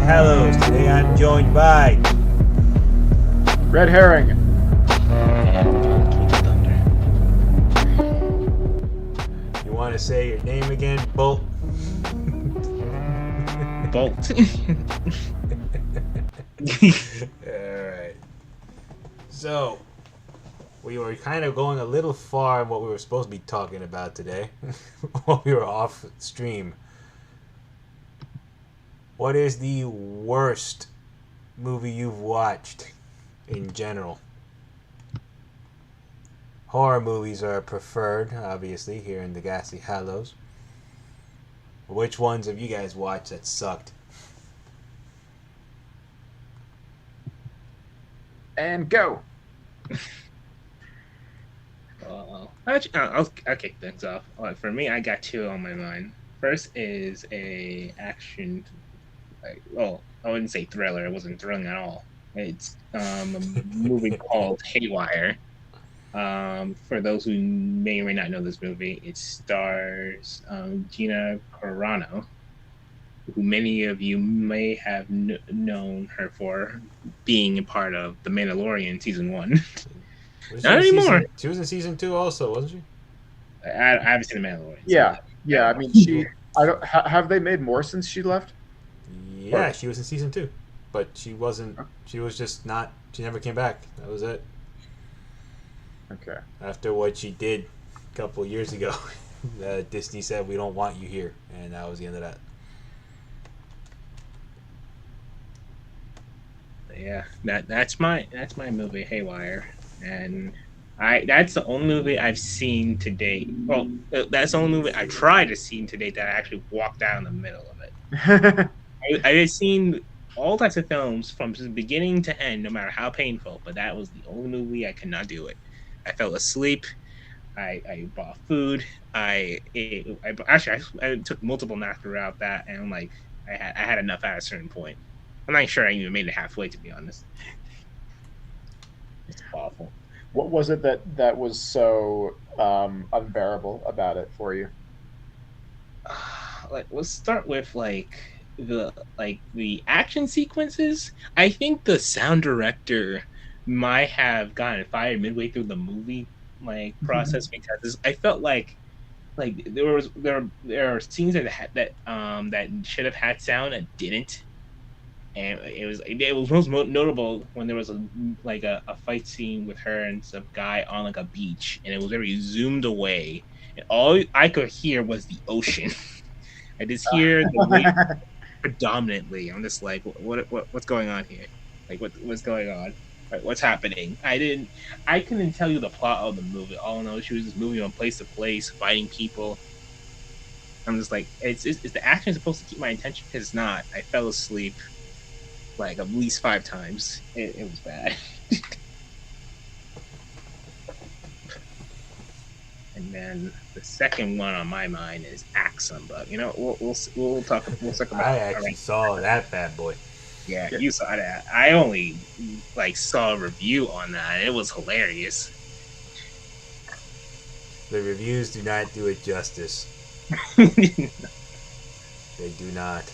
Hallows. Today I'm joined by Red herring. You want to say your name again, Bolt? Bolt. Alright. So, we were kind of going a little far in what we were supposed to be talking about today while we were off stream. What is the worst movie you've watched in general? Horror movies are preferred, obviously, here in the Ghastly Hallows. Which ones have you guys watched that sucked? And go. I'll kick things off. For me, I got two on my mind. First is a action, I wouldn't say thriller. It wasn't thrilling at all. It's a movie called Haywire. For those who may or may not know this movie, it stars Gina Carano, who many of you may have known her for being a part of The Mandalorian Season 1. Not anymore. She was in Season 2 also, wasn't she? I haven't seen The Mandalorian. Yeah. I mean, have they made more since she left? Yeah, she was in Season 2. But she wasn't, she was just not, she never came back. That was it. Okay. After what she did a couple years ago, Disney said, "We don't want you here," and that was the end of that. Yeah, that's my movie, Haywire, and that's the only movie I've seen to date. Well, that's the only movie I tried to see to date that I actually walked down the middle of it. I had seen all types of films from just beginning to end, no matter how painful, but that was the only movie I could not do it. I fell asleep. I bought food. I took multiple naps throughout that, and like I had enough at a certain point. I'm not sure I even made it halfway, to be honest. It's awful. What was it that was so unbearable about it for you? Let's start with the action sequences. I think the sound director might have gotten fired midway through the movie process because I felt like there are scenes that should have had sound that didn't, and it was most notable when there was a fight scene with her and some guy on a beach, and it was very zoomed away, and all I could hear was the ocean. I just hear the wave predominantly. I'm just like, what's going on here? What's going on? What's happening? I couldn't tell you the plot of the movie. All I know is she was just moving from place to place, fighting people. I'm just like, is the action supposed to keep my attention? Because it's not. I fell asleep at least 5 times. It was bad. And then the second one on my mind is Axum, but we'll talk about. I actually saw that bad boy. Yeah, you saw that. I only saw a review on that. It was hilarious. The reviews do not do it justice. They do not.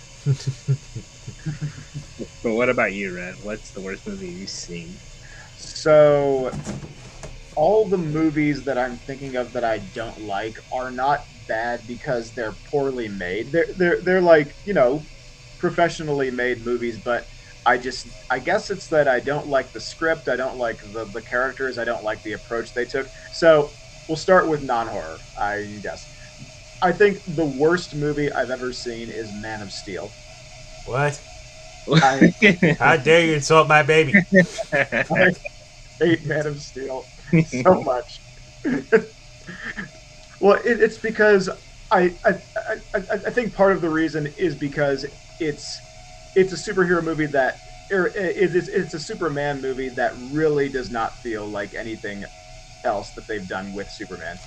But what about you, Red? What's the worst movie you've seen? So, all the movies that I'm thinking of that I don't like are not bad because they're poorly made. They're professionally made movies, but I guess it's that I don't like the script, I don't like the characters, I don't like the approach they took. So we'll start with non-horror, I guess. I think the worst movie I've ever seen is Man of Steel. What? How dare you insult my baby? I hate Man of Steel so much. Well, it's because I think part of the reason is because it's a superhero movie it's a Superman movie that really does not feel like anything else that they've done with Superman.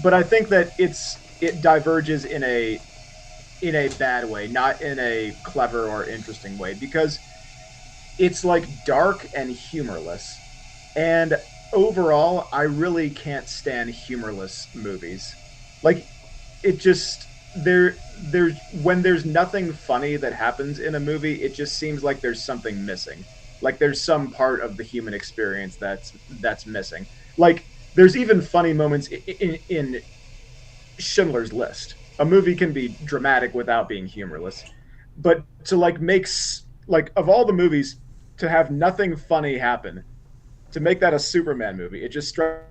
But I think that it diverges in a bad way, not in a clever or interesting way, because it's dark and humorless. And overall, I really can't stand humorless movies. It just there's when there's nothing funny that happens in a movie, it just seems like there's something missing. Like there's some part of the human experience that's missing. Like there's even funny moments in Schindler's List. A movie can be dramatic without being humorless, but to like makes like of all the movies to have nothing funny happen, to make that a Superman movie, it just strikes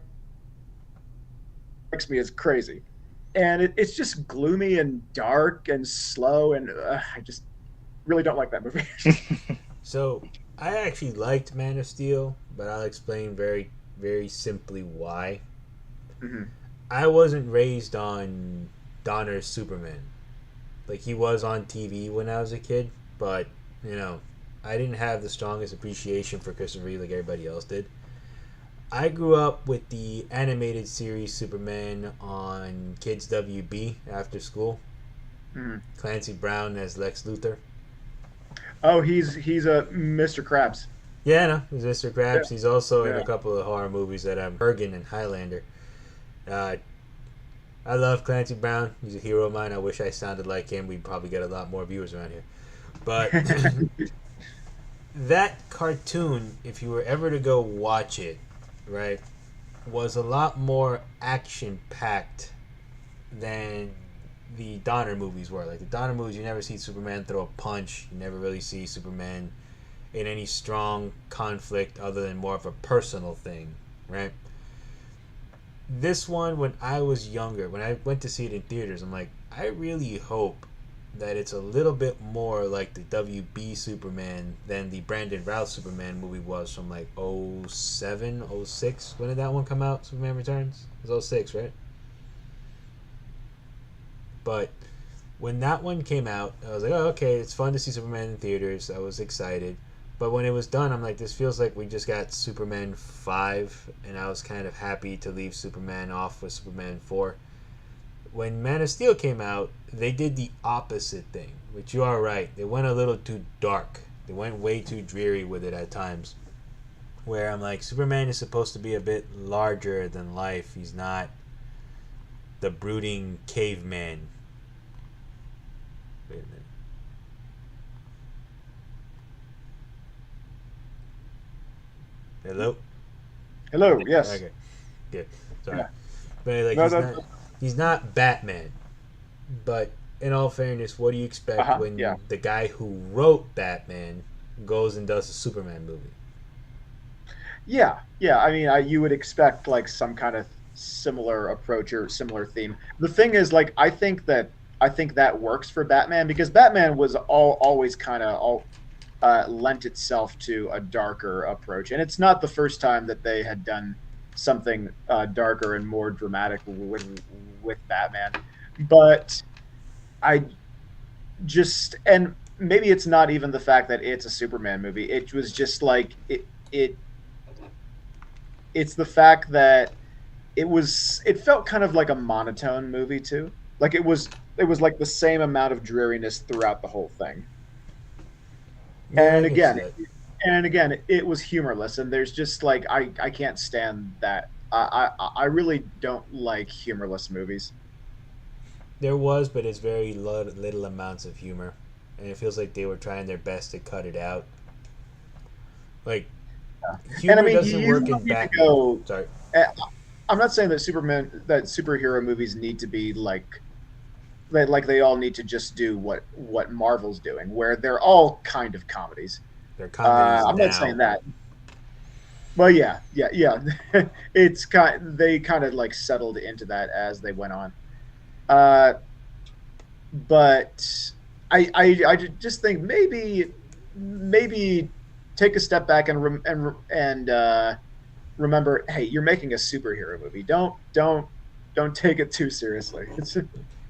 me as crazy. And it's just gloomy and dark and slow, and I just really don't like that movie. So I actually liked Man of Steel, but I'll explain very, very simply why. Mm-hmm. I wasn't raised on Donner's Superman. Like he was on TV when I was a kid, but you know, I didn't have the strongest appreciation for Christopher Reeve like everybody else did. I grew up with the animated series Superman on Kids WB after school. Mm-hmm. Clancy Brown as Lex Luthor. Oh, he's a Mr. Krabs. Yeah, no, he's Mr. Krabs. Yeah. He's also in Yeah. a couple of horror movies that I'm Bergen and Highlander. Uh, I love Clancy Brown. He's a hero of mine. I wish I sounded like him. We'd probably get a lot more viewers around here. But that cartoon, if you were ever to go watch it, right, was a lot more action packed than the Donner movies were. Like the Donner movies, you never see Superman throw a punch. You never really see Superman in any strong conflict other than more of a personal thing, right? This one, when I was younger, when I went to see it in theaters, I'm like, I really hope that it's a little bit more like the WB Superman than the Brandon Routh Superman movie was from like '07, '06. When did that one come out? Superman Returns? It was '06, right? But when that one came out, I was like, oh, okay, it's fun to see Superman in theaters. I was excited. But when it was done, I'm like, this feels like we just got Superman 5, and I was kind of happy to leave Superman off with Superman 4. When Man of Steel came out, they did the opposite thing, which you are right. They went a little too dark. They went way too dreary with it at times. Where I'm like, Superman is supposed to be a bit larger than life. He's not the brooding caveman. Wait a minute. Hello? Hello. Yes. Okay. Good. Sorry. Yeah. But like No, he's not Batman. But in all fairness, what do you expect when yeah. the guy who wrote Batman goes and does a Superman movie? Yeah. Yeah. I mean, you would expect like some kind of similar approach or similar theme. The thing is, like, I think that works for Batman because Batman was always kind of all lent itself to a darker approach, and it's not the first time that they had done something darker and more dramatic with Batman. But I just and maybe it's not even the fact that it's a Superman movie. It was just like it's the fact that it felt kind of like a monotone movie too. Like it was like the same amount of dreariness throughout the whole thing. Yeah, And I can see again, that. it was humorless, and there's just like I can't stand that. I really don't like humorless movies. There was, but it's very little amounts of humor, and it feels like they were trying their best to cut it out. Like And I humor mean, doesn't you work don't in need to Batman. go. Sorry. eh, I'm not saying that superhero movies need to be like that. Like they all need to just do what Marvel's doing, where they're all kind of comedies. They're comedies I'm not now. saying that. Well, yeah. They kind of like settled into that as they went on. Uh, but I just think maybe take a step back and remember, hey, you're making a superhero movie. Don't take it too seriously.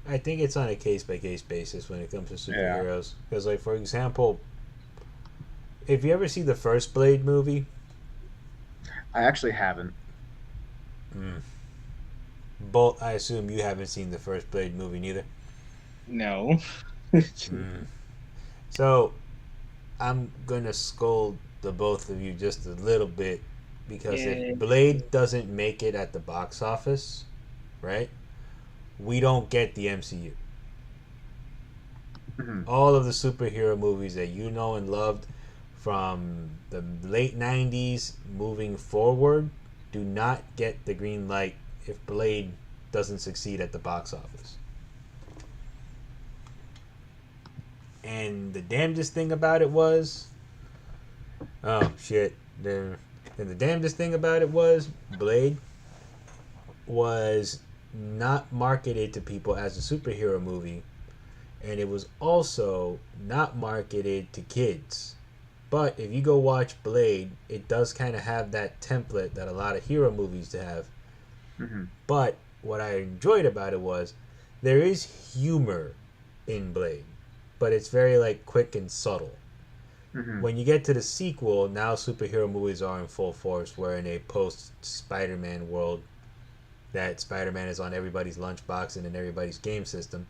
I think it's on a case by case basis when it comes to Yeah. superheroes. Because, like for example, if you ever see the first Blade movie, I actually haven't. Bolt, I assume you haven't seen the first Blade movie neither. No. So I'm gonna scold the both of you just a little bit because Yeah. if Blade doesn't make it at the box office, right? We don't get the MCU. Mhm. All of the superhero movies that you know and loved from the late 90s moving forward do not get the green light if Blade doesn't succeed at the box office. And the damnedest thing about it was, oh shit, and the damnedest thing about it was Blade was not marketed to people as a superhero movie, and it was also not marketed to kids. But if you go watch Blade, it does kind of have that template that a lot of hero movies have. Mhm. But what I enjoyed about it was there is humor in Blade, but it's very like quick and subtle. Mhm. When you get to the sequel, now superhero movies are in full force. We're in a post Spider-Man world that Spider-Man is on everybody's lunchbox and in everybody's game system,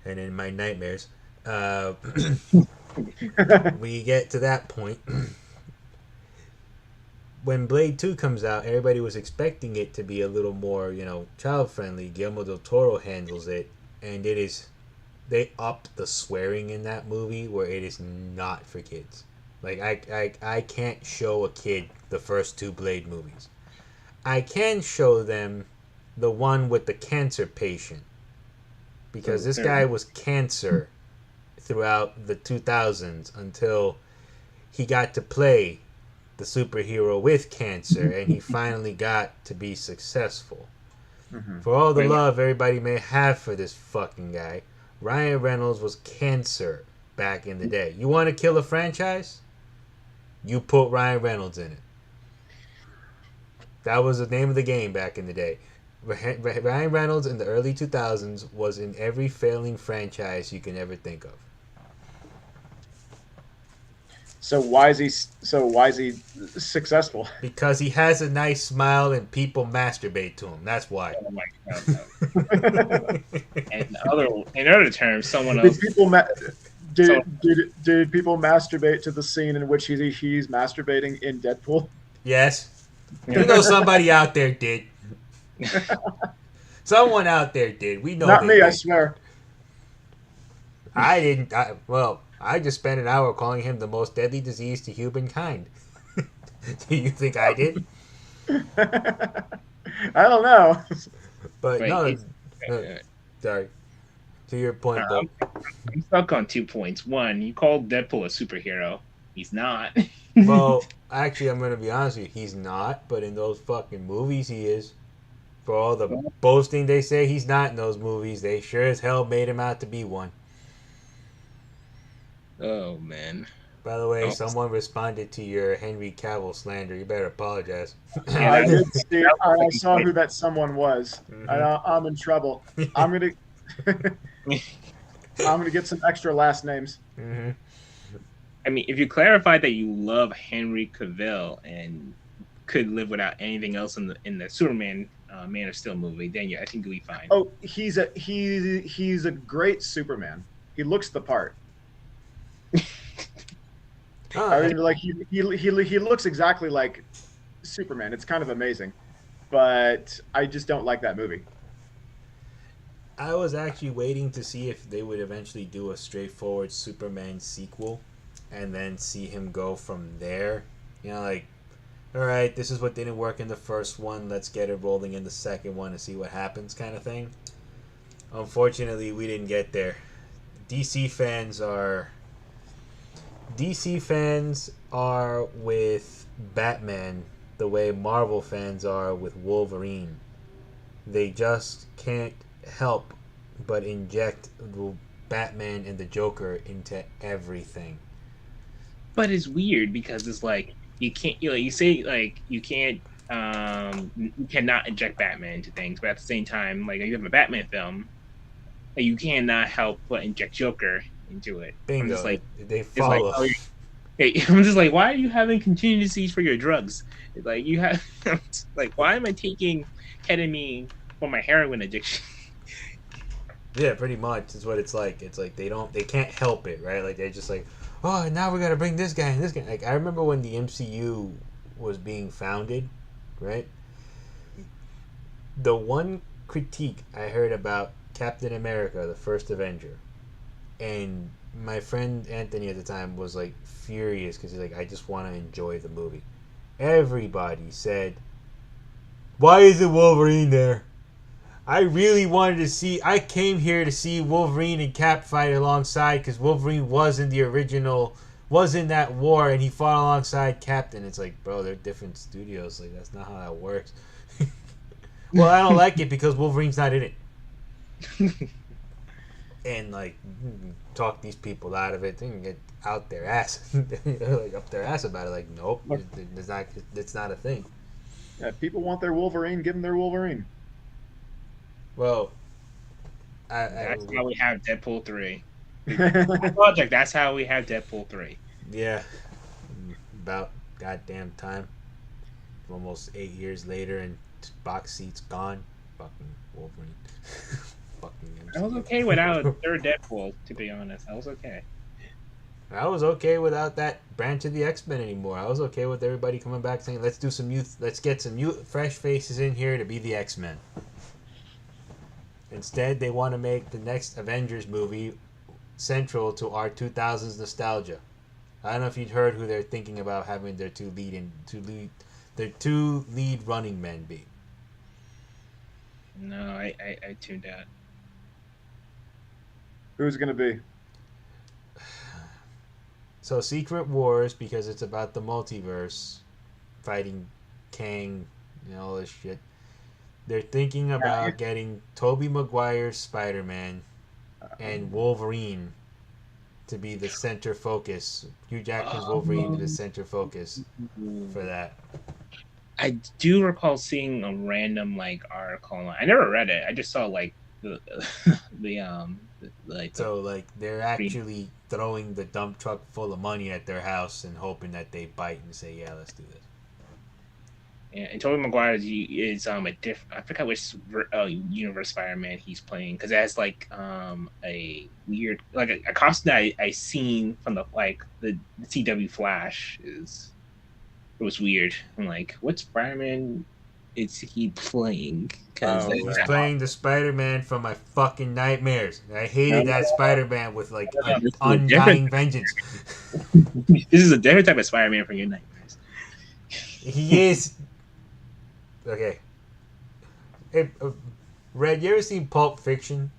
and in my nightmares. Uh, we get to that point. When Blade 2 comes out, everybody was expecting it to be a little more, child friendly. Guillermo del Toro handles it, and it is. They upped the swearing in that movie where it is not for kids. Like, I can't show a kid the first two Blade movies. I can show them the one with the cancer patient, because this guy was cancer throughout the 2000s until he got to play the superhero with cancer and he finally got to be successful. Mhm. For all the love everybody may have for this fucking guy, Ryan Reynolds was cancer back in the day. You want to kill a franchise? You put Ryan Reynolds in it. That was the name of the game back in the day. Ryan Reynolds in the early 2000s was in every failing franchise you can ever think of. So why is he successsul? Because he has a nice smile and people masturbate to him. That's why. Oh my god. In other terms, someone Did else. people did people masturbate to the scene in which he's masturbating in Deadpool? Yes. You know somebody out there did. Someone out there did. We know Not they me, did. I swear. I didn't. I just spent an hour calling him the most deadly disease to humankind. Do you think I did? I don't know. But Wait, no, sorry. To your point, Bo. I'm stuck on 2 points. One, you called Deadpool a superhero. He's not. Well, actually, I'm gonna be honest with you. He's not, but in those fucking movies, he is. For all the boasting they say he's not in those movies, they sure as hell made him out to be one. Oh man. By the way, someone responded to your Henry Cavill slander. You better apologize. Yeah, I did see. I saw who that someone was. Mhm. I'm in trouble. I'm gonna get some extra last names. Mm-hmm. I mean, if you clarify that you love Henry Cavill and could live without anything else in the Superman Man of Steel movie, then yeah, I think you'll be fine. Oh, he's a great Superman. He looks the part. I mean, like he looks exactly like Superman. It's kind of amazing, but I just don't like that movie. I was actually waiting to see if they would eventually do a straightforward Superman sequel and then see him go from there. Like, all right, this is what didn't work in the first one. Let's get it rolling in the second one and see what happens, kind of thing. Unfortunately, we didn't get there. DC fans are with Batman the way Marvel fans are with Wolverine. They just can't help but inject the Batman and the Joker into everything. But it's weird because it's like you can't, you say like you can't, you cannot inject Batman into things, but at the same time, like you have a Batman film, like, you cannot help but inject Joker into it. Bingo. I'm just like, they follow. Like, I'm just like, why are you having contingencies for your drugs? Like you have, like, why am I taking ketamine for my heroin addiction? Yeah, pretty much is what it's like. It's like they can't help it, right? Like they're just like, oh, now we gotta bring this guy and this guy. Like I remember when the MCU was being founded, right? The one critique I heard about Captain America, the first Avenger, And my friend Anthony at the time was like furious because he's like, I just want to enjoy the movie. Everybody said, why isn't Wolverine there? I really wanted to see. I came here to see Wolverine and Cap fight alongside because Wolverine was in the original, was in that war, and he fought alongside Captain. It's like, bro, they're different studios. Like, that's not how that works. Well, I don't like it because Wolverine's not in it. And like, talk these people out of it. They can get out their ass, like up their ass about it. Like, nope, it's not a thing. Yeah, people want their Wolverine. Give them their Wolverine. Well, that's how we have Deadpool 3. Project. That's how we have Deadpool 3. Yeah, about goddamn time. Almost 8 years later, and box seat's gone. Fucking Wolverine. Fucking MCU. I was okay without a third Deadpool, to be honest. I was okay. I was okay without that branch of the X-Men anymore. I was okay with everybody coming back saying, let's do some youth, let's get some new fresh faces in here to be the X-Men. Instead, they want to make the next Avengers movie central to our 2000s nostalgia. I don't know if you'd heard who they're thinking about having their two lead running men be. No, I tuned out. Who's it going to be? So Secret Wars, because it's about the multiverse, fighting Kang, all this shit. They're thinking about getting Tobey Maguire's Spider-Man and Wolverine to be the center focus. Hugh Jackman's Wolverine to be the center focus for that. I do recall seeing a random article online. I never read it. I just saw the so they're actually throwing the dump truck full of money at their house and hoping that they bite and say, yeah, let's do this. Yeah, and Tobey Maguire is a different. I forgot which universe Spider-Man he's playing, because it has a weird a costume that I seen from the CW Flash it was weird. I'm like, what Spider-Man is he playing? He's playing the Spider-Man from my fucking nightmares. I hated that Spider-Man with undying vengeance. This is a different type of Spider-Man from your nightmares. He is. Okay. Hey, Red, you ever seen Pulp Fiction?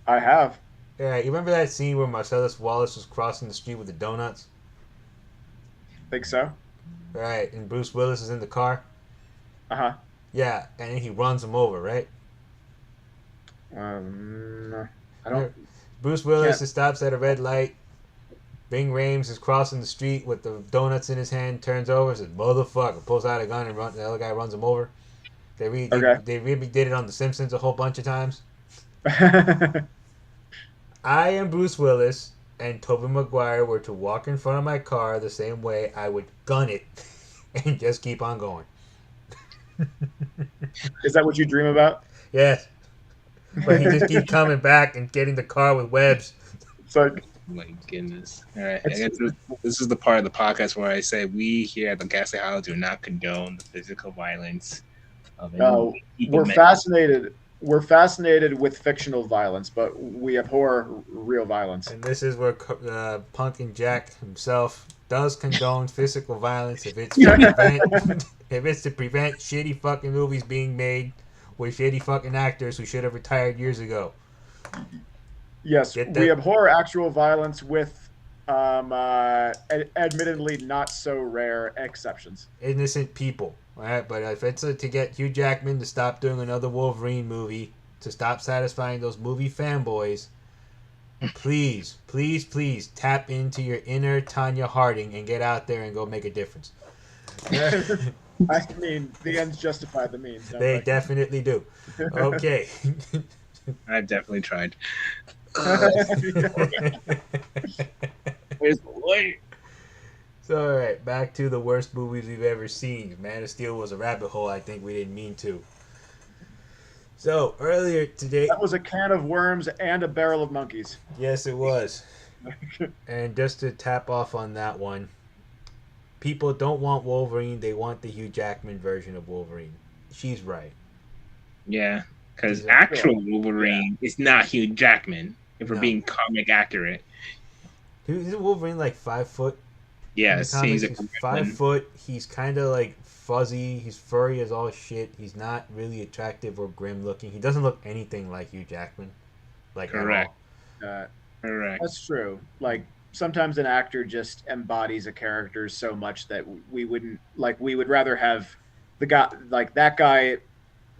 I have. Yeah, you remember that scene where Marcellus Wallace was crossing the street with the donuts? Think so. Right, and Bruce Willis is in the car? Uh-huh. Yeah, and then he runs him over, right? I don't... Bruce Willis stops at a red light. Bing Rames is crossing the street with the donuts in his hand, turns over, says, motherfucker, pulls out a gun, and the other guy runs him over. They really did it on The Simpsons a whole bunch of times. I am Bruce Willis, and Tobey Maguire were to walk in front of my car the same way, I would gun it and just keep on going. Is that what you dream about? Yes. But he just keeps coming back and getting the car with webs. So... My goodness. All right. I guess this is the part of the podcast where I say we here at the Ghastly Hallows do not condone the physical violence of No, we're fascinated. We're fascinated with fictional violence, but we abhor real violence. And this is where Punkin Jack himself does condone physical violence if it's to prevent shitty fucking movies being made with shitty fucking actors who should have retired years ago. Yes, we abhor actual violence with admittedly not so rare exceptions. Innocent people, right? But if it's to get Hugh Jackman to stop doing another Wolverine movie, to stop satisfying those movie fanboys, please, please, please tap into your inner Tanya Harding and get out there and go make a difference. I mean, the ends justify the means. They definitely do. Okay. I've definitely tried. So, all right, back to the worst movies we've ever seen. Man of Steel was a rabbit hole I think we didn't mean to. So, earlier today... That was a can of worms and a barrel of monkeys. Yes, it was. And just to tap off on that one, people don't want Wolverine, they want the Hugh Jackman version of Wolverine. She's right. Yeah, because actual Wolverine is not Hugh Jackman. if we're No. being comic accurate. Isn't Wolverine like 5 foot in the Yes, he's comics? a He's chameleon. 5 foot. He's kind of like fuzzy. He's furry as all shit. He's not really attractive or grim looking. He doesn't look anything like Hugh Jackman, like at Correct. all. Uh, Correct. that's true. Like sometimes an actor just embodies a character so much that we wouldn't like. We would rather have the guy like that guy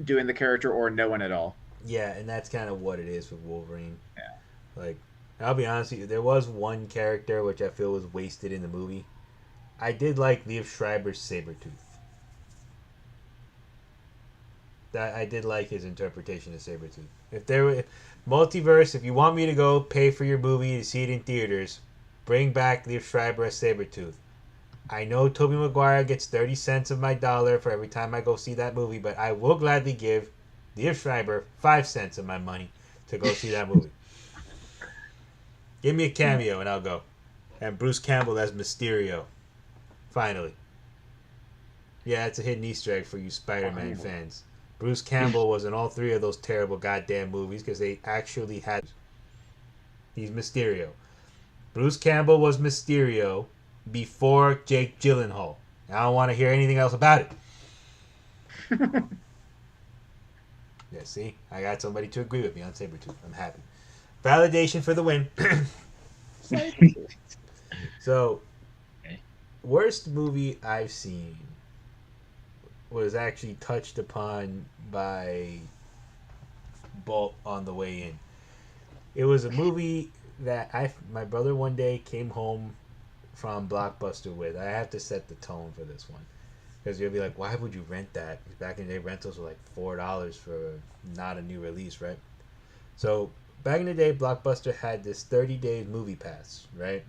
doing the character or no one at all. Yeah, and that's kind of what it is with Wolverine. Yeah. Like, I'll be honest with you, there was one character which I feel was wasted in the movie. I did like Liev Schreiber's Sabretooth. That I did like his interpretation of Sabretooth. If there were multiverse, if you want me to go pay for your movie to see it in theaters, bring back Liev Schreiber as Sabretooth. I know Tobey Maguire gets 30 cents of my dollar for every time I go see that movie, but I will gladly give Liev Schreiber 5 cents of my money to go see that movie. Give me a cameo and I'll go. And Bruce Campbell as Mysterio. Finally. Yeah, it's a hidden Easter egg for you Spider-Man fans. Bruce Campbell was in all three of those terrible goddamn movies because they actually had... He's Mysterio. Bruce Campbell was Mysterio before Jake Gyllenhaal. I don't want to hear anything else about it. Yeah, see? I got somebody to agree with me on Sabretooth. I'm happy. Validation for the win. So, worst movie I've seen was actually touched upon by Bolt on the way in. It was a movie that my brother one day came home from Blockbuster with. I have to set the tone for this one. Because you'll be like, why would you rent that? Because back in the day, rentals were like $4 for not a new release, right? So, back in the day, Blockbuster had this 30-day movie pass, right?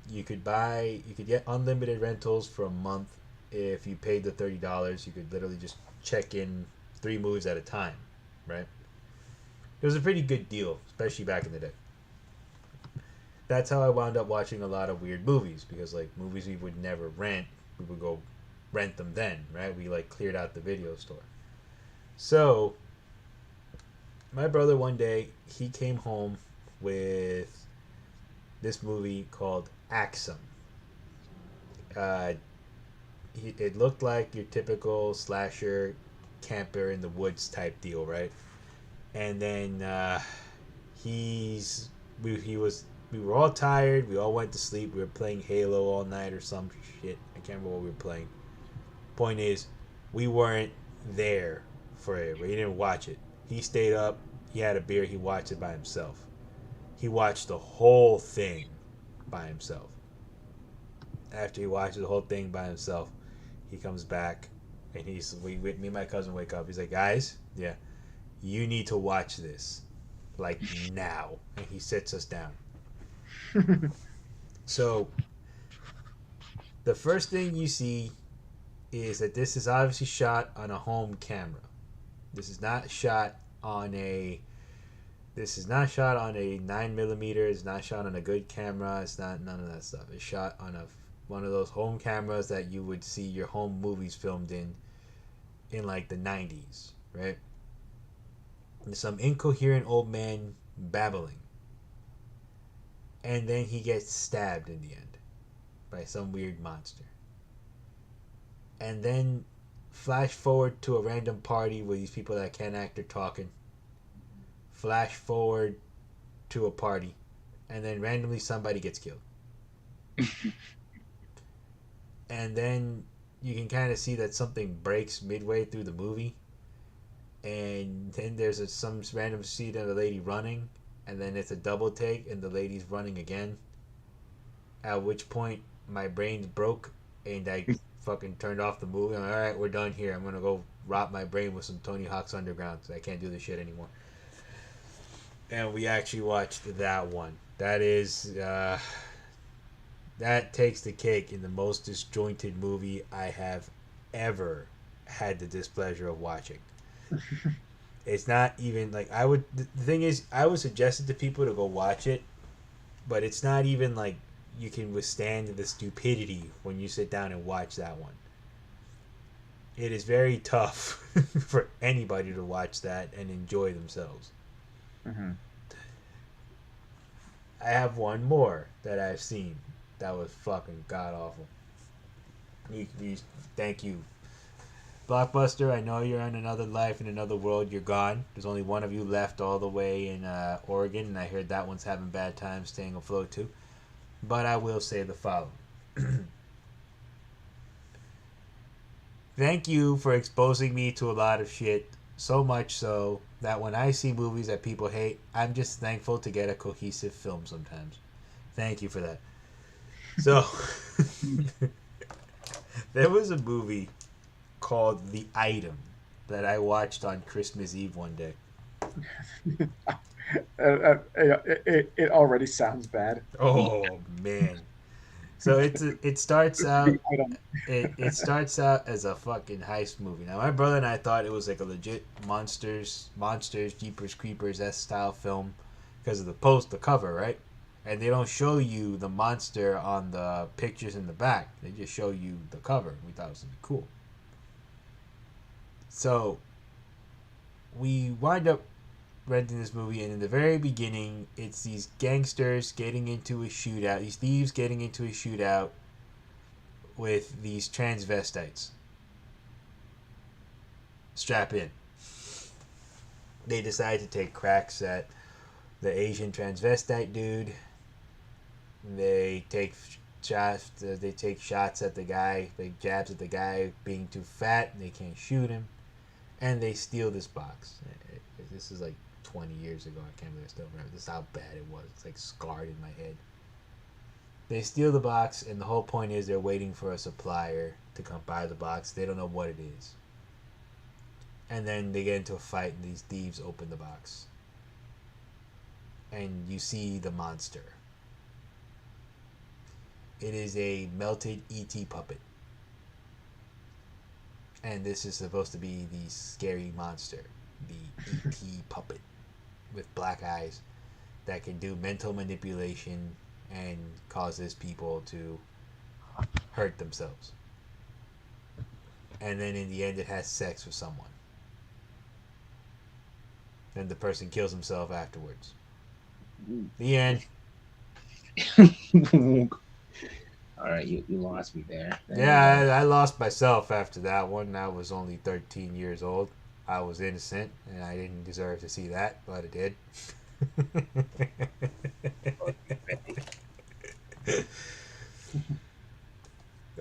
You could get unlimited rentals for a month. If you paid the $30, you could literally just check in 3 movies at a time, right? It was a pretty good deal, especially back in the day. That's how I wound up watching a lot of weird movies, because like movies we would never rent, we would go rent them then, right? We like cleared out the video store. So my brother one day, he came home with this movie called Axum. It looked like your typical slasher camper in the woods type deal, right? And then we were all tired. We all went to sleep. We were playing Halo all night or some shit. I can't remember what we were playing. Point is, we weren't there for it. We didn't watch it. He stayed up. He had a beer. He watched it by himself. He watched the whole thing by himself. After he watches the whole thing by himself, he comes back and me and my cousin wake up. He's like, guys, yeah, you need to watch this, like now. And he sits us down. So the first thing you see is that this is obviously shot on a home camera. This is not shot on a 9mm. It's not shot on a good camera. It's not none of that stuff. It's shot on one of those home cameras that you would see your home movies filmed in like the 90s, right? There's some incoherent old man babbling. And then he gets stabbed in the end by some weird monster. And then flash forward to a random party with these people that can't act or talking. Flash forward to a party. And then randomly somebody gets killed. And then you can kind of see that something breaks midway through the movie. And then there's some random scene of a lady running. And then it's a double take and the lady's running again. At which point my brain broke and I fucking turned off the movie. I'm like, alright, we're done here. I'm going to go rot my brain with some Tony Hawk's Underground. I can't do this shit anymore. And we actually watched that one. That is... that takes the cake in the most disjointed movie I have ever had the displeasure of watching. It's not even like the thing is, I would suggest it to people to go watch it, but it's not even like you can withstand the stupidity when you sit down and watch that one. It is very tough for anybody to watch that and enjoy themselves. Mm-hmm. I have one more that I've seen that was fucking god awful. You, thank you, Blockbuster. I know you're in another life, in another world. You're gone. There's only one of you left all the way in Oregon, and I heard that one's having bad times staying afloat too. But I will say the following. Thank you for exposing me to a lot of shit, so much so that when I see movies that people hate, I'm just thankful to get a cohesive film sometimes. Thank you for that. So, there was a movie called The Item that I watched on Christmas Eve one day. It already sounds bad. Oh man. So it starts The out item. it starts out as a fucking heist movie. Now my brother and I thought it was like a legit monsters, Jeepers Creepers S style film because of the cover, right? And they don't show you the monster on the pictures in the back. They just show you the cover. We thought it was cool. So we wind up renting this movie, and in the very beginning, it's these gangsters getting into a shootout, these thieves getting into a shootout with these transvestites. Strap in. They decide to take cracks at the Asian transvestite dude. They take shots. They take shots at the guy. They jabs at the guy being too fat. And they can't shoot him, and they steal this box. This is like 20 years ago. I can't believe I still remember. This is how bad it was. It's like scarred in my head. They steal the box, and the whole point is they're waiting for a supplier to come buy the box. They don't know what it is. And then they get into a fight, and these thieves open the box. And you see the monster. It is a melted E.T. puppet. And this is supposed to be the scary monster. The E.T. puppet with black eyes that can do mental manipulation and causes people to hurt themselves. And then in the end, it has sex with someone. And the person kills himself afterwards. The end. All right, you lost me there. Yeah, I lost myself after that one. I was only 13 years old. I was innocent, and I didn't deserve to see that, but I did.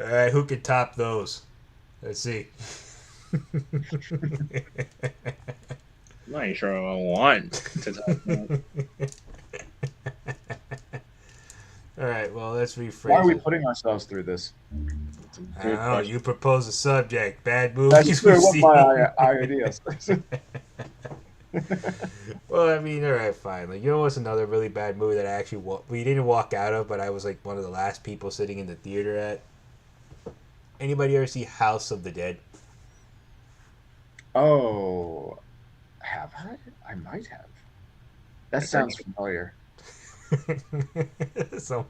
All right, who could top those? Let's see. I'm not sure I want to talk about. All right, well, let's rephrase Why are we it. putting ourselves through this? I don't know. You propose a subject. Bad movies. That's true. What's my ideas? Well, I mean, all right, fine. Like, you know what's another really bad movie that I actually we didn't walk out of, but I was like one of the last people sitting in the theater at. Anybody ever see House of the Dead? Oh, have I? I might have. That sounds familiar. So,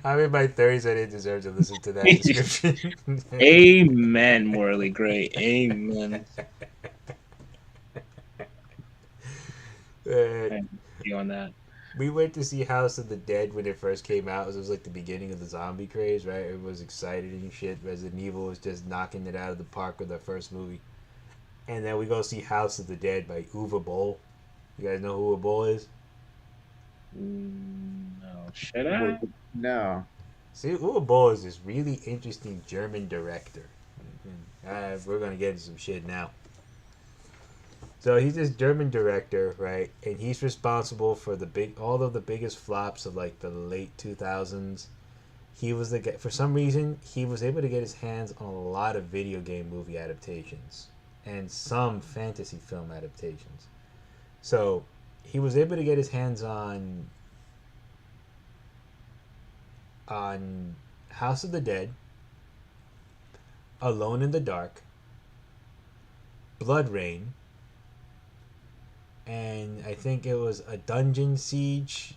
I'm in my 30s. I didn't deserve to listen to that description. Amen, morally great. Amen. You on that? We went to see House of the Dead when it first came out. It was like the beginning of the zombie craze, right? Everyone was excited and shit. Resident Evil was just knocking it out of the park with their first movie. And then we go see House of the Dead by Uwe Boll. You guys know who Uwe Boll is? No. Should I? No. See, Uwe Boll is this really interesting German director. We're going to get into some shit now. So he's this German director, right? And he's responsible for all of the biggest flops of like the late 2000s. He was the guy, for some reason, he was able to get his hands on a lot of video game movie adaptations and some fantasy film adaptations. So he was able to get his hands on House of the Dead, Alone in the Dark, Blood Rain, and I think it was A Dungeon Siege,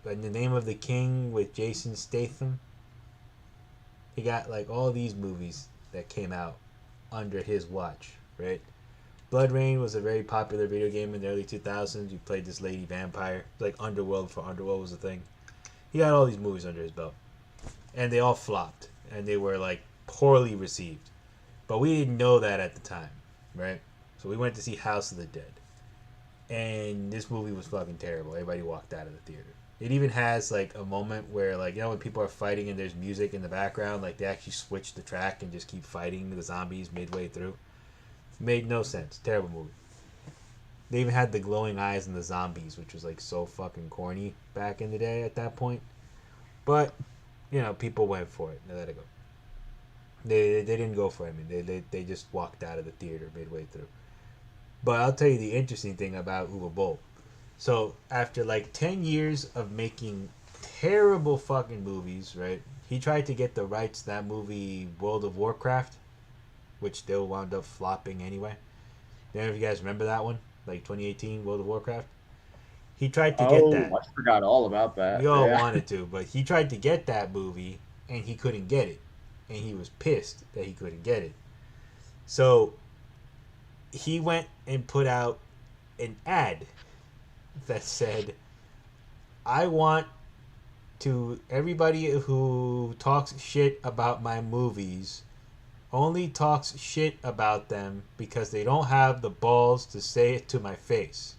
In the Name of the King with Jason Statham. He got like all these movies that came out under his watch, right? Blood Rain was a very popular video game in the early 2000s. You played this lady vampire, like Underworld, for Underworld was a thing. He got all these movies under his belt, and they all flopped, and they were like poorly received. But we didn't know that at the time, right? So we went to see House of the Dead, and this movie was fucking terrible. Everybody walked out of the theater. It even has like a moment where, like, you know, when people are fighting and there's music in the background, like they actually switch the track and just keep fighting the zombies midway through. Made no sense. Terrible movie. They even had the glowing eyes in the zombies, which was like so fucking corny back in the day at that point. But, you know, people went for it. They let it go. They didn't go for it. I mean, they just walked out of the theater midway through. But I'll tell you the interesting thing about Uwe Boll. So, after like 10 years of making terrible fucking movies, right? He tried to get the rights to that movie World of Warcraft, which still wound up flopping anyway. Any of you guys remember that one? Like 2018 World of Warcraft? He tried to get that. I forgot all about that. We all wanted to, but he tried to get that movie and he couldn't get it. And he was pissed that he couldn't get it. So he went and put out an ad that said, I want to everybody who talks shit about my movies only talks shit about them because they don't have the balls to say it to my face.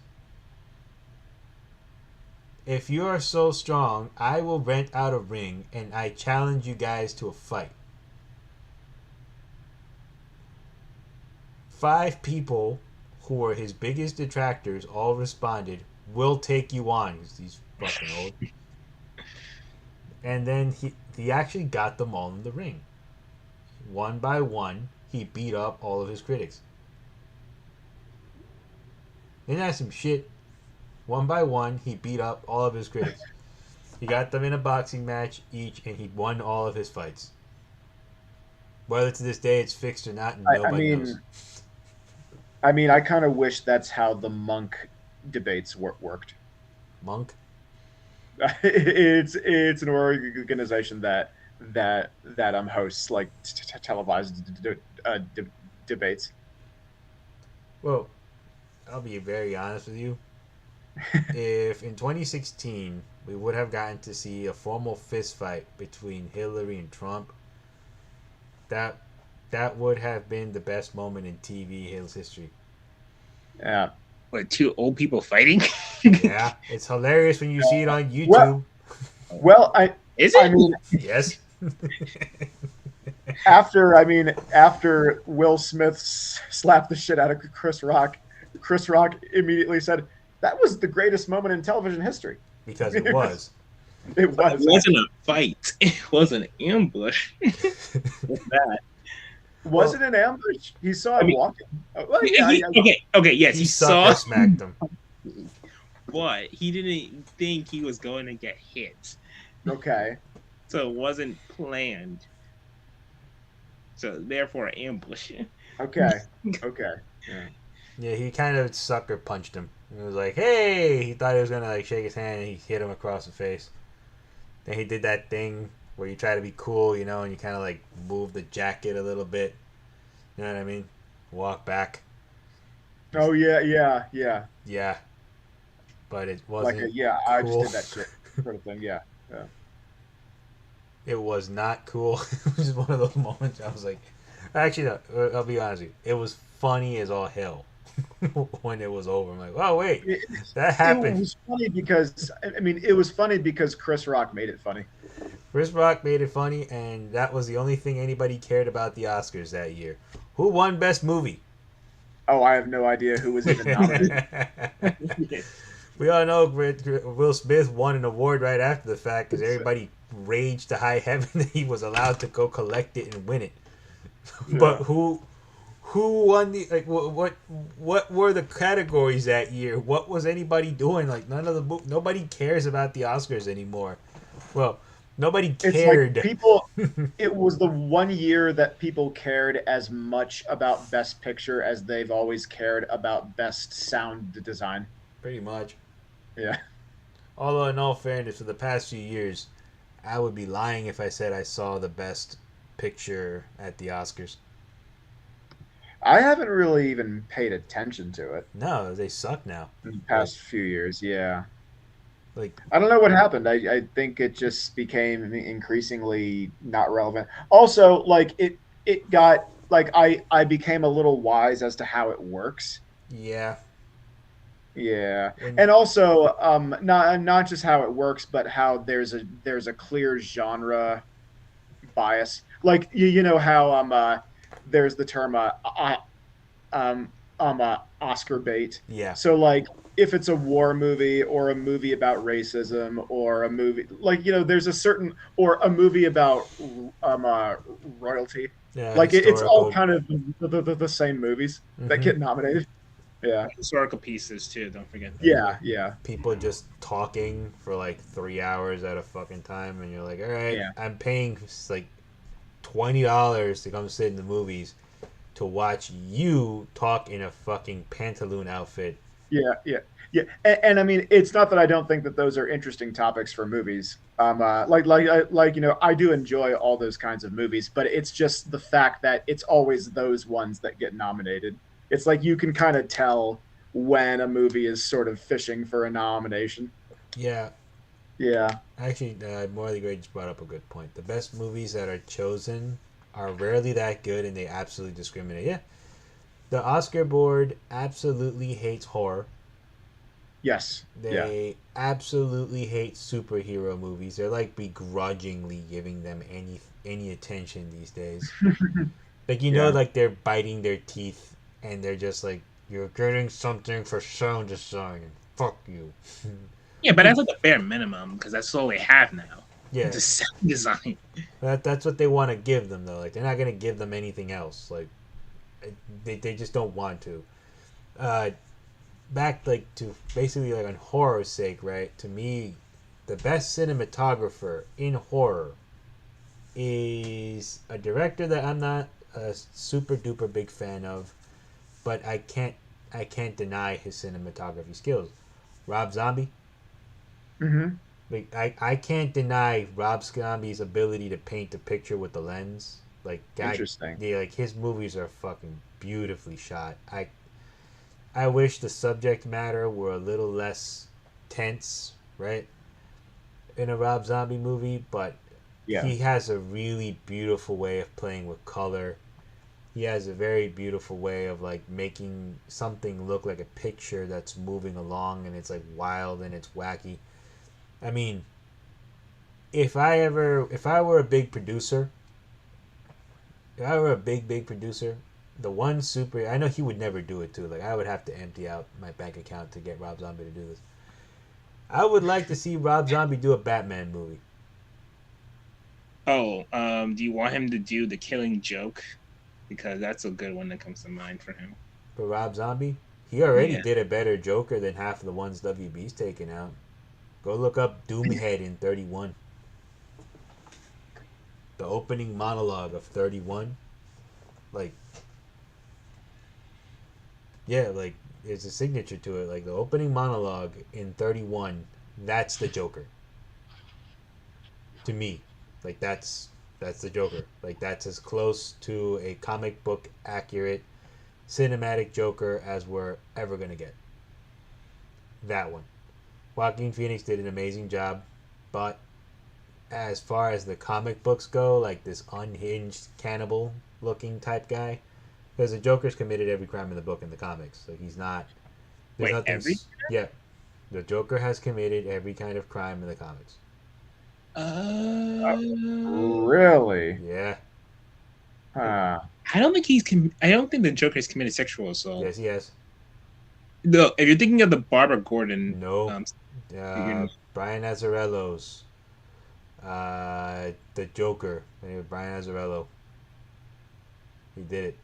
If you are so strong, I will rent out a ring and I challenge you guys to a fight. 5 people who were his biggest detractors all responded, we'll take you on, because he's fucking old. And then he actually got them all in the ring. One by one, he beat up all of his critics. Isn't that some shit? One by one, he beat up all of his critics. He got them in a boxing match each, and he won all of his fights. Whether to this day it's fixed or not, nobody knows. I mean, I kind of wish that's how the Monk debates worked. Monk? It's an organization that hosts like televised debates. Well, I'll be very honest with you. If in 2016 we would have gotten to see a formal fist fight between Hillary and Trump, that would have been the best moment in TV history. Yeah. What, 2 old people fighting? Yeah, it's hilarious when you see it on YouTube. Well, Is it? I mean, yes. after Will Smith slapped the shit out of Chris Rock immediately said, that was the greatest moment in television history. Because it was. It was. It wasn't a fight. It was an ambush. What's that? Was it an ambush? He saw him walking. Well, Okay, yes, he saw. Smacked him. But he didn't think he was going to get hit. Okay. So it wasn't planned. So therefore, ambush. Okay. Yeah, he kind of sucker punched him. He was like, hey! He thought he was going to like shake his hand and he hit him across the face. Then he did that thing where you try to be cool, you know, and you kind of like move the jacket a little bit. You know what I mean? Walk back. Oh, yeah. Yeah. But it wasn't I cool. just did that shit sort of thing, yeah. It was not cool. It was just one of those moments I was like, actually, no, I'll be honest with you. It was funny as all hell when it was over. I'm like, oh, wait, that happened. It was funny because Chris Rock made it funny. Chris Rock made it funny, and that was the only thing anybody cared about the Oscars that year. Who won Best Movie? Oh, I have no idea who was even nominated. We all know Will Smith won an award right after the fact because everybody raged to high heaven that he was allowed to go collect it and win it. Yeah. But who won the what were the categories that year? What was anybody doing? Like nobody cares about the Oscars anymore. Well, nobody cared. It's like people. It was the one year that people cared as much about Best Picture as they've always cared about Best Sound Design. Pretty much. Yeah. Although, in all fairness, for the past few years, I would be lying if I said I saw the Best Picture at the Oscars. I haven't really even paid attention to it No, they suck now. in the Like, past few years. Yeah. like I don't know what happened. I think it just became increasingly not relevant. Also, like it got like I became a little wise as to how it works. yeah. Yeah. When And also not just how it works, but how there's a clear genre bias. Like you know how there's the term Oscar bait. yeah, So like if it's a war movie or a movie about racism or a movie like there's a certain or a movie about royalty. yeah, Like it's all historical. kind of the same movies that Hmm. get nominated. Yeah. Historical pieces too. Don't forget that. Yeah. Yeah, yeah. People just talking for like 3 hours at a fucking time, and you're like, all right, Yeah. I'm paying like $20 to come sit in the movies to watch you talk in a fucking pantaloon outfit. Yeah, yeah, yeah, and I mean, it's not that I don't think that those are interesting topics for movies. I do enjoy all those kinds of movies, but it's just the fact that it's always those ones that get nominated. It's like you can kind of tell when a movie is sort of fishing for a nomination. Yeah, Yeah, actually, Morley Gray just brought up a good point. The best movies that are chosen are rarely that good, and they absolutely discriminate. Yeah, the Oscar board absolutely hates horror. yes, yeah, They absolutely hate superhero movies. They're like begrudgingly giving them any attention these days. Like yeah, like they're biting their teeth and they're just like, you're getting something for sound design. Fuck you. Yeah, but that's like the bare minimum because that's all they have now. Yeah, The sound design. that's what they want to give them though. Like they're not gonna give them anything else. Like they just don't want to. Uh, Back like to basically like on horror's sake, right? To me, the best cinematographer in horror is a director that I'm not a super duper big fan of, but I can't deny his cinematography skills. Rob Zombie. hmm Like I can't deny Rob Zombie's ability to paint a picture with the lens. Like guy, interesting. yeah, like his movies are fucking beautifully shot. I wish the subject matter were a little less tense, right? In a Rob Zombie movie, but Yeah, he has a really beautiful way of playing with color. He has a very beautiful way of like making something look like a picture that's moving along and it's like wild and it's wacky. I mean, if I were a big producer, if I were a big producer, the one super I know he would never do it too. Like I would have to empty out my bank account to get Rob Zombie to do this. I would like to see Rob Zombie do a Batman movie. Oh, do you want him to do the Killing Joke? Because that's a good one that comes to mind for him. For Rob Zombie, he already Yeah. did a better Joker than half of the ones WB's taken out. Go look up Doomhead in 31. The opening monologue of 31. Like, yeah, like, there's a signature to it. Like, the opening monologue in 31, that's the Joker. To me. Like, that's the Joker. Like, that's as close to a comic book accurate cinematic Joker as we're ever going to get. That one. Joaquin Phoenix did an amazing job, but as far as the comic books go, like this unhinged cannibal looking type guy, because the Joker's committed every crime in the book in the comics. Like he's not. There's Wait, nothing. every? Yeah, the Joker has committed every kind of crime in the comics. really? Yeah. Huh. I don't think I don't think the Joker has committed sexual assault. Yes, he has. No, if you're thinking of the Barbara Gordon, No. you're- Brian Azzarello's. The Joker. Brian Azzarello. He did it.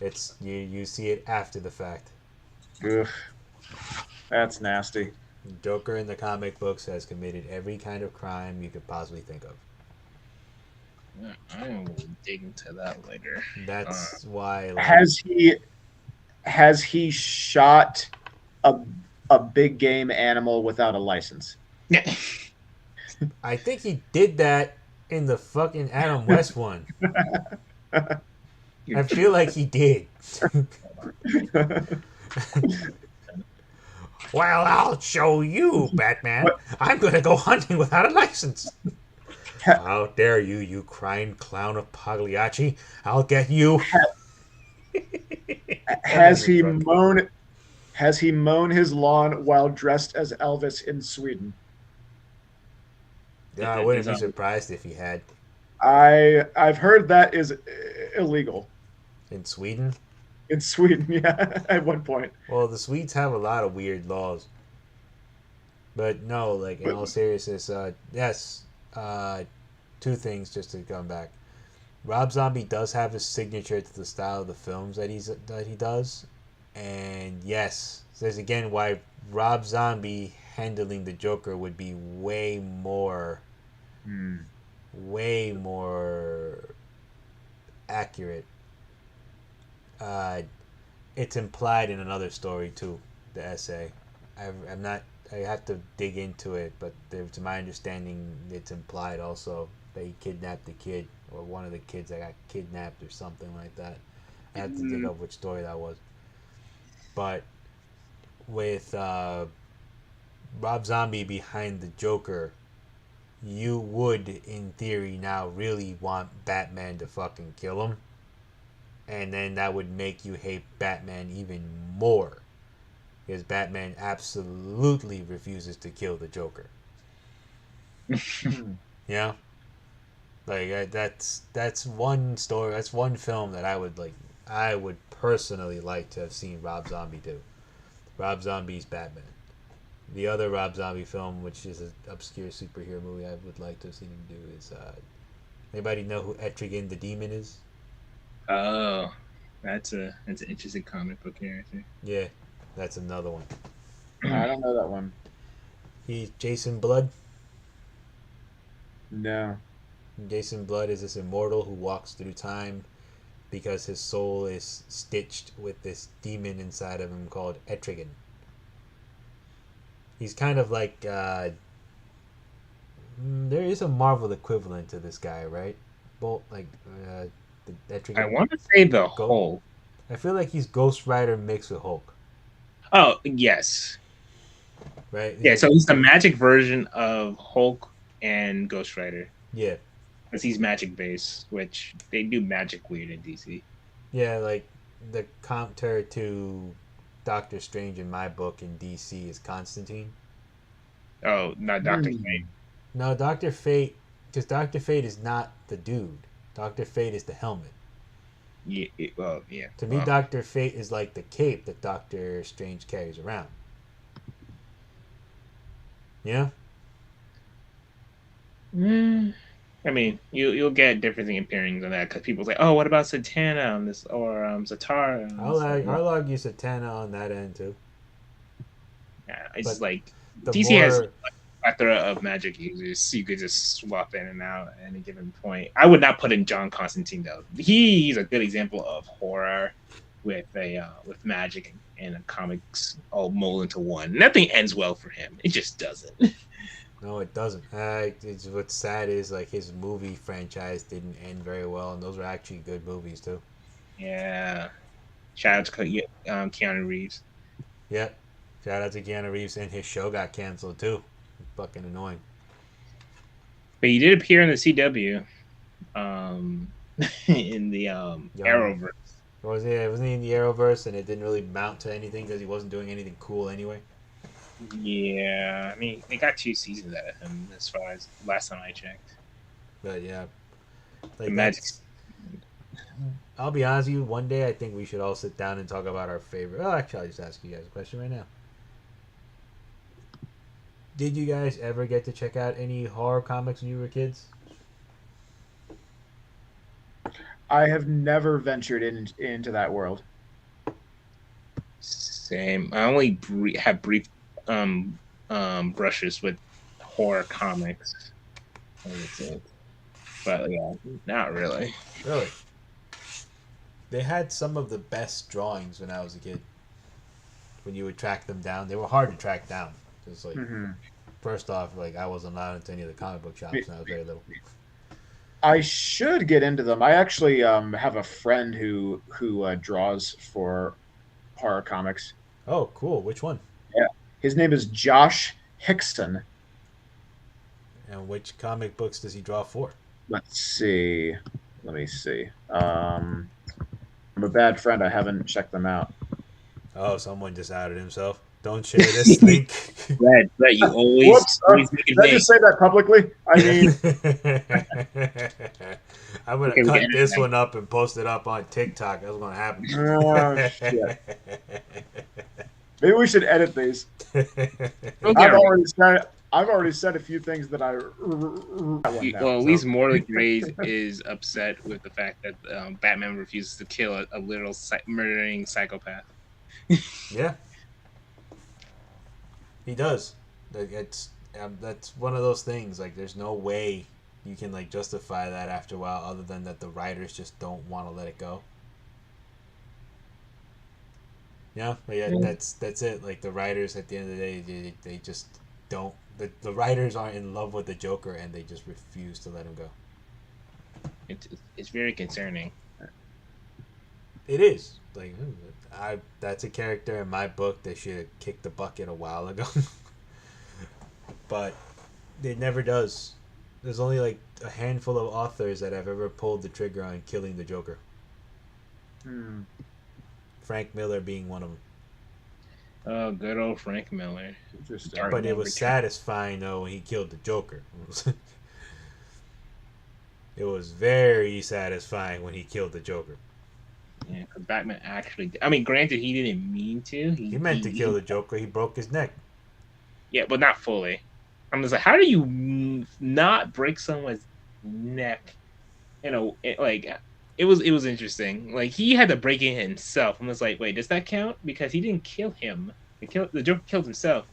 It's you see it after the fact. Oof. That's nasty. Joker in the comic books has committed every kind of crime you could possibly think of. I will dig into that later. That's why. Like, Has he shot a a big game animal without a license? Yeah. I think he did that in the fucking Adam West one. I feel like he did. Well, I'll show you, Batman. What I'm gonna go hunting without a license. ha, How dare you, you crying clown of Pagliacci? I'll get you. That has makes me he drunk. mown has he mown his lawn while dressed as Elvis in Sweden? Yeah, I wouldn't be surprised if he had. I've heard that is illegal In Sweden? in Sweden. Yeah, at one point. Well, the Swedes have a lot of weird laws. But no, like in But all seriousness, yes, two things just to come back. Rob Zombie does have a signature to the style of the films that he does, and yes, there's again why Rob Zombie handling the Joker would be way more accurate. Uh, it's implied in another story too, the essay. I'm not. I have to dig into it, but to my understanding, it's implied also that he kidnapped the kid or one of the kids that got kidnapped or something like that. I have to dig up which story that was. But with Rob Zombie behind the Joker, you would, in theory, now really want Batman to fucking kill him. And then that would make you hate Batman even more. Because Batman absolutely refuses to kill the Joker. Yeah? Like, that's one story, that's one film that I would personally like to have seen Rob Zombie do. Rob Zombie's Batman. The other Rob Zombie film, which is an obscure superhero movie I would like to have seen him do, is anybody know who Etrigan the Demon is? Oh, that's an interesting comic book character. Yeah, that's another one. I don't know that one. He's Jason Blood. No. Jason Blood is this immortal who walks through time because his soul is stitched with this demon inside of him called Etrigan. He's kind of like there is a Marvel equivalent to this guy, right? Bolt like the Etrigan. I want to say the Hulk. I feel like he's Ghost Rider mixed with Hulk. Oh yes, right. Yeah, so he's the magic version of Hulk and Ghost Rider. Yeah, because he's magic based, which they do magic weird in DC. Yeah, like the counter to Doctor Strange in my book in DC is Constantine. Oh, not Doctor Fate. No, Doctor Fate, because Doctor Fate is not the dude. Doctor Fate is the helmet. Yeah, yeah. To me, Doctor Fate is like the cape that Doctor Strange carries around. Yeah. I mean, you'll get different pairings on that because people say, "Oh, what about Satana on this or Zatara?" I'll argue Satana on that end too. Yeah, it's just like DC has a plethora of magic users, so you could just swap in and out at any given point. I would not put in John Constantine though. He's a good example of horror with magic and comics all mold into one. Nothing ends well for him. It just doesn't. No, it doesn't. What's sad is like his movie franchise didn't end very well, and those were actually good movies too. Yeah. Shout out to Keanu Reeves. Yep. Shout out to Keanu Reeves, and his show got canceled too. Fucking annoying. But he did appear in the CW, in the Arrowverse. Wasn't he in the Arrowverse, and it didn't really mount to anything because he wasn't doing anything cool anyway? Yeah, I mean, they got 2 seasons out of him as far as last time I checked. But yeah, like I'll be honest with you. One day, I think we should all sit down and talk about our favorite. Oh, actually, I'll just ask you guys a question right now. Did you guys ever get to check out any horror comics when you were kids? I have never ventured into that world. Same. I only have brief brushes with horror comics. But yeah, not really. Really? They had some of the best drawings when I was a kid. When you would track them down, they were hard to track down. Just like first off, like I wasn't allowed into any of the comic book shops when I was very little. I should get into them. I actually have a friend who draws for horror comics. Oh, cool. Which one? Yeah, his name is Josh Hickson. And which comic books does he draw for? Let's see. Let me see. I'm a bad friend. I haven't checked them out. Oh, someone just outed himself. Don't share this link. Brett, you always Whoops! always make it Did I vague. just say that publicly? I mean, I'm gonna Okay, we cut can this edit one up and post it up on TikTok. That's what's gonna happen. oh shit. Maybe we should edit these. Okay, I've already said a few things that I. well, at least Morley Grays is upset with the fact that Batman refuses to kill a little murdering psychopath. Yeah, he does. That's one of those things. Like, there's no way you can like justify that after a while, other than that the writers just don't want to let it go. Yeah, but yeah, that's it. Like, the writers at the end of the day, they just don't. The writers aren't in love with the Joker, and they just refuse to let him go. It's very concerning. It is like that's a character in my book that should have kicked the bucket a while ago, but it never does. There's only like a handful of authors that have ever pulled the trigger on killing the Joker. Frank Miller being one of them. Oh, good old Frank Miller. Interesting. But it was satisfying though when he killed the Joker. It was very satisfying when he killed the Joker. Yeah, because Batman actually. I mean, granted, he didn't mean to. He meant to kill the Joker. He broke his neck. Yeah, but not fully. I'm just like, how do you not break someone's neck? You know, it was interesting. Like, he had to break it himself. I'm just like, wait, does that count? Because he didn't kill him. The Joker killed himself.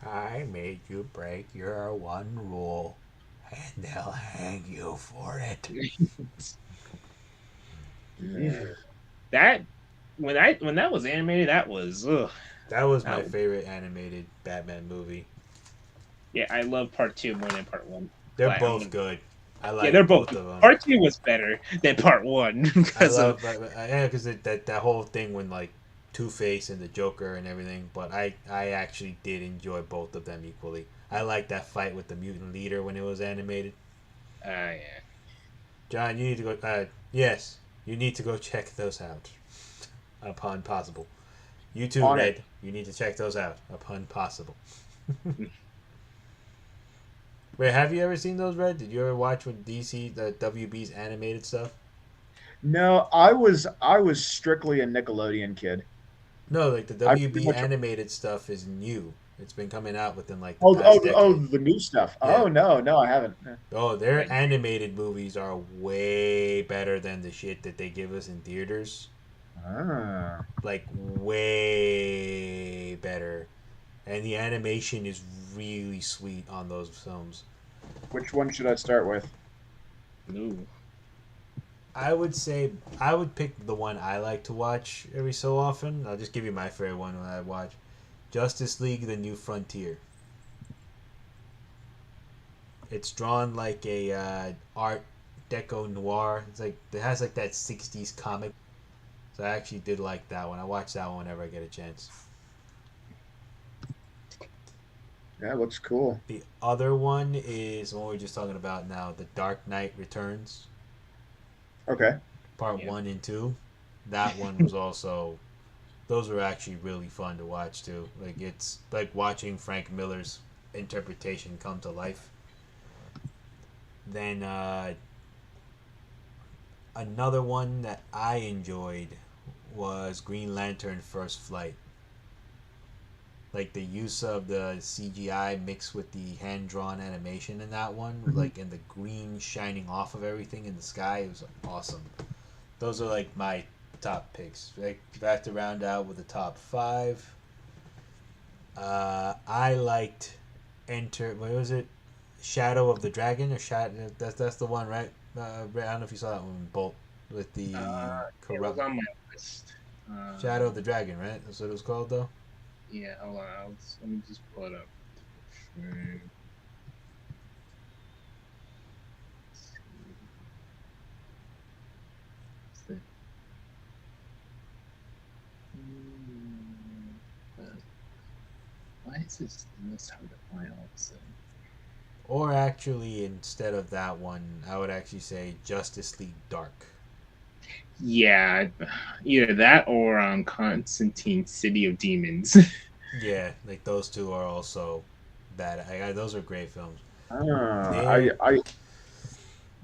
I made you break your one rule, and they'll hang you for it. That when that was animated, that was That was my favorite animated Batman movie. Yeah, I love part 2 more than part 1. They're both good. I like they're both of them. Part 2 was better than part 1 because that whole thing when like Two-Face and the Joker and everything. But I actually did enjoy both of them equally. I liked that fight with the mutant leader when it was animated. Yeah. John, you need to go. Yes, you need to go check those out upon possible. You too, Red. You need to check those out upon possible. Wait, have you ever seen those, Red? Did you ever watch with DC, the WB's animated stuff? No, I was strictly a Nickelodeon kid. No, like the WB animated stuff is new. It's been coming out within like the past decade. The new stuff. Yeah. Oh no, I haven't. Oh, their animated movies are way better than the shit that they give us in theaters. Like, way better. And the animation is really sweet on those films. Which one should I start with? Ooh. I would say I would pick the one I like to watch every so often. I'll just give you my favorite one when I watch Justice League: The New Frontier. It's drawn like a Art Deco noir. It's like it has like that 60s comic. So I actually did like that one. I watch that one whenever I get a chance. Yeah, it looks cool. The other one is what we're just talking about now, The Dark Knight Returns. Okay. Part 1 and 2. That one was also... Those were actually really fun to watch, too. Like, it's like watching Frank Miller's interpretation come to life. Then, another one that I enjoyed was Green Lantern First Flight. Like, the use of the CGI mixed with the hand-drawn animation in that one, like, and the green shining off of everything in the sky, it was awesome. Those are, like, my top picks. Like, if I have to round out with the top 5, I liked what was it? Shadow of the Dragon, or that's the one, right? I don't know if you saw that one, Bolt, with the it was on my list. Shadow of the Dragon, right? That's what it was called, though. Yeah, hold on. Let me just pull it up. That's hard to find also. Or actually, instead of that one, I would actually say Justice League Dark. Yeah, either that or Constantine City of Demons. Yeah, like those two are also bad. Those are great films. I They're, I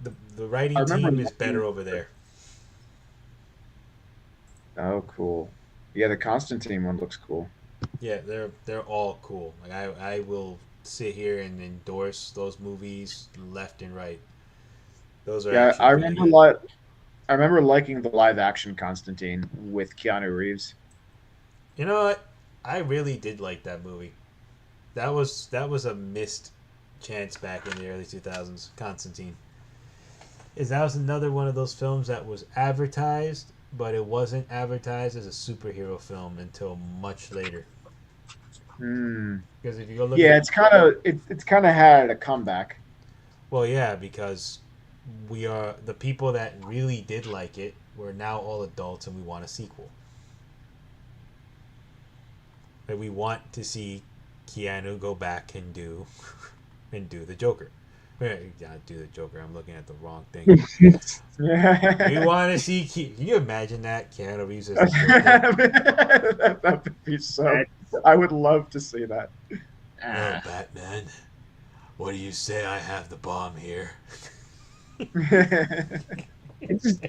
the I writing remember team is liking. better over there. Oh, cool. Yeah, the Constantine one looks cool. Yeah, they're all cool. Like I will sit here and endorse those movies left and right. Those are Yeah, actually really good. I remember liking the live action Constantine with Keanu Reeves. You know what? I really did like that movie. That was a missed chance back in the early 2000s. Constantine. Is that was another one of those films that was advertised, but it wasn't advertised as a superhero film until much later. Hmm. Because if you go look Yeah, at, it's kind of had a comeback. well, yeah, because we are the people that really did like it. We're now all adults and we want a sequel. Like we want to see Keanu go back and do and do the Joker. Not do the Joker. I'm looking at the wrong thing. We Yeah. want to see. Can you imagine that Keanu Reeves as the Joker? That would be so. That, I would love to see that. Oh, Batman. What do you say? I have the bomb here. it's just,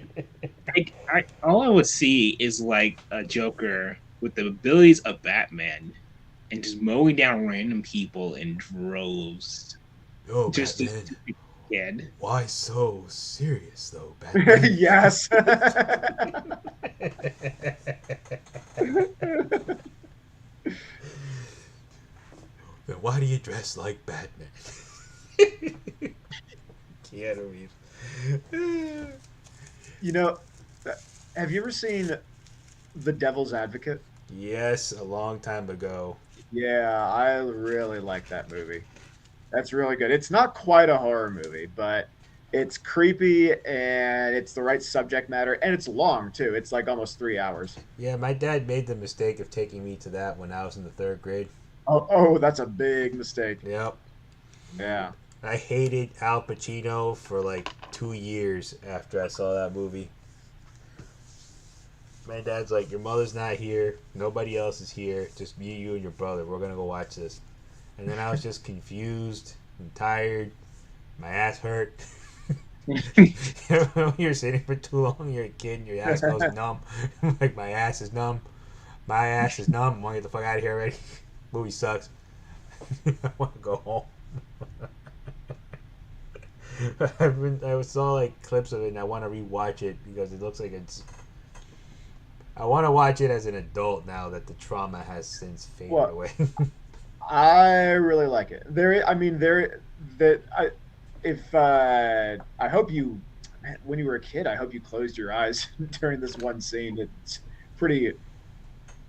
all I would see is like a Joker with the abilities of Batman and just mowing down random people in droves. Oh, Just Batman. a kid. Why so serious, though, Batman? Yes. Then why do you dress like Batman? Keanu Reeves. You know, have you ever seen The Devil's Advocate? Yes, a long time ago. Yeah, I really like that movie. That's really good. It's not quite a horror movie, but it's creepy and it's the right subject matter and it's long too. It's like almost 3 hours. Yeah, my dad made the mistake of taking me to that when I was in the third grade. Oh, that's a big mistake. Yep. Yeah. I hated Al Pacino for like 2 years after I saw that movie. My dad's like, your mother's not here. Nobody else is here. Just me, you, and your brother. We're going to go watch this. And then I was just confused and tired. My ass hurt. When you're sitting for too long, you're a kid, and your ass goes numb. Like, my ass is numb. My ass is numb. I want to get the fuck out of here already. Movie sucks. I want to go home. I saw like clips of it and I want to rewatch it because it looks like it's. I want to watch it as an adult now that the trauma has since faded Well, away. I really like it. I mean, that I, if I hope you, man, when you were a kid, I hope you closed your eyes during this one scene. It's pretty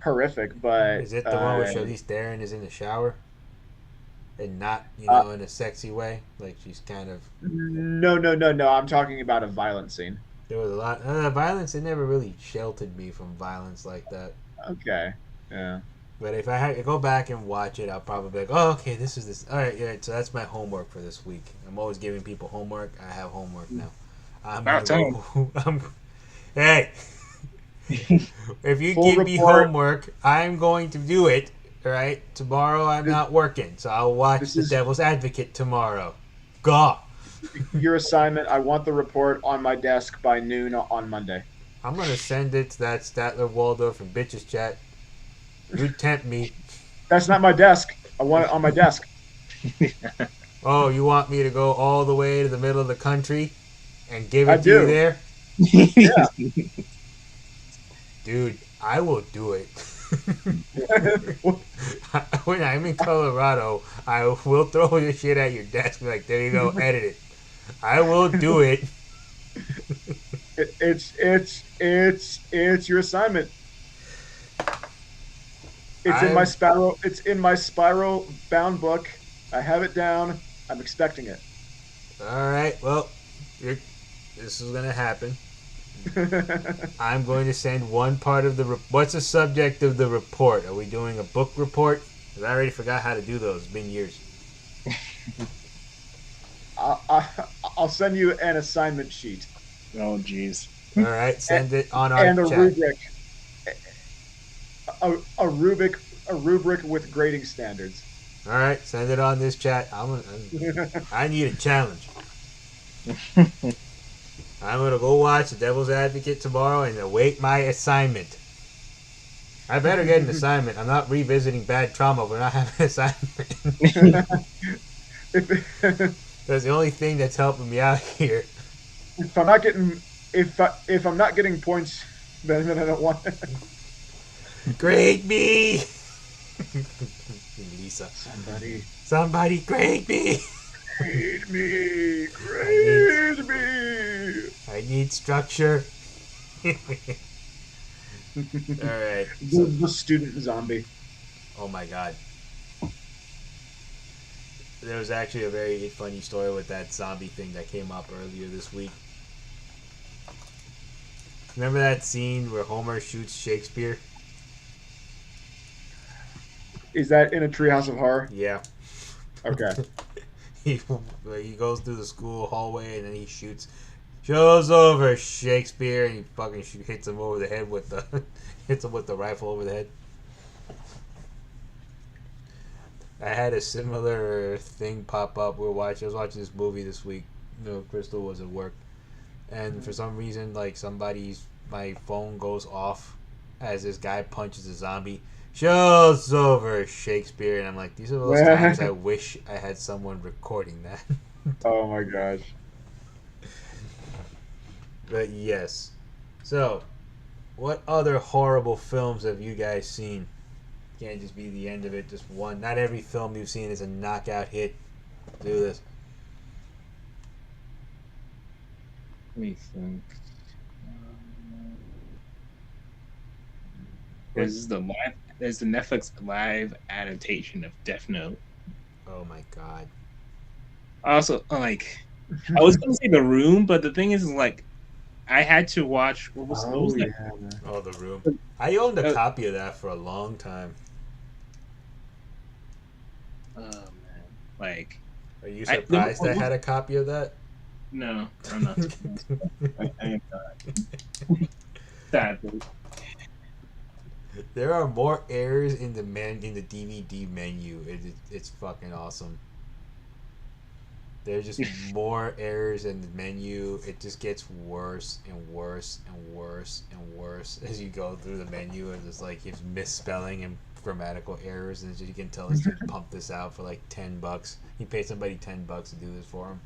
horrific, but Is it the one where Charlize Theron is in the shower and not, uh, in a sexy way? Like she's kind of. no. I'm talking about a violent scene. There was a lot violence. It never really sheltered me from violence like that. Okay, yeah. But if I had to go back and watch it, I'll probably be like, oh, okay, this is this. All right, yeah. So that's my homework for this week. I'm always giving people homework. I have homework now. I'm About gonna go. Hey, if you Full give me report. homework, I'm going to do it. All right. Tomorrow I'm not working, so I'll watch This The is Devil's Advocate tomorrow. Go. your assignment. I want the report on my desk by noon on Monday. I'm gonna send it to that Statler Waldorf from Bitches Chat. You tempt me. That's not my desk. I want it on my desk. Oh, you want me to go all the way to the middle of the country and give I it to you do. there? Yeah. Dude, I will do it. When I'm in Colorado, I will throw your shit at your desk. Be like, there you go, edit it. I will do it. It's your assignment. It's in my I'm- spiral. It's in my spiral bound book. I have it down. I'm expecting it. All right, well, this is gonna happen. I'm going to send one part of the. What's the subject of the report? Are we doing a book report? 'Cause I already forgot how to do those. It's been years. I'll send you an assignment sheet. Oh, jeez. All right, send it on our And a chat. rubric. A rubric with grading standards. All right, send it on this chat. I need a challenge. I'm gonna go watch The Devil's Advocate tomorrow and await my assignment. I better get an assignment. I'm not revisiting bad trauma. We're not having an assignment. That's the only thing that's helping me out here. If I'm not getting if I'm not getting points, then I don't want it. Grade me, Lisa. Somebody grade me. Grade me. Grade me. I need structure. All right. The student zombie. Oh my god. There was actually a very funny story with that zombie thing that came up earlier this week. Remember that scene where Homer shoots Shakespeare? Is that in a Treehouse of Horror? Yeah. Okay. He goes through the school hallway and then he shows over Shakespeare, and he fucking hits him over the head with the rifle over the head. I had a similar thing pop up. I was watching this movie this week. Crystal was at work, and for some reason, like my phone goes off as this guy punches a zombie. Shows over Shakespeare, and I'm like, these are those times I wish I had someone recording that. Oh my gosh. But yes. So, what other horrible films have you guys seen? Can't just be the end of it, just one. Not every film you've seen is a knockout hit. Do this. Let me think. There's the Netflix live adaptation of Death Note. Oh my god. Also, like, I was gonna say The Room, but the thing is, like, I had to watch. What was that? Oh, The Room. I owned a copy of that for a long time. Oh man, like, are you surprised I had a copy of that? No, I'm not. I am not. Sadly. There are more errors in the DVD menu. It's fucking awesome. There's just more errors in the menu. It just gets worse and worse and worse and worse as you go through the menu. And it's like it's misspelling and grammatical errors, and you can tell this dude pumped this out for like $10. He paid somebody $10 to do this for him.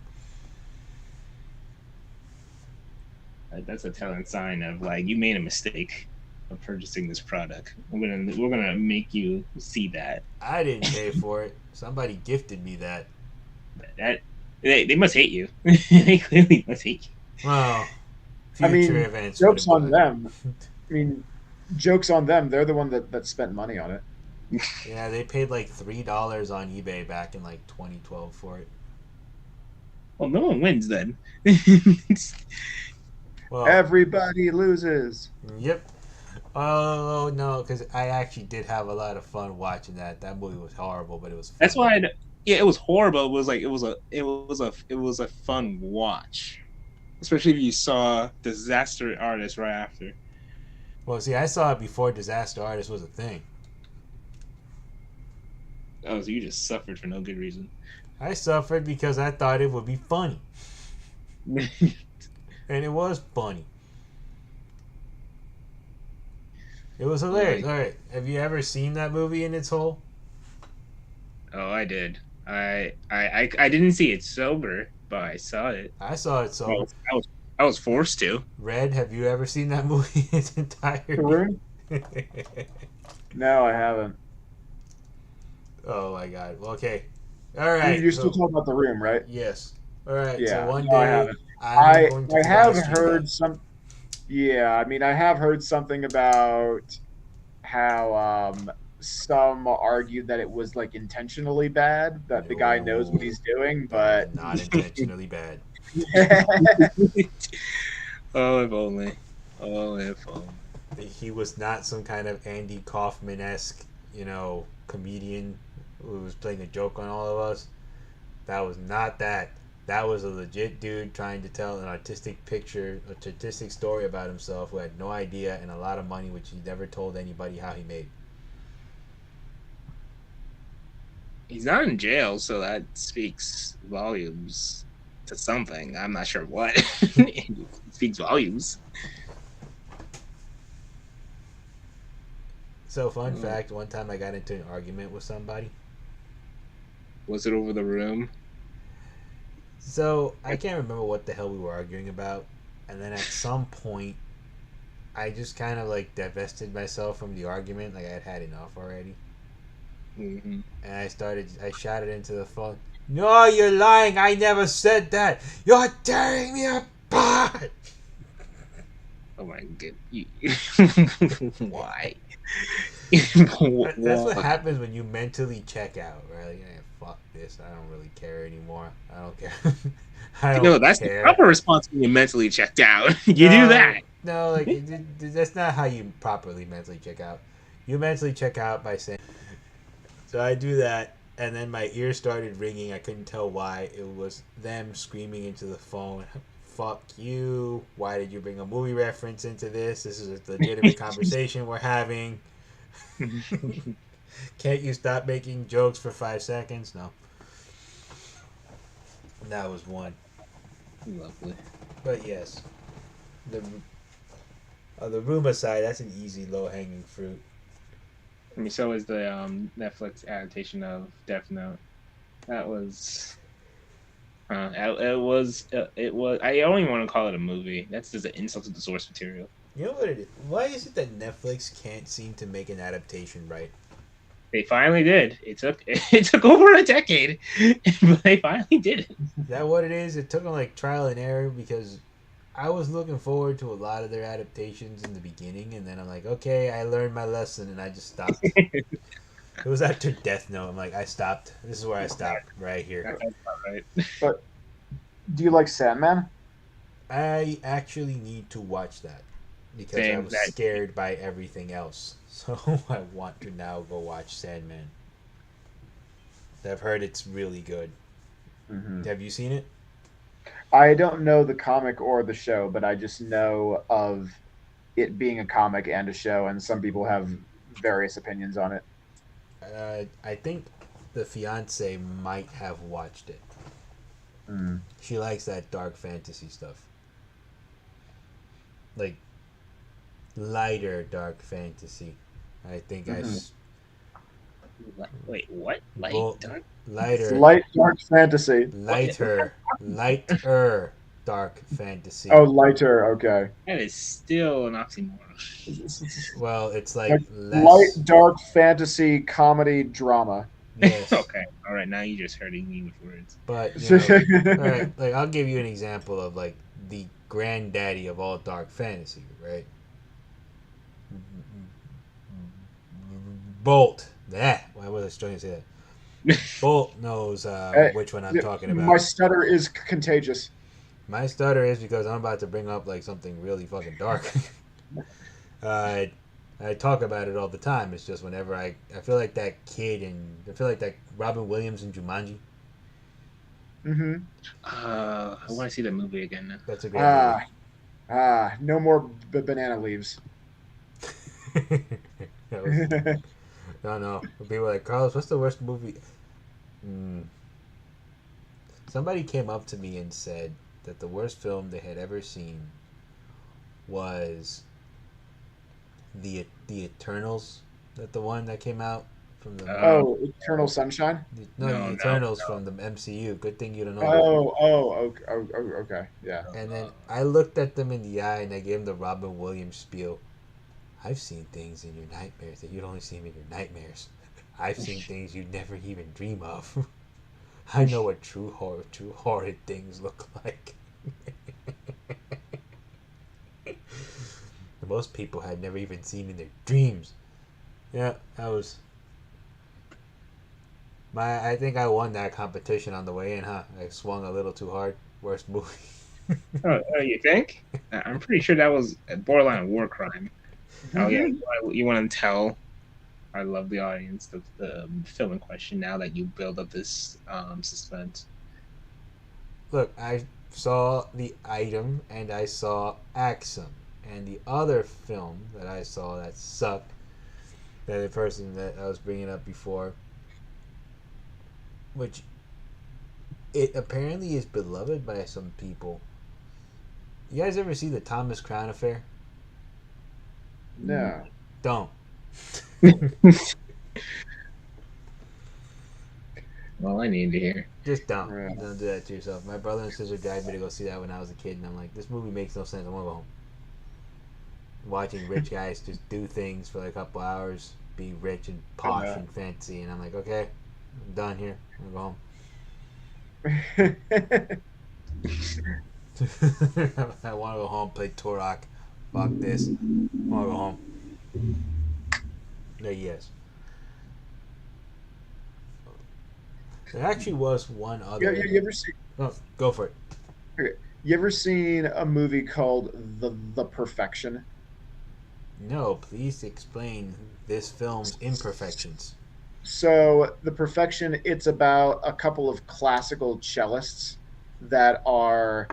That's a telling sign of, like, you made a mistake of purchasing this product. We're gonna make you see that. I didn't pay for it. Somebody gifted me that. They must hate you. They clearly must hate you. Well, future events. Jokes on them. I mean, jokes on them. They're the one that spent money on it. Yeah, they paid like $3 on eBay back in like 2012 for it. Well, no one wins then. Well, everybody loses. Yep. Oh no, because I actually did have a lot of fun watching that. That movie was horrible, but it was fun. That's why. Yeah, it was horrible. It was like it was a fun watch, especially if you saw Disaster Artist right after. Well, see, I saw it before Disaster Artist was a thing. Oh, so you just suffered for no good reason. I suffered because I thought it would be funny. And it was funny. It was hilarious. All right, have you ever seen that movie in its whole? Oh, I did. I didn't see it sober, but I saw it. I saw it sober. I was forced to. Red, have you ever seen that movie in its entirety? No, I haven't. Oh my god. Well, okay. All right. You're still talking about The Room, right? Yes. All right. Yeah. So one No, day I haven't. I have heard some. Yeah, I mean, I have heard something about how some argued that it was like intentionally bad, that the guy knows what he's doing, but not intentionally bad. Oh, if only. Oh, if only. He was not some kind of Andy Kaufman-esque, comedian who was playing a joke on all of us. That was not that. That was a legit dude trying to tell an artistic story about himself who had no idea and a lot of money, which he never told anybody how he made. He's not in jail, so that speaks volumes to something. I'm not sure what. It speaks volumes. So, fun fact, one time I got into an argument with somebody. Was it over the room? So, I can't remember what the hell we were arguing about. And then at some point, I just kind of like divested myself from the argument. Like I had had enough already. Mm-hmm. And I shouted into the phone, "No, you're lying. I never said that. You're tearing me apart." Oh my god. Why? That's what happens when you mentally check out, right? Like, fuck this. I don't really care anymore. I don't care. That's the proper response when you're mentally checked out. You do that. No, like that's not how you properly mentally check out. You mentally check out by saying. So I do that, and then my ears started ringing. I couldn't tell why. It was them screaming into the phone, "Fuck you! Why did you bring a movie reference into this? This is a legitimate conversation we're having. Can't you stop making jokes for 5 seconds?" No. That was one. Lovely. But yes, the room aside, that's an easy, low-hanging fruit. I mean, so is the Netflix adaptation of Death Note. That was. It was. I don't even want to call it a movie. That's just an insult to the source material. You know what it is? Why is it that Netflix can't seem to make an adaptation right? They finally did. It took over a decade, but they finally did it. Is that what it is? It took them like trial and error because I was looking forward to a lot of their adaptations in the beginning, and then I'm like, okay, I learned my lesson, and I just stopped. It was after Death Note. I'm like, I stopped. This is where I stopped, right here. That's not right. But do you like Sandman? I actually need to watch that because I was scared by everything else. So I want to now go watch Sandman. I've heard it's really good. Mm-hmm. Have you seen it? I don't know the comic or the show, but I just know of it being a comic and a show, and some people have various opinions on it. I think the fiance might have watched it. Mm. She likes that dark fantasy stuff. Like, lighter dark fantasy. I think Wait, what? Lighter. Light dark fantasy. Lighter dark fantasy. Oh, lighter. Okay. That is still an oxymoron. Well, it's like less... light dark fantasy comedy drama. Yes. Okay. All right. Now you're just hurting me with words. But you know, all right. Like I'll give you an example of like the granddaddy of all dark fantasy, right? Bolt. Why was I struggling to say that? Bolt knows which one I'm talking about. My stutter is contagious. My stutter is because I'm about to bring up like something really fucking dark. I talk about it all the time. It's just whenever I feel like that kid and I feel like that Robin Williams in Jumanji. Mm-hmm. I want to see that movie again now. That's a great movie. No more banana leaves. No. People are like, Carlos, what's the worst movie? Somebody came up to me and said that the worst film they had ever seen was the Eternals. That the one that came out from the Eternal Sunshine? The Eternals from the MCU. Good thing you don't know. Okay, yeah. And then I looked at them in the eye and I gave them the Robin Williams spiel. I've seen things in your nightmares that you'd only see in your nightmares. I've seen things you'd never even dream of. I know what true horrid things look like. Most people had never even seen in their dreams. Yeah, that was I think I won that competition on the way in, huh? I swung a little too hard. Worst movie. You think? I'm pretty sure that was a borderline war crime. Oh yeah, you want to tell I love the audience of the film in question. Now that you build up this suspense, Look, I saw the item and I saw Axum, and the other film that I saw that sucked, that the person that I was bringing up before, which it apparently is beloved by some people. You guys ever see the Thomas Crown Affair? No. Don't. all I need to hear. Just don't. Right. Don't do that to yourself. My brother and sister dragged me to go see that when I was a kid, and I'm like, this movie makes no sense. I want to go home. Watching rich guys just do things for like a couple hours, be rich and posh and fancy, and I'm like, okay, I'm done here. I'm gonna go home. I want to go home, play Turok. Fuck this. I want to go home. Yes. There actually was one other. You ever see? Oh, go for it. Okay. You ever seen a movie called The Perfection? No, please explain this film's imperfections. So The Perfection, it's about a couple of classical cellists that are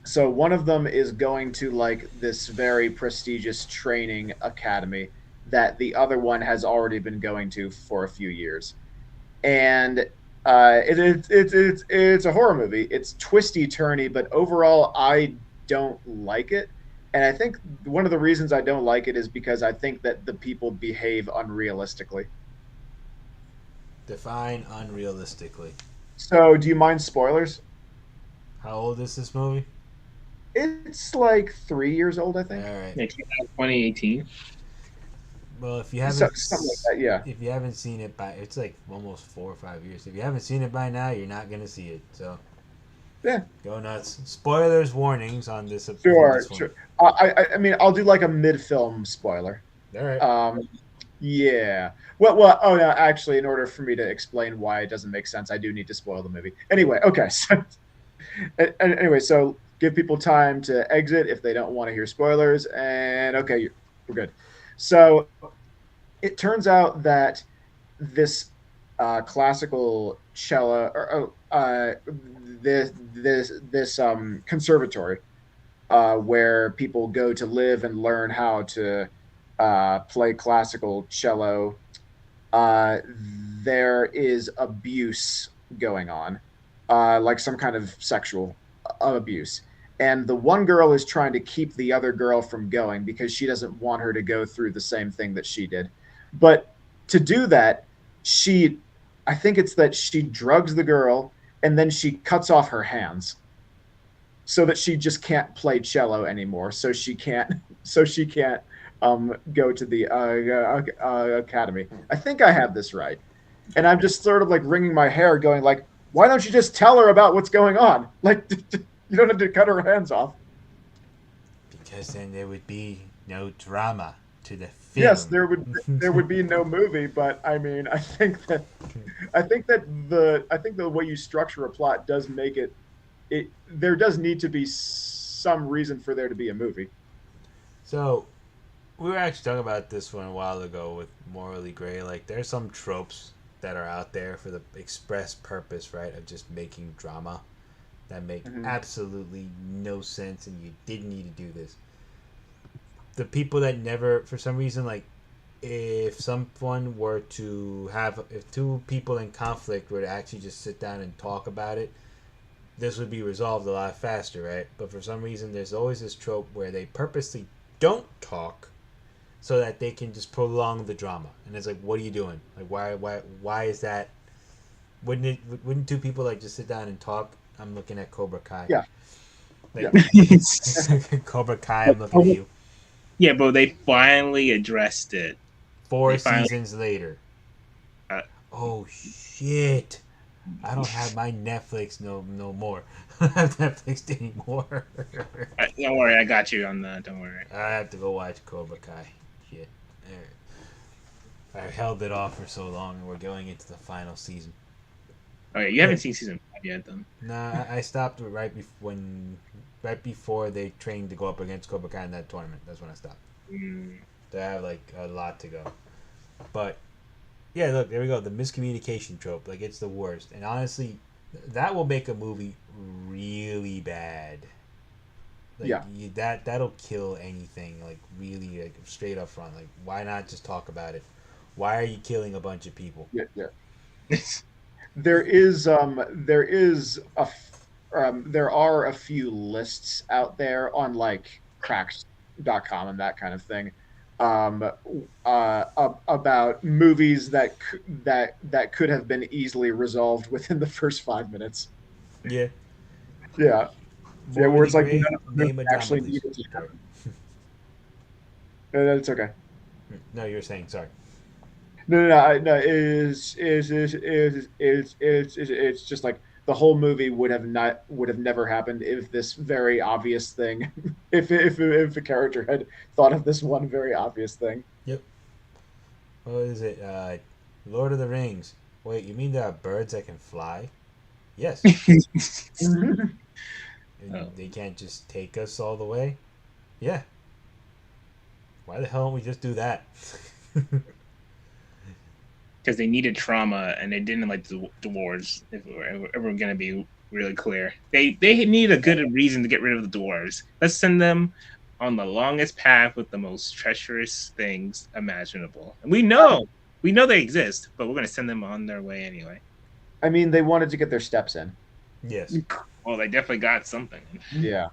so one of them is going to like this very prestigious training academy that the other one has already been going to for a few years. And it's a horror movie. It's twisty turny, but overall I don't like it. And I think one of the reasons I don't like it is because I think that the people behave unrealistically. Define unrealistically. So, do you mind spoilers? How old is this movie? It's like 3 years old, I think. All right. It came out 2018. Well, if you haven't, Something like that, yeah. if you haven't seen it by, it's like almost 4 or 5 years. If you haven't seen it by now, you're not gonna see it. So, Yeah. go nuts. Spoilers, warnings on this. Sure, this one. sure. I mean, I'll do like a mid-film spoiler. All right. Yeah. Well. Oh no. Actually, in order for me to explain why it doesn't make sense, I do need to spoil the movie. Anyway. Okay. So, anyway, so give people time to exit if they don't want to hear spoilers. And okay, we're good. So, it turns out that this classical cello, or this conservatory, where people go to live and learn how to play classical cello, there is abuse going on, like some kind of sexual abuse. And the one girl is trying to keep the other girl from going because she doesn't want her to go through the same thing that she did. But to do that, I think it's that she drugs the girl and then she cuts off her hands so that she just can't play cello anymore. So she can't go to the academy. I think I have this right. And I'm just sort of like wringing my hair going like, why don't you just tell her about what's going on? Like, you don't have to cut her hands off. Because then there would be no drama to the film. Yes, there would be no movie, but I mean, I think that the way you structure a plot does make it there does need to be some reason for there to be a movie. So, we were actually talking about this one a while ago with Morally Gray. Like, there's some tropes that are out there for the express purpose, right, of just making drama that make absolutely no sense, and you didn't need to do this. The people that never, for some reason, like, if someone were to have, if two people in conflict were to actually just sit down and talk about it, this would be resolved a lot faster, right? But for some reason, there's always this trope where they purposely don't talk so that they can just prolong the drama. And it's like, what are you doing? Like, why is that? Wouldn't two people like just sit down and talk? I'm looking at Cobra Kai. Yeah. Like, Cobra Kai, I'm looking at you. Yeah, but they finally addressed it. 4 seasons later. Oh shit! I don't have my Netflix no more. I don't have Netflix anymore. Don't worry, I got you on that. Don't worry. I have to go watch Cobra Kai. Shit. I held it off for so long, and we're going into the final season. Okay, you haven't seen season 5 yet, then. Nah, I stopped right before they trained to go up against Cobra Kai in that tournament. That's when I stopped. They have like a lot to go. But yeah, look, there we go. The miscommunication trope, like it's the worst. And honestly, that will make a movie really bad. Like Yeah. that'll kill anything. Like really, like straight up front. Like why not just talk about it? Why are you killing a bunch of people? Yeah. Yeah. There are a few lists out there on like cracks.com and that kind of thing, um, about movies that could have been easily resolved within the first 5 minutes. Yeah. Yeah, yeah, where Morally it's like none gray. of them Name a drama, actually please. needed to Sorry. happen. It's okay. No, you were saying sorry. No. It's just like the whole movie would have never happened if this very obvious thing, if a character had thought of this one very obvious thing. Yep. What is it? Lord of the Rings. Wait, you mean there are birds that can fly? Yes. And Oh. they can't just take us all the way? Yeah. Why the hell don't we just do that? Because they needed trauma and they didn't like the dwarves. If we're ever going to be really clear, they need a good reason to get rid of the dwarves. Let's send them on the longest path with the most treacherous things imaginable. And we know they exist, but we're going to send them on their way anyway. I mean, they wanted to get their steps in. Yes. Well, they definitely got something. Yeah.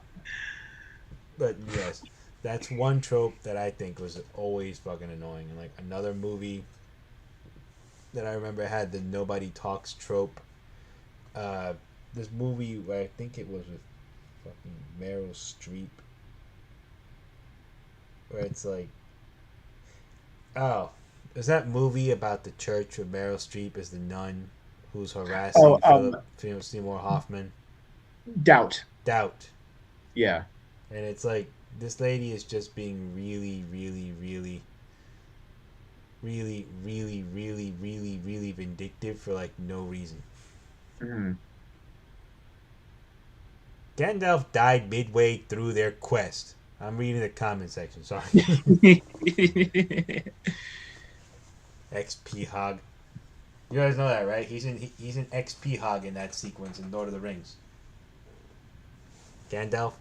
But yes, that's one trope that I think was always fucking annoying. And like another movie that I remember had the nobody talks trope. This movie where I think it was with fucking Meryl Streep, where it's like, oh, is that movie about the church where Meryl Streep is the nun who's harassing Philip Seymour Hoffman? Doubt. Doubt. Yeah. And it's like this lady is just being really, really, really, really, really, really, really, really vindictive for like no reason. Mm-hmm. Gandalf died midway through their quest. I'm reading the comment section. Sorry. XP Hog. You guys know that, right? He's in XP Hog in that sequence in Lord of the Rings. Gandalf.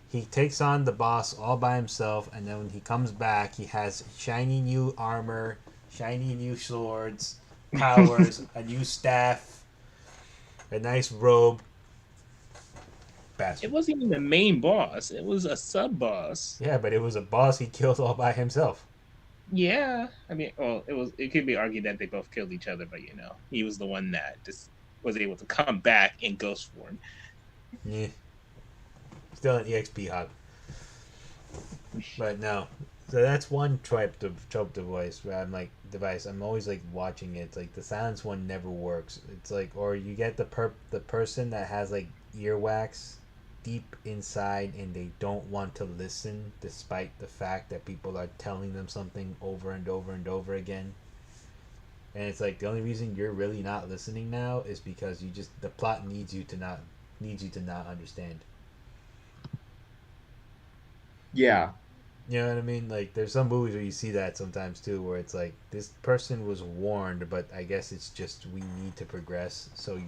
He takes on the boss all by himself, and then when he comes back, he has shiny new armor, shiny new swords, powers, a new staff, a nice robe. Bastard. It wasn't even the main boss. It was a sub boss. Yeah, but it was a boss he killed all by himself. Yeah, I mean, well, it could be argued that they both killed each other, but he was the one that just was able to come back in ghost form. Yeah. Still an EXP Hog. But no. So that's one trope device where I'm like, I'm always like watching it. It's like the silence one never works. It's like, or you get the person that has like earwax deep inside and they don't want to listen despite the fact that people are telling them something over and over and over again. And it's like the only reason you're really not listening now is because the plot needs you to not understand. Yeah. You know what I mean? Like, there's some movies where you see that sometimes too, where it's like this person was warned, but I guess it's just we need to progress, so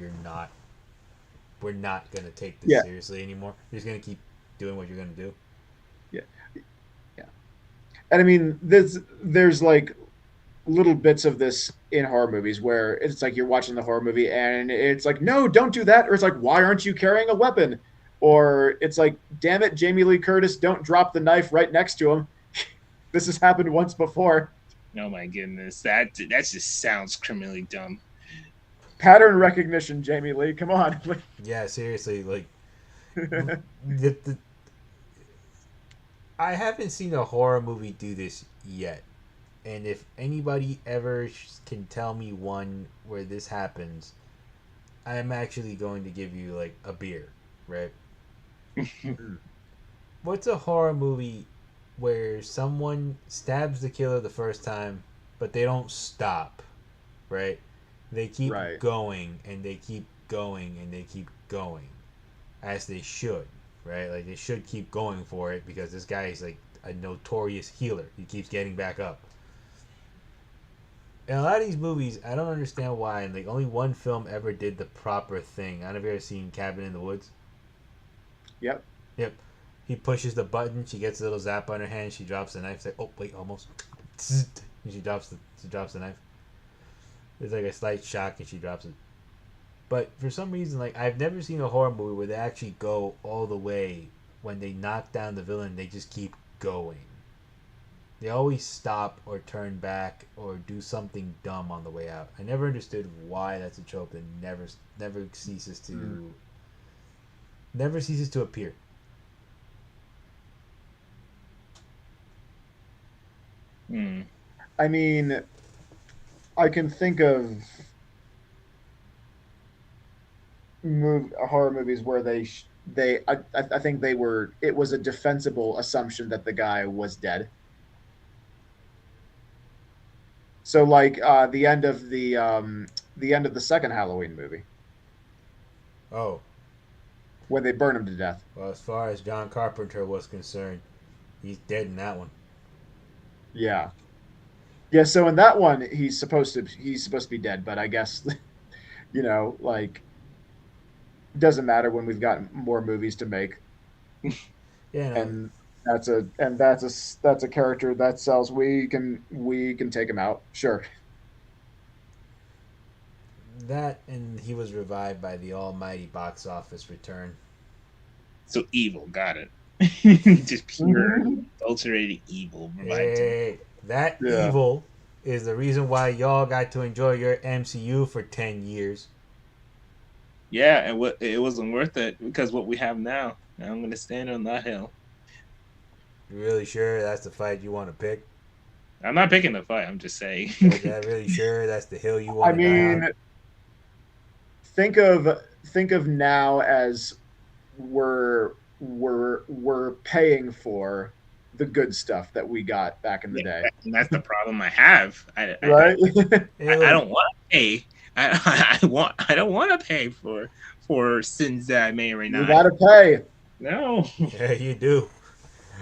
we're not gonna take this seriously anymore. You're just gonna keep doing what you're gonna do. Yeah. And I mean, there's like little bits of this in horror movies where it's like you're watching the horror movie and it's like, no, don't do that, or it's like, why aren't you carrying a weapon? Or it's like, damn it, Jamie Lee Curtis, don't drop the knife right next to him. This has happened once before. Oh my goodness, that just sounds criminally dumb. Pattern recognition, Jamie Lee, come on. Yeah, seriously, like I haven't seen a horror movie do this yet. And if anybody ever can tell me one where this happens, I'm actually going to give you like a beer, right? What's a horror movie where someone stabs the killer the first time, but they don't stop, right? They keep going and they keep going and they keep going, as they should, right? Like they should keep going for it because this guy is like a notorious healer. He keeps getting back up. And a lot of these movies, I don't understand why. And like only one film ever did the proper thing. I don't know if you've ever seen Cabin in the Woods. Yep. Yep. He pushes the button. She gets a little zap on her hand. She drops the knife. It's like, oh wait, almost. And she drops the knife. There's like a slight shock, and she drops it. But for some reason, like I've never seen a horror movie where they actually go all the way. When they knock down the villain, they just keep going. They always stop or turn back or do something dumb on the way out. I never understood why that's a trope that never ceases to appear. I mean, I can think of horror movies where I think it was a defensible assumption that the guy was dead. So like the end of the second Halloween movie. Oh. When they burn him to death. Well, as far as John Carpenter was concerned, he's dead in that one. Yeah. Yeah, so in that one he's supposed to be dead, but I guess like it doesn't matter when we've got more movies to make. Yeah. And that's a character that sells. We can take him out. Sure. That, and he was revived by the almighty box office return. So evil, got it. Just pure adulterated evil. Hey, that evil is the reason why y'all got to enjoy your MCU for 10 years. Yeah, and it wasn't worth it because what we have now. Now I'm going to stand on that hill. You really sure that's the fight you want to pick? I'm not picking the fight. I'm just saying. Is that really sure that's the hill you want to die on? think of now as we're paying for the good stuff that we got back in the day. And that's the problem I have. I don't want to pay. I don't want to pay for sins that I may or may not. You gotta pay. No. Yeah, you do.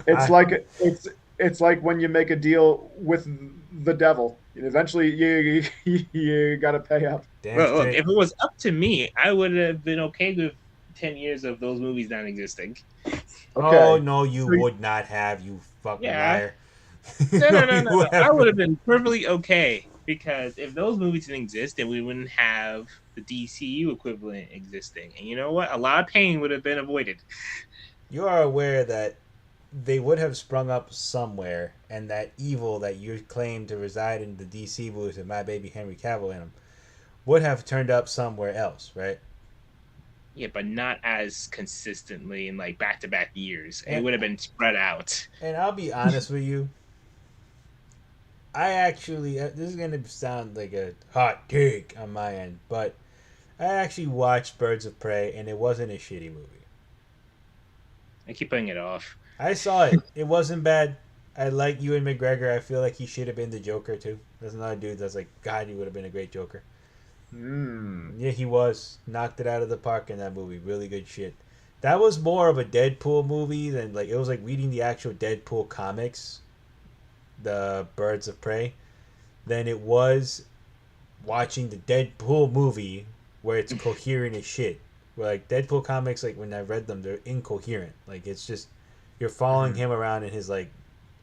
It's like when you make a deal with the devil. Eventually, you gotta pay up. Well, look, if it was up to me, I would have been okay with 10 years of those movies not existing. Okay. Oh no, you would not have, you fucking liar. No. I would have been perfectly okay because if those movies didn't exist, then we wouldn't have the DCU equivalent existing. And you know what? A lot of pain would have been avoided. You are aware that they would have sprung up somewhere, and that evil that you claim to reside in the DC movies with my baby Henry Cavill in them would have turned up somewhere else, right? Yeah, but not as consistently in like back-to-back years. It would have been spread out. And I'll be honest with you. I actually, this is going to sound like a hot take on my end, but I actually watched Birds of Prey, and it wasn't a shitty movie. I keep putting it off. I saw it. It wasn't bad. I like Ewan McGregor. I feel like he should have been the Joker, too. There's another dude that's like, God, he would have been a great Joker. Yeah, he was. Knocked it out of the park in that movie. Really good shit. That was more of a Deadpool movie than, like, it was like reading the actual Deadpool comics, the Birds of Prey, than it was watching the Deadpool movie where it's coherent as shit. Where, like, Deadpool comics, like, when I read them, they're incoherent. Like, it's just, you're following him around in his, like,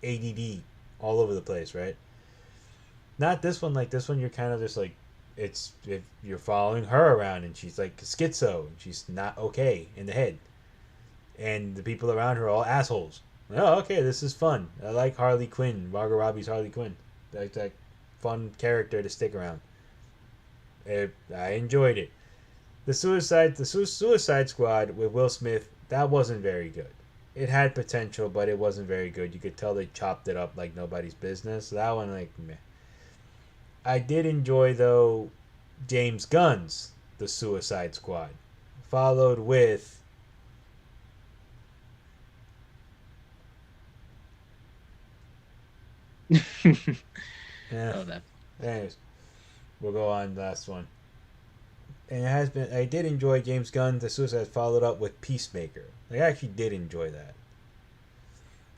ADD all over the place, right? Not this one. Like, this one, you're kind of just, like, it's, if you're following her around and she's, like, schizo and she's not okay in the head. And the people around her are all assholes. Oh, okay, this is fun. I like Harley Quinn, Margot Robbie's Harley Quinn. That's a fun character to stick around. I enjoyed it. The Suicide Squad with Will Smith, that wasn't very good. It had potential, but it wasn't very good. You could tell they chopped it up like nobody's business. That one, like, meh. I did enjoy, though, James Gunn's The Suicide Squad, followed with anyways, we'll go on last one. And it has been, I did enjoy James Gunn, The Suicide, followed up with Peacemaker. I actually did enjoy that.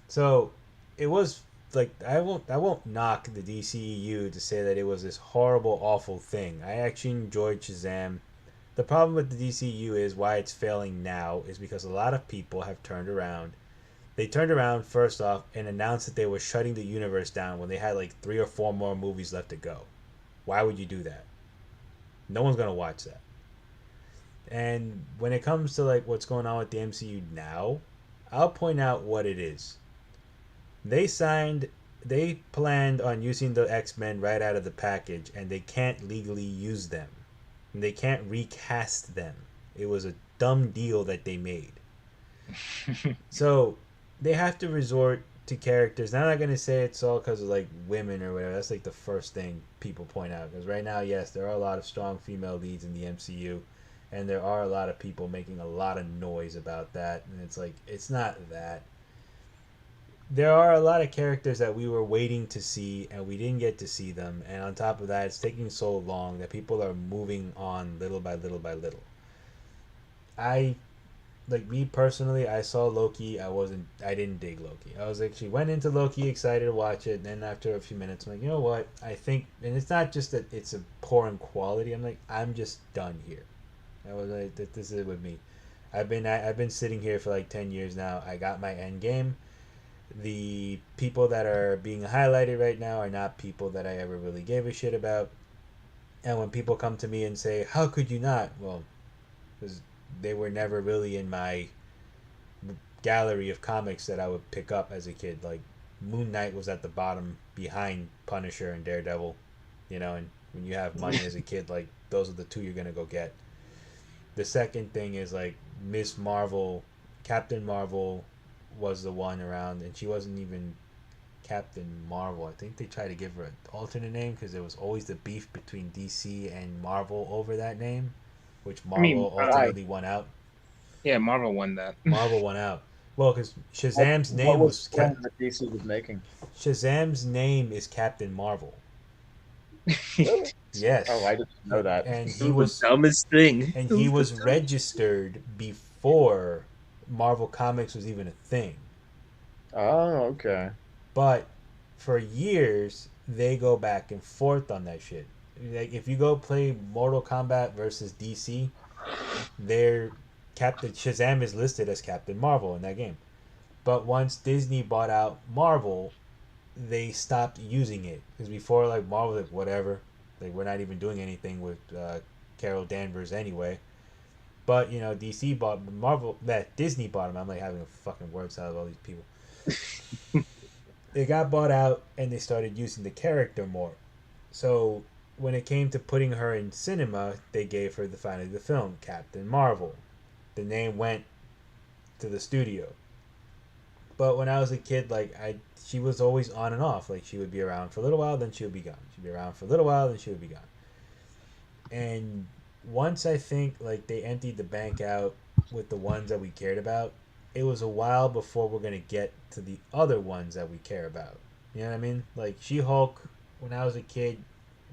So, it was like I won't knock the DCEU to say that it was this horrible, awful thing. I actually enjoyed Shazam. The problem with the DCU is why it's failing now is because a lot of people have turned around. They turned around first off and announced that they were shutting the universe down when they had like 3 or 4 more movies left to go. Why would you do that? No one's gonna watch that. And when it comes to like what's going on with the MCU now, I'll point out what it is. They planned on using the X-Men right out of the package, and they can't legally use them. And they can't recast them. It was a dumb deal that they made. So they have to resort to characters. Now, I'm not gonna say it's all because of like women or whatever. That's like the first thing people point out. Because right now, yes, there are a lot of strong female leads in the MCU, and there are a lot of people making a lot of noise about that. And it's like it's not that. There are a lot of characters that we were waiting to see and we didn't get to see them, and on top of that it's taking so long that people are moving on little by little by little. I like me personally, I saw Loki. I didn't dig Loki. I was actually went into Loki excited to watch it, and then after a few minutes I'm like, you know what, I think, and it's not just that it's a poor in quality, I'm like, I'm just done here. I was like, this is it with me. I've been sitting here for like 10 years now. I got my end game. The people that are being highlighted right now are not people that I ever really gave a shit about. And when people come to me and say, how could you not? Well, because they were never really in my gallery of comics that I would pick up as a kid. Like, Moon Knight was at the bottom behind Punisher and Daredevil. And when you have money as a kid, like, those are the two you're going to go get. The second thing is, like, Miss Marvel, Captain Marvel was the one around, and she wasn't even Captain Marvel. I think they tried to give her an alternate name because there was always the beef between DC and Marvel over that name, which Marvel ultimately won out. Yeah, Marvel won that. Marvel won out. Well, because Shazam's What name was was the plan that DC was making? Shazam's name is Captain Marvel. Really? Yes. Oh, I didn't know that. And It was the dumbest thing. And he was registered before Marvel Comics was even a thing. Oh, okay. But for years, they go back and forth on that shit. Like, if you go play Mortal Kombat versus DC, their Captain Shazam is listed as Captain Marvel in that game. But once Disney bought out Marvel, they stopped using it because before, like, Marvel was like, whatever, like, we're not even doing anything with Carol Danvers anyway. But DC bought Marvel. That Disney bought them. I'm like having a fucking word salad with all these people. They got bought out and they started using the character more. So when it came to putting her in cinema, they gave her finally the film Captain Marvel. The name went to the studio. But when I was a kid, like she was always on and off. Like, she would be around for a little while, then she would be gone. She'd be around for a little while, then she would be gone. And once I think like they emptied the bank out with the ones that we cared about, it was a while before we're gonna get to the other ones that we care about. You know what I mean? Like She-Hulk, when I was a kid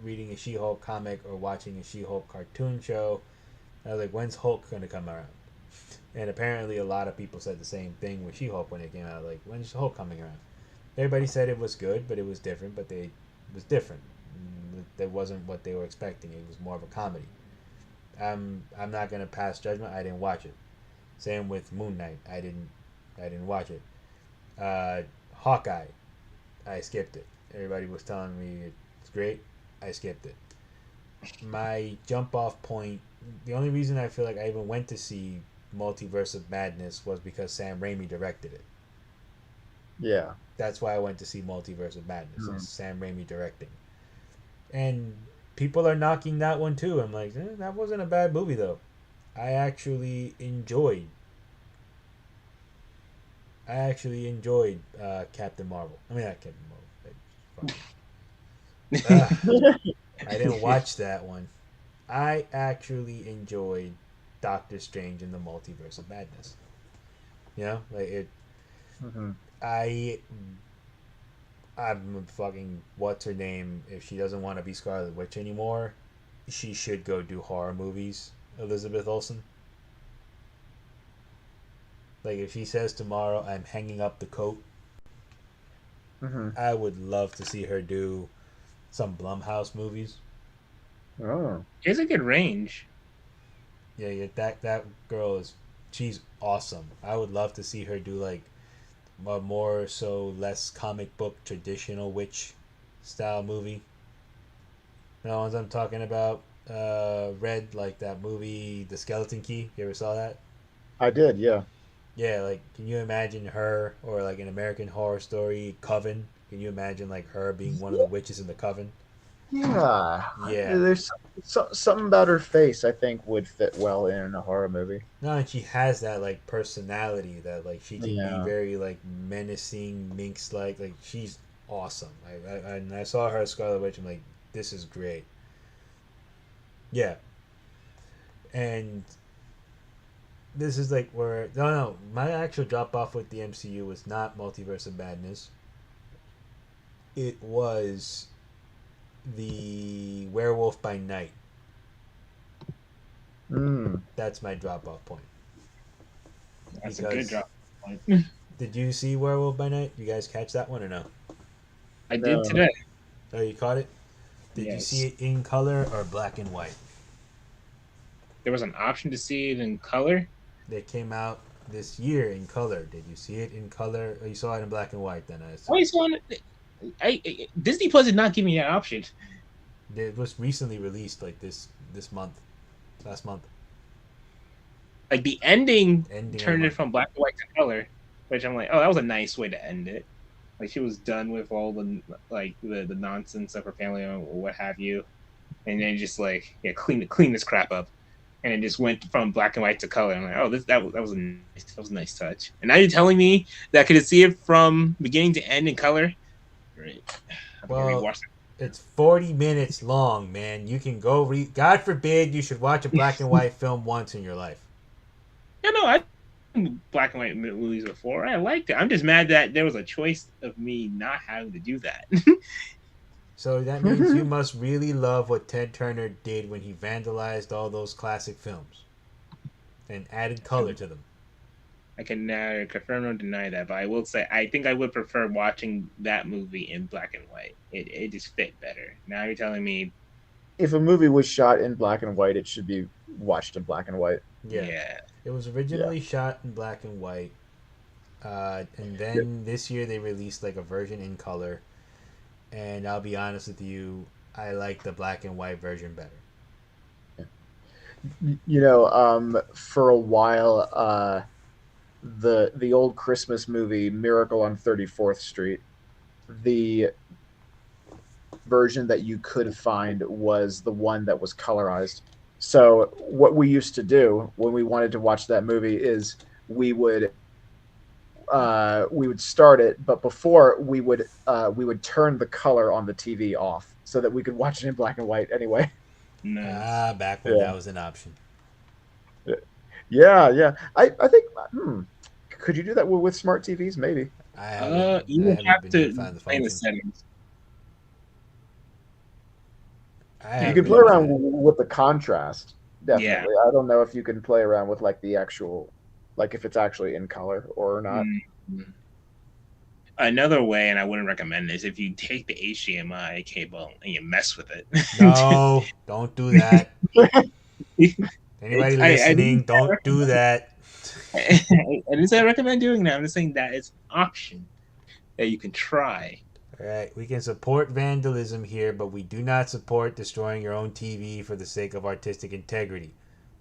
reading a She-Hulk comic or watching a She-Hulk cartoon show, I was like, when's Hulk gonna come around? And apparently a lot of people said the same thing with She-Hulk when it came out. Like, when's Hulk coming around? Everybody said it was good, but it was different. It was different. That wasn't what they were expecting. It was more of a comedy. I'm not gonna pass judgment. I didn't watch it. Same with Moon Knight. I didn't watch it. Hawkeye, I skipped it. Everybody was telling me it's great. I skipped it. My jump off point. The only reason I feel like I even went to see Multiverse of Madness was because Sam Raimi directed it. Yeah. That's why I went to see Multiverse of Madness. It's Sam Raimi directing. And people are knocking that one too. I'm like, that wasn't a bad movie though. I actually enjoyed Captain Marvel. I mean, not Captain Marvel. I didn't watch that one. I actually enjoyed Doctor Strange in the Multiverse of Madness. Like it. Mm-hmm. I'm fucking, what's her name? If she doesn't want to be Scarlet Witch anymore, she should go do horror movies. Elizabeth Olsen. Like, if she says tomorrow, I'm hanging up the coat, I would love to see her do some Blumhouse movies. Oh. She has a good range. Yeah, that girl she's awesome. I would love to see her do like a more so less comic book traditional witch style movie. You know ones I'm talking about? Read like that movie, The Skeleton Key. You ever saw that? I did, yeah. Yeah, like can you imagine her or like an American Horror Story Coven? Can you imagine like her being one of the witches in the Coven? Yeah. Yeah. There's something about her face I think would fit well in a horror movie. No, and she has that like personality that like she can be Yeah. very like menacing, minx like she's awesome. And I saw her as Scarlet Witch. I'm like, this is great. Yeah, and this is like where no my actual drop off with the MCU was not Multiverse of Madness. It was the Werewolf by Night. Mm. That's my drop off point. That's a Because- good drop. Did you see Werewolf by Night? You guys catch that one or no? I No. did today. Oh, you caught it? Did you Yes. see it in color or black and white? There was an option to see it in color. They came out this year in color. Did you see it in color? Oh, you saw it in black and white then, I I assume. always wanted. Disney Plus did not give me that option. It was recently released like this month. Last month. Like the ending Ending turned of it the from black and white to color, which I'm like, oh, that was a nice way to end it. Like she was done with all the like the nonsense of her family or what have you, and then just like clean this crap up, and it just went from black and white to color. I'm like, oh, that was a nice touch. And now you're telling me that I could see it from beginning to end in color. Great. I'm gonna Well, rewatch it. It's 40 minutes long, man. You can go read. God forbid you should watch a black and white film once in your life. Yeah, no, I've seen black and white movies before. I liked it. I'm just mad that there was a choice of me not having to do that. So that means you must really love what Ted Turner did when he vandalized all those classic films and added color to them. I can neither confirm nor deny that, but I will say I think I would prefer watching that movie in black and white. It just fit better. Now you're telling me, If a movie was shot in black and white, it should be watched in black and white. Yeah. It was originally shot in black and white. And then this year they released like a version in color. And I'll be honest with you, I like the black and white version better. You know, for a while, the old Christmas movie Miracle on 34th Street, the version that you could find was the one that was colorized. So what we used to do when we wanted to watch that movie is we would start it, but before we would turn the color on the TV off so that we could watch it in black and white anyway. nice. Back when that was an option. Yeah. I think could you do that with smart TVs? Maybe. You would have to play the settings. You can play around with the contrast. Definitely. Yeah. I don't know if you can play around with like the actual, like if it's actually in color or not. Mm-hmm. Another way, and I wouldn't recommend this, if you take the HDMI cable and you mess with it. No, don't do that. Anybody listening, don't do that. I didn't say I recommend doing that. I'm just saying that it's an option that you can try. All right, we can support vandalism here, but we do not support destroying your own TV for the sake of artistic integrity.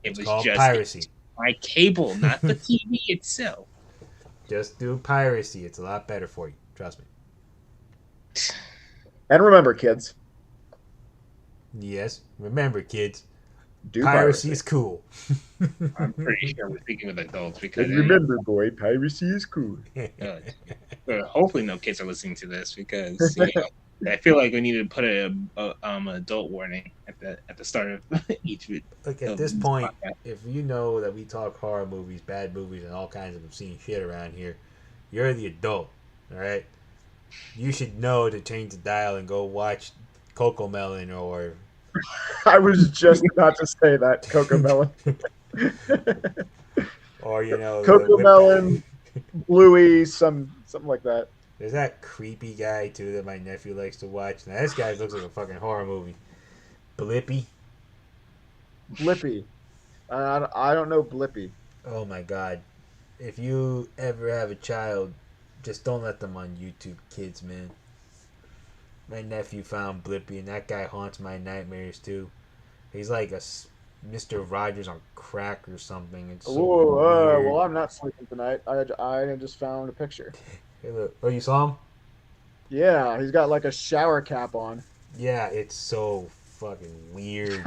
It's called piracy. My cable, not the TV itself. Just do piracy. It's a lot better for you. Trust me. And remember, kids. Yes, remember, kids. Do Piracy is cool. I'm pretty sure we're speaking with adults because And remember, boy, piracy is cool. hopefully no kids are listening to this because I feel like we need to put an adult warning at the start of each video. Look, at this point, if you know that we talk horror movies, bad movies, and all kinds of obscene shit around here, you're the adult, all right? You should know to change the dial and go watch Coco Melon or... I was just about to say that, Coco Melon. Or, you know... Coco Melon, Bluey, something like that. There's that creepy guy too that my nephew likes to watch. Now this guy looks like a fucking horror movie. Blippy. Blippy. I don't know Blippy. Oh my god. If you ever have a child, just don't let them on YouTube Kids, man. My nephew found Blippy, and that guy haunts my nightmares too. He's like a Mr. Rogers on crack or something. It's so weird. Well, I'm not sleeping tonight. I just found a picture. Hey, look. Oh, you saw him? Yeah, he's got like a shower cap on. Yeah, it's so fucking weird.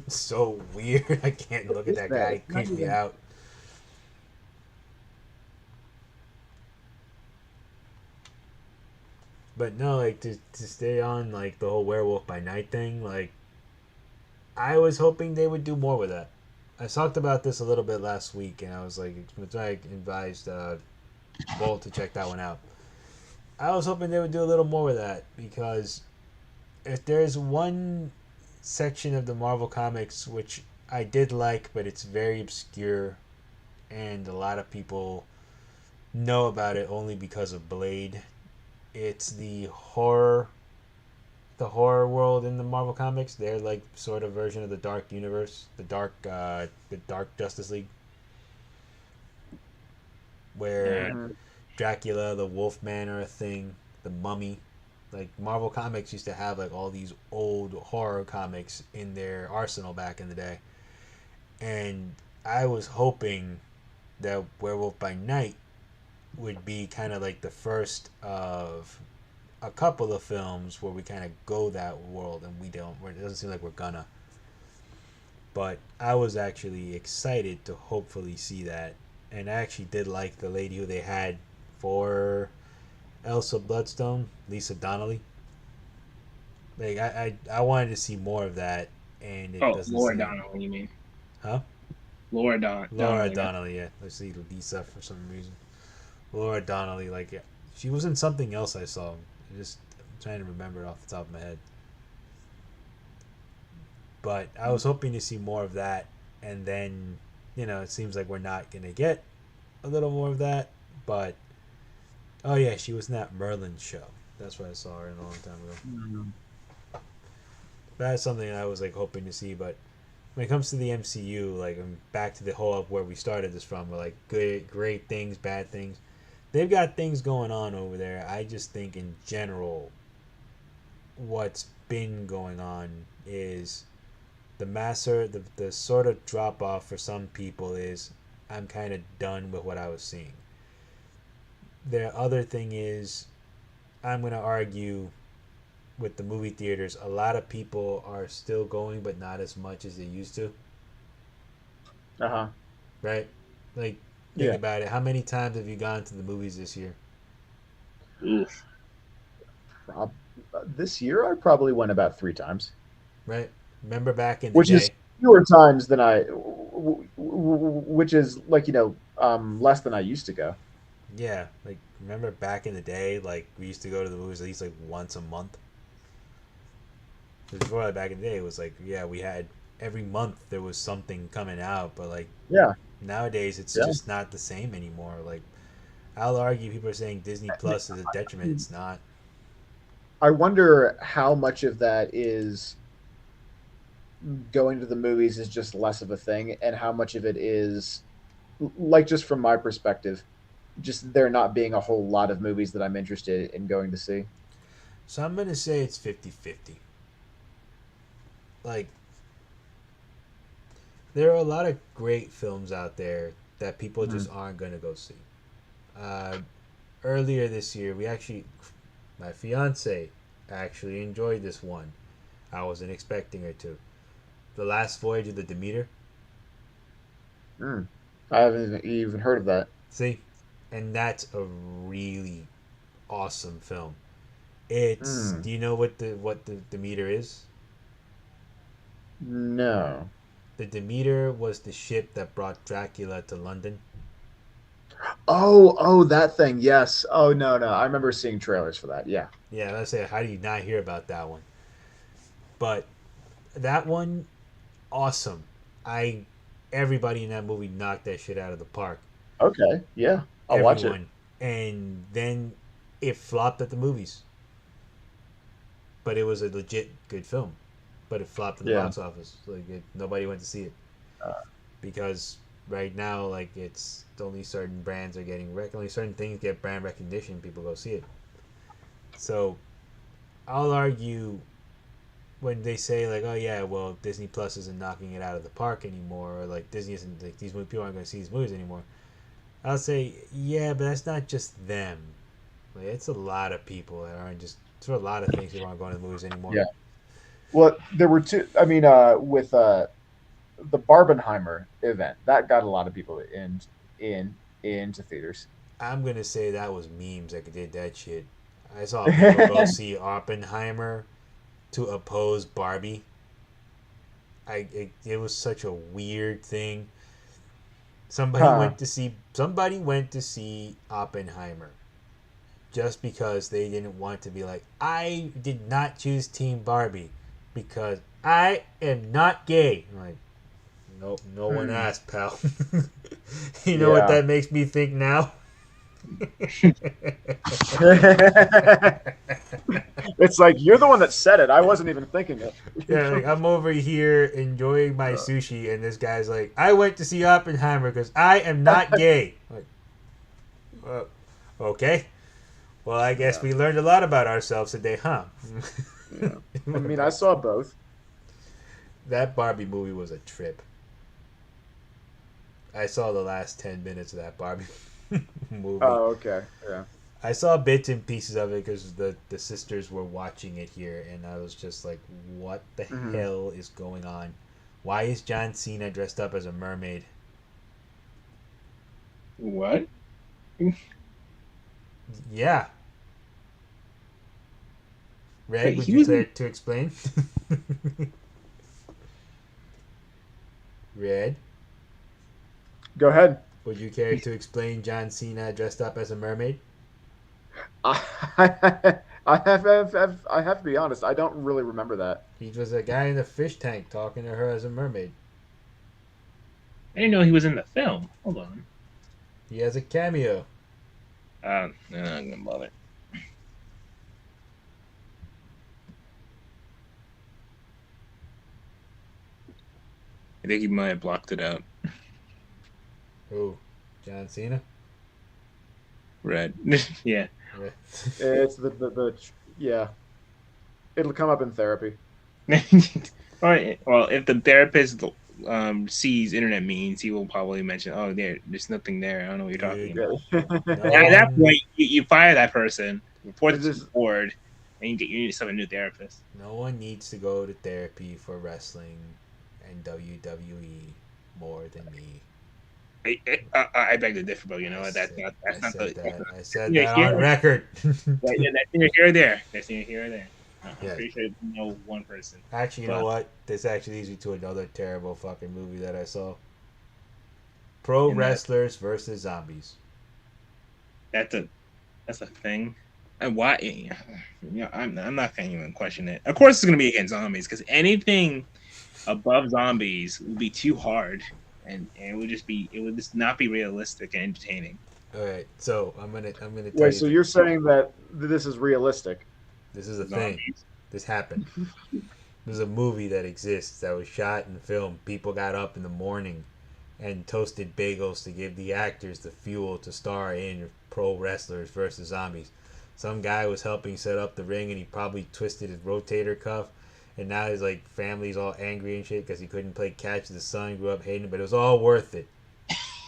So weird. I can't look at that guy. It creeps me out. But no, like to stay on like the whole werewolf by night thing, like I was hoping they would do more with that. I talked about this a little bit last week, and I was like, I advised Bolt to check that one out. I was hoping they would do a little more with that because if there's one section of the Marvel comics which I did like, but it's very obscure, and a lot of people know about it only because of Blade. It's the horror world in the Marvel comics. They're like sort of version of the Dark Universe, the Dark Justice League, where Dracula, the Wolfman are a thing, the Mummy. Like Marvel Comics used to have like all these old horror comics in their arsenal back in the day, and I was hoping that Werewolf by Night would be kind of like the first of a couple of films where we kind of go that world, and it doesn't seem like we're gonna. But I was actually excited to hopefully see that, and I actually did like the lady who they had for Elsa Bloodstone, Lisa Donnelly. Like I wanted to see more of that, and it doesn't. Laura Donnelly, you mean? Huh? Laura Donnelly, yeah. Let's see, Lisa for some reason. Laura Donnelly, like yeah, she was in something else I saw. I'm trying to remember it off the top of my head. But I was hoping to see more of that, and then it seems like we're not gonna get a little more of that. But oh yeah, she was in that Merlin show. That's where I saw her a long time ago. Mm-hmm. That's something I was like hoping to see. But when it comes to the MCU, like I'm back to the whole where we started this from, like great things, bad things. They've got things going on over there. I just think in general, what's been going on is the sort of drop off for some people is I'm kind of done with what I was seeing. The other thing is I'm going to argue with the movie theaters, a lot of people are still going, but not as much as they used to. Right? Like, think about it. How many times have you gone to the movies this year? Oof. This year, I probably went about 3 times. Right? Remember back in the which day? Which is fewer times than which is like, less than I used to go. Yeah. Like, remember back in the day, like, we used to go to the movies at least, like, once a month? Before that, back in the day, it was like, yeah, we had every month there was something coming out, but like, nowadays it's just not the same anymore. Like, I'll argue people are saying Disney Plus is a detriment. It's not. I wonder how much of that is going to the movies is just less of a thing, and how much of it is, like, just from my perspective, just there not being a whole lot of movies that I'm interested in going to see. So I'm going to say it's 50-50. Like, there are a lot of great films out there that people just aren't going to go see. Earlier this year, my fiance actually enjoyed this one. I wasn't expecting her to. The Last Voyage of the Demeter. I haven't even heard of that. See? And that's a really awesome film. It's do you know what the Demeter is? No. The Demeter was the ship that brought Dracula to London. Oh, that thing. Yes. Oh, no. I remember seeing trailers for that. Yeah. Yeah, let's say, how do you not hear about that one? But that one, awesome. Everybody in that movie knocked that shit out of the park. Okay. Yeah. I'll watch it. and then it flopped at the movies. But it was a legit good film, but it flopped in the box office. Like nobody went to see it because right now, like it's only certain brands are getting only certain things get brand recognition. People go see it. So I'll argue when they say like, oh yeah, well Disney Plus isn't knocking it out of the park anymore, or like Disney isn't like these people aren't going to see these movies anymore. I'll say yeah, but that's not just them. Like it's a lot of people that aren't just. There's a lot of things people aren't going to the movies anymore. Yeah. Well, there were two. I mean, with the Barbenheimer event, that got a lot of people into theaters. I'm gonna say that was memes that did that shit. I saw people go see Oppenheimer to oppose Barbie. It was such a weird thing. Somebody went to see Oppenheimer just because they didn't want to be like, I did not choose Team Barbie because I am not gay. I'm like, nope, no one asked, pal. You know what that makes me think now? It's like you're the one that said it. I wasn't even thinking it. Yeah, like I'm over here enjoying my sushi, and this guy's like, "I went to see Oppenheimer because I am not gay." Like, okay. Well, I guess we learned a lot about ourselves today, huh? Yeah. I mean, I saw both. That Barbie movie was a trip. I saw the last 10 minutes of that Barbie movie. Oh, okay. Yeah. I saw bits and pieces of it because the sisters were watching it here, and I was just like, what the hell is going on? Why is John Cena dressed up as a mermaid? What? Yeah. Red, would you care to explain? Red? Go ahead. Would you care to explain John Cena dressed up as a mermaid? I have to be honest. I don't really remember that. He was a guy in a fish tank talking to her as a mermaid. I didn't know he was in the film. Hold on. He has a cameo. No, I'm not gonna bother. I think he might have blocked it out. Who? John Cena? Red. Yeah. It's the yeah. It'll come up in therapy. All right. Well, if the therapist sees internet memes, he will probably mention, "Oh, there's nothing there. I don't know what you're talking about." At that point, you fire that person, report it to the board, and you get yourself a new therapist. No one needs to go to therapy for wrestling and WWE more than me. I beg to differ, bro. You know that's not I said that on record. Yeah, that's neither here or there. That's neither here or there. I'm pretty sure it's no one person. Actually, you know what? This actually leads me to another terrible fucking movie that I saw. Pro wrestlers versus zombies. That's a thing. And why? Yeah, I'm not gonna even question it. Of course, it's gonna be against zombies because anything above zombies would be too hard, and it would just not be realistic and entertaining. All right, so I'm gonna tell Wait, so you're saying that this is realistic? This is a thing. This happened. There's a movie that exists that was shot and filmed. People got up in the morning and toasted bagels to give the actors the fuel to star in Pro Wrestlers versus Zombies. Some guy was helping set up the ring and he probably twisted his rotator cuff. And now his like family's all angry and shit because he couldn't play catch. The son grew up hating it, but it was all worth it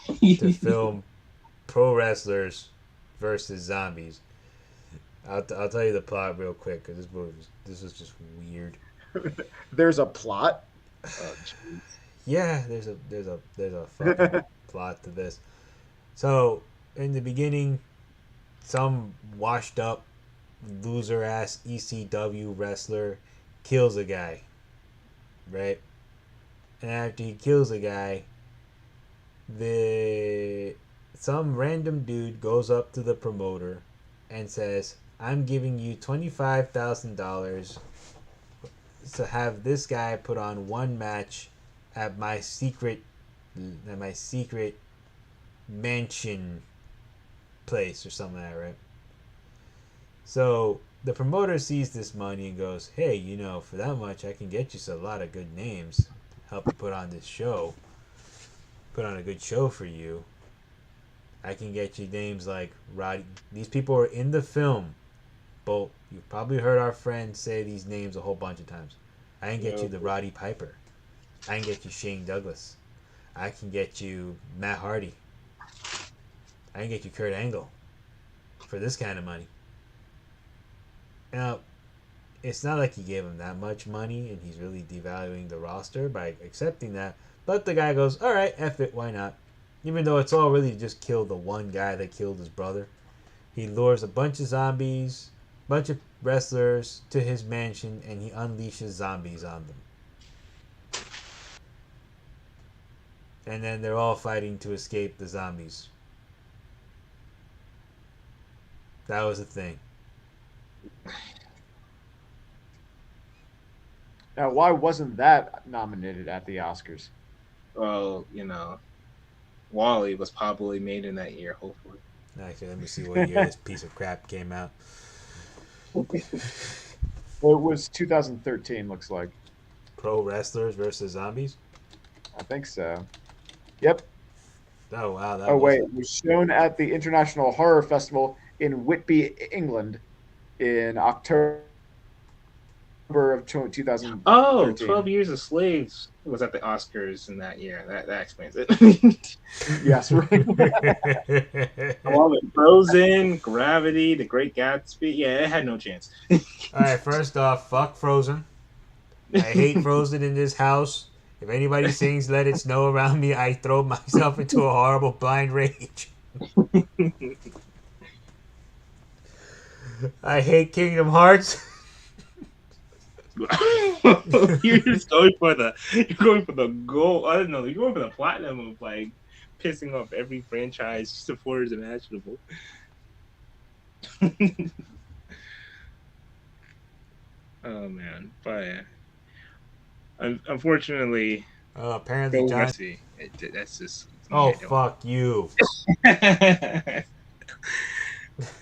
to film Pro Wrestlers versus Zombies. I'll tell you the plot real quick because this was just weird. There's a plot. Oh, yeah, there's a fucking plot to this. So in the beginning, some washed up loser ass ECW wrestler kills a guy, right? And after he kills a guy, some random dude goes up to the promoter and says, "I'm giving you $25,000 to have this guy put on one match at my secret mansion place or something like that, right? So the promoter sees this money and goes, "Hey, for that much, I can get you a lot of good names. Help you put on this show. Put on a good show for you. I can get you names like Roddy. These people are in the film. But you've probably heard our friend say these names a whole bunch of times. I can get you the Roddy Piper. I can get you Shane Douglas. I can get you Matt Hardy. I can get you Kurt Angle for this kind of money." Now, it's not like he gave him that much money and he's really devaluing the roster by accepting that. But the guy goes, all right, F it, why not? Even though it's all really just killed the one guy that killed his brother. He lures a bunch of zombies, bunch of wrestlers to his mansion, and he unleashes zombies on them. And then they're all fighting to escape the zombies. That was the thing. Now, why wasn't that nominated at the Oscars? Well, Wally was probably made in that year, hopefully. Actually, let me see what year this piece of crap came out. Well, it was 2013, looks like. Pro wrestlers versus zombies? I think so. Yep. Oh, wow. Oh, wait. It was shown at the International Horror Festival in Whitby, England in October of 2013. Oh, 12 Years a Slave was at the Oscars in that year. That explains it. Yes, right. All the Frozen, Gravity, The Great Gatsby. Yeah, it had no chance. All right, first off, fuck Frozen. I hate Frozen in this house. If anybody sings Let It Snow around me, I throw myself into a horrible blind rage. I hate Kingdom Hearts. You're just going for the gold. I don't know. You're going for the platinum of like pissing off every franchise supporters imaginable. Oh man, but unfortunately, apparently, John. That's just. Oh fuck you!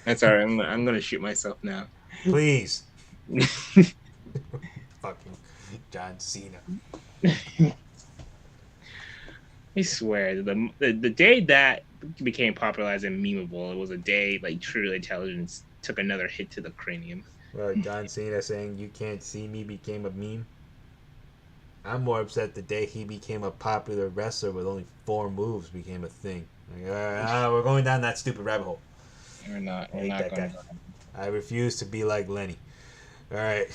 That's all right. I'm gonna shoot myself now. Please. Fucking John Cena. I swear, the day that became popularized and memeable, it was a day like truly intelligence took another hit to the cranium. Well, John Cena saying "You can't see me" became a meme. I'm more upset the day he became a popular wrestler with only 4 moves became a thing. Like, we're going down that stupid rabbit hole. We're not going. I refuse to be like Lenny. All right.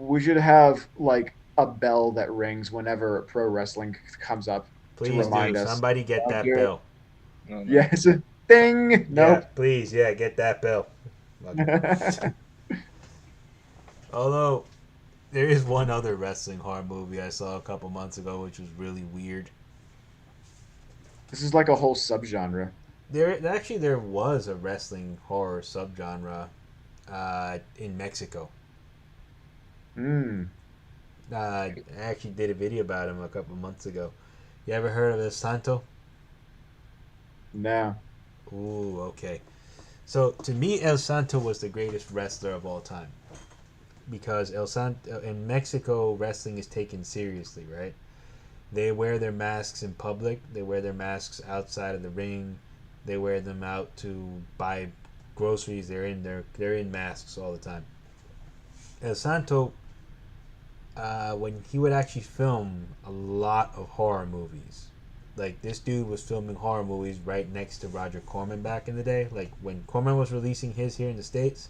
We should have like a bell that rings whenever pro wrestling comes up. Please to remind us. Somebody get that bell. Oh, no. Yes. Ding. No. Yeah, please, get that bell. Although there is one other wrestling horror movie I saw a couple months ago, which was really weird. This is like a whole subgenre. There was a wrestling horror subgenre in Mexico. I actually did a video about him a couple months ago. You ever heard of El Santo? No. Ooh, okay. So to me, El Santo was the greatest wrestler of all time, because El Santo in Mexico, wrestling is taken seriously, right? They wear their masks in public. They wear their masks outside of the ring. They wear them out to buy groceries. They're in masks all the time. El Santo, when he would actually film a lot of horror movies, like this dude was filming horror movies right next to Roger Corman back in the day. Like when Corman was releasing his here in the States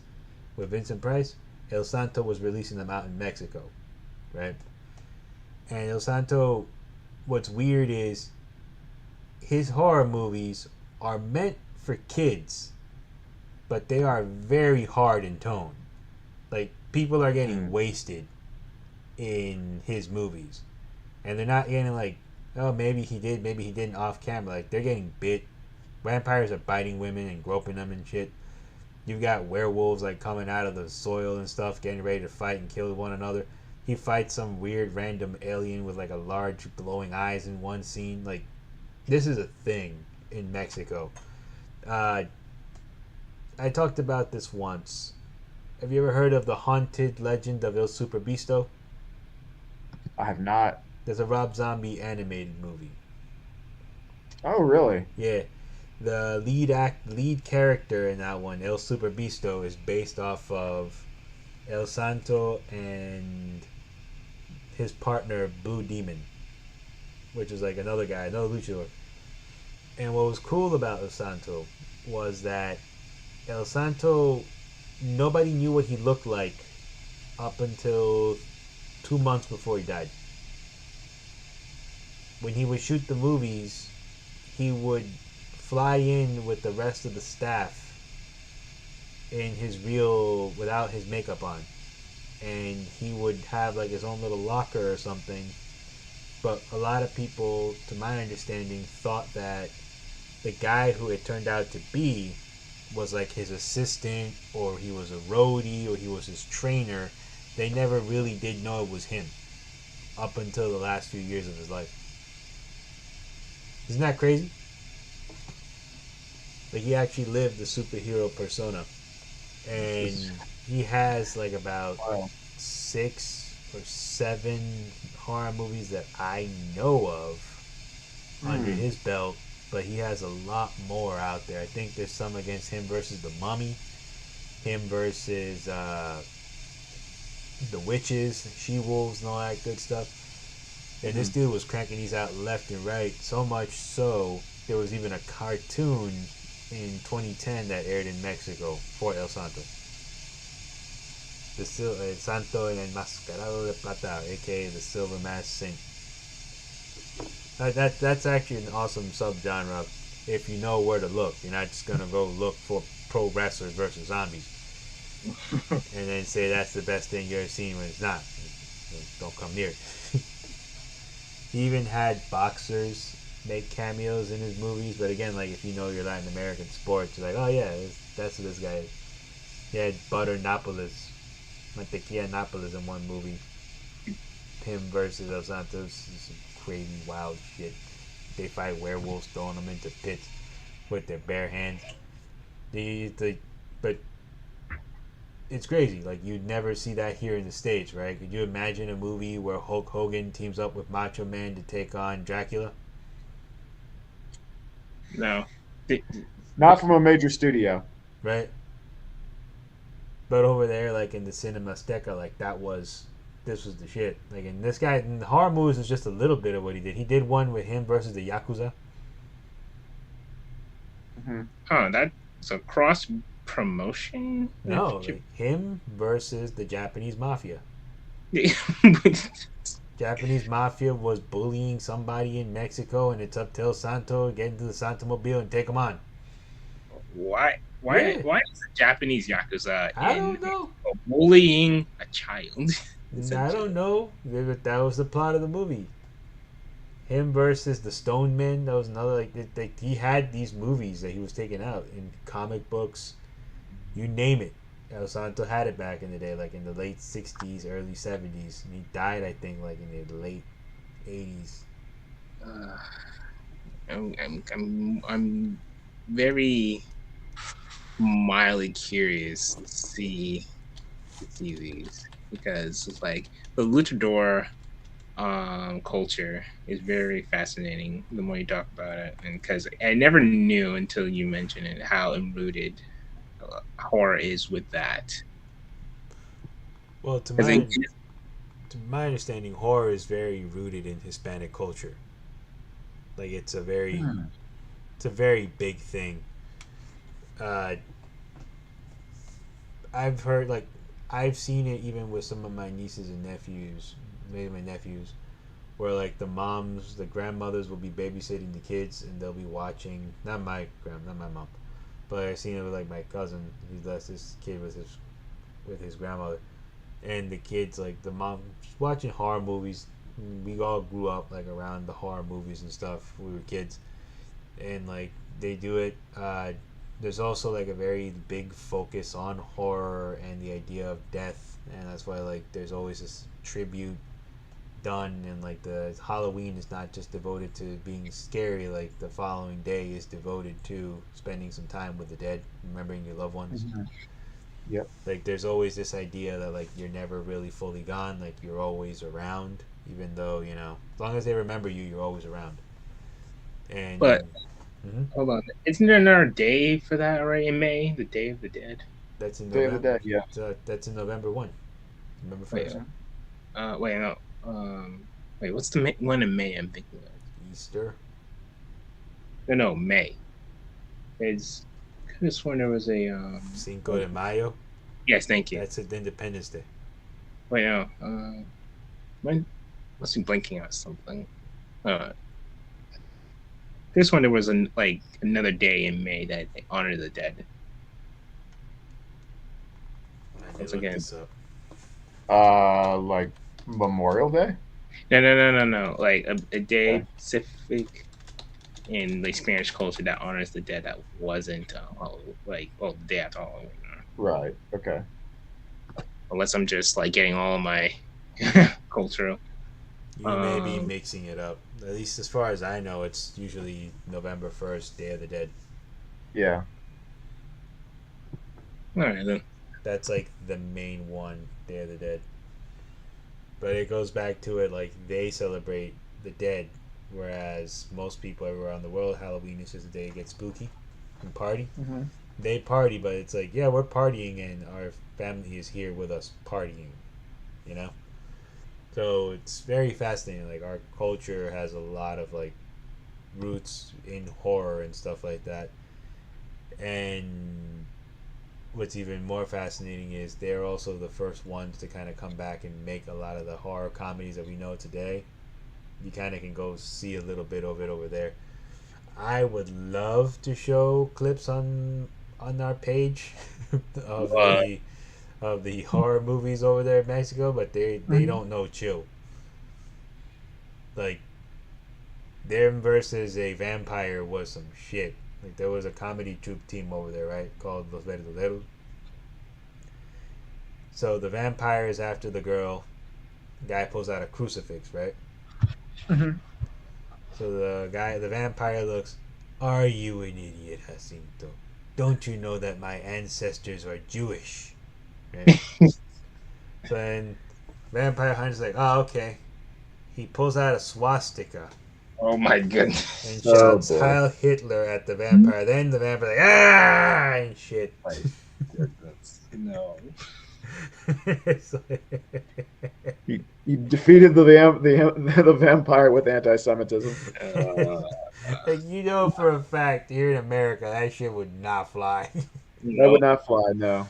with Vincent Price, El Santo was releasing them out in Mexico, right? And El Santo, what's weird is his horror movies are meant for kids, but they are very hard in tone. Like people are getting wasted in his movies, and they're not getting like, oh, maybe he did, maybe he didn't off camera. Like they're getting bit. Vampires are biting women and groping them and shit. You've got werewolves like coming out of the soil and stuff, getting ready to fight and kill one another. He fights some weird random alien with like a large glowing eyes in one scene. Like this is a thing. in Mexico. Uh, I talked about this once. Have you ever heard of the haunted legend of El Superbisto? I have not. There's a Rob Zombie animated movie. Oh, really? Yeah, the lead character in that one, El Superbisto, is based off of El Santo and his partner Blue Demon, which is like another guy, another luchador. And what was cool about El Santo was that El Santo, nobody knew what he looked like up until 2 months before he died. When he would shoot the movies, he would fly in with the rest of the staff in his real, without his makeup on, and he would have like his own little locker or something. But a lot of people, to my understanding, thought that the guy who it turned out to be was like his assistant, or he was a roadie, or he was his trainer. They never really did know it was him up until the last few years of his life. Isn't that crazy? Like, he actually lived the superhero persona. And he has like about 6 or 7 horror movies that I know of under his belt, but he has a lot more out there. I think there's some against him versus the Mummy, him versus the witches, she-wolves, and all that good stuff. And this dude was cranking these out left and right, so much so there was even a cartoon in 2010 that aired in Mexico for El Santo. El Santo el Enmascarado de Plata, aka the Silver Masked Saint. That's actually an awesome subgenre if you know where to look. You're not just gonna go look for pro wrestlers versus zombies and then say that's the best thing you've ever seen when it's not. Don't come near it. He even had boxers make cameos in his movies, but again, like, if you know your Latin American sports, you're like, oh yeah, that's what this guy is. He had Butter Napoles, Mantequilla Napoles in one movie. Him versus El Santos, some crazy, wild shit. They fight werewolves, throwing them into pits with their bare hands. But it's crazy. Like, you'd never see that here in the States, right? Could you imagine a movie where Hulk Hogan teams up with Macho Man to take on Dracula? No. Not from a major studio. Right? But over there, like in the Cinema Azteca, like this was the shit. Like, in this guy, in the horror movies is just a little bit of what he did. He did one with him versus the Yakuza. Huh, that's a cross promotion? No, like him versus the Japanese mafia. Japanese mafia was bullying somebody in Mexico, and it's up to El Santo to get into the Santo Mobile and take them on. Why is the Japanese Yakuza I don't know. Bullying a child? I don't know. That was the plot of the movie. Him versus the Stone Men. That was another, like he had these movies that he was taking out in comic books. You name it. El Santo had it back in the day, like in the late 60s, early 70s. And he died, I think, like in the late 80s. I'm very mildly curious to see these, because it's like the luchador culture is very fascinating the more you talk about it, and because I never knew until you mentioned it how enrooted horror is with that. Well, to my understanding, horror is very rooted in Hispanic culture. Like, it's a very big thing. I've seen it even with some of my nieces and nephews, maybe my nephews, where like the grandmothers will be babysitting the kids, and they'll be watching. Not my mom, but I've seen it with like my cousin. He left his kid with his grandmother, and the kids, like the mom, just watching horror movies. We all grew up like around the horror movies and stuff. We were kids, and like they do it. There's also like a very big focus on horror and the idea of death, and that's why like there's always this tribute done, and like the Halloween is not just devoted to being scary. Like the following day is devoted to spending some time with the dead, remembering your loved ones. Mhm. Yep. Like there's always this idea that like you're never really fully gone. Like you're always around, even though as long as they remember you, you're always around. And But Mhm. hold on, isn't there another day for that right in May? The Day of the Dead. That's in Day of the November. Dead. Yeah. That's in November 1. November Wait, 1st. wait, no. Wait, what's the one in May? I'm thinking of. Easter. No, May. It's. I could have sworn there was a. Cinco de Mayo. Yes, thank you. That's Independence Day. Wait, no. Mine must be blinking on something. This one there was another day in May that they honor the dead. Once again. This up. Like Memorial Day. No. Like a day Okay. specific in like Spanish culture that honors the dead that wasn't the day after Halloween. Right. Okay. Unless I'm just like getting all of my cultural. You may be mixing it up. At least as far as I know, it's usually November 1st, Day of the Dead. Yeah. All right then. That's like the main one, Day of the Dead. But it goes back to it like they celebrate the dead, whereas most people everywhere around the world, Halloween is just a day to get spooky and party. Mm-hmm. They party, but it's like, yeah, we're partying and our family is here with us partying, you know? So it's very fascinating. Like our culture has a lot of like roots in horror and stuff like that. And what's even more fascinating is they're also the first ones to kind of come back and make a lot of the horror comedies that we know today. You kind of can go see a little bit of it over there. I would love to show clips on our page of the horror movies over there in Mexico, but they don't know chill. Like them versus a vampire was some shit. Like there was a comedy troupe team over there, right, called Los Verdaderos. So the vampire is after the girl. The guy pulls out a crucifix, right? Mm-hmm. So the vampire looks, "Are you an idiot, Jacinto? Don't you know that my ancestors are Jewish?" Right? So then vampire hunter's like, "Oh, okay." He pulls out a swastika Oh my goodness. and Oh, shouts boy. Heil Hitler at the vampire. Then the vampire's like, "Ah!" and shit. No. He defeated the vampire with anti-Semitism. Like, you know for a fact here in America that shit would not fly. That would not fly. No.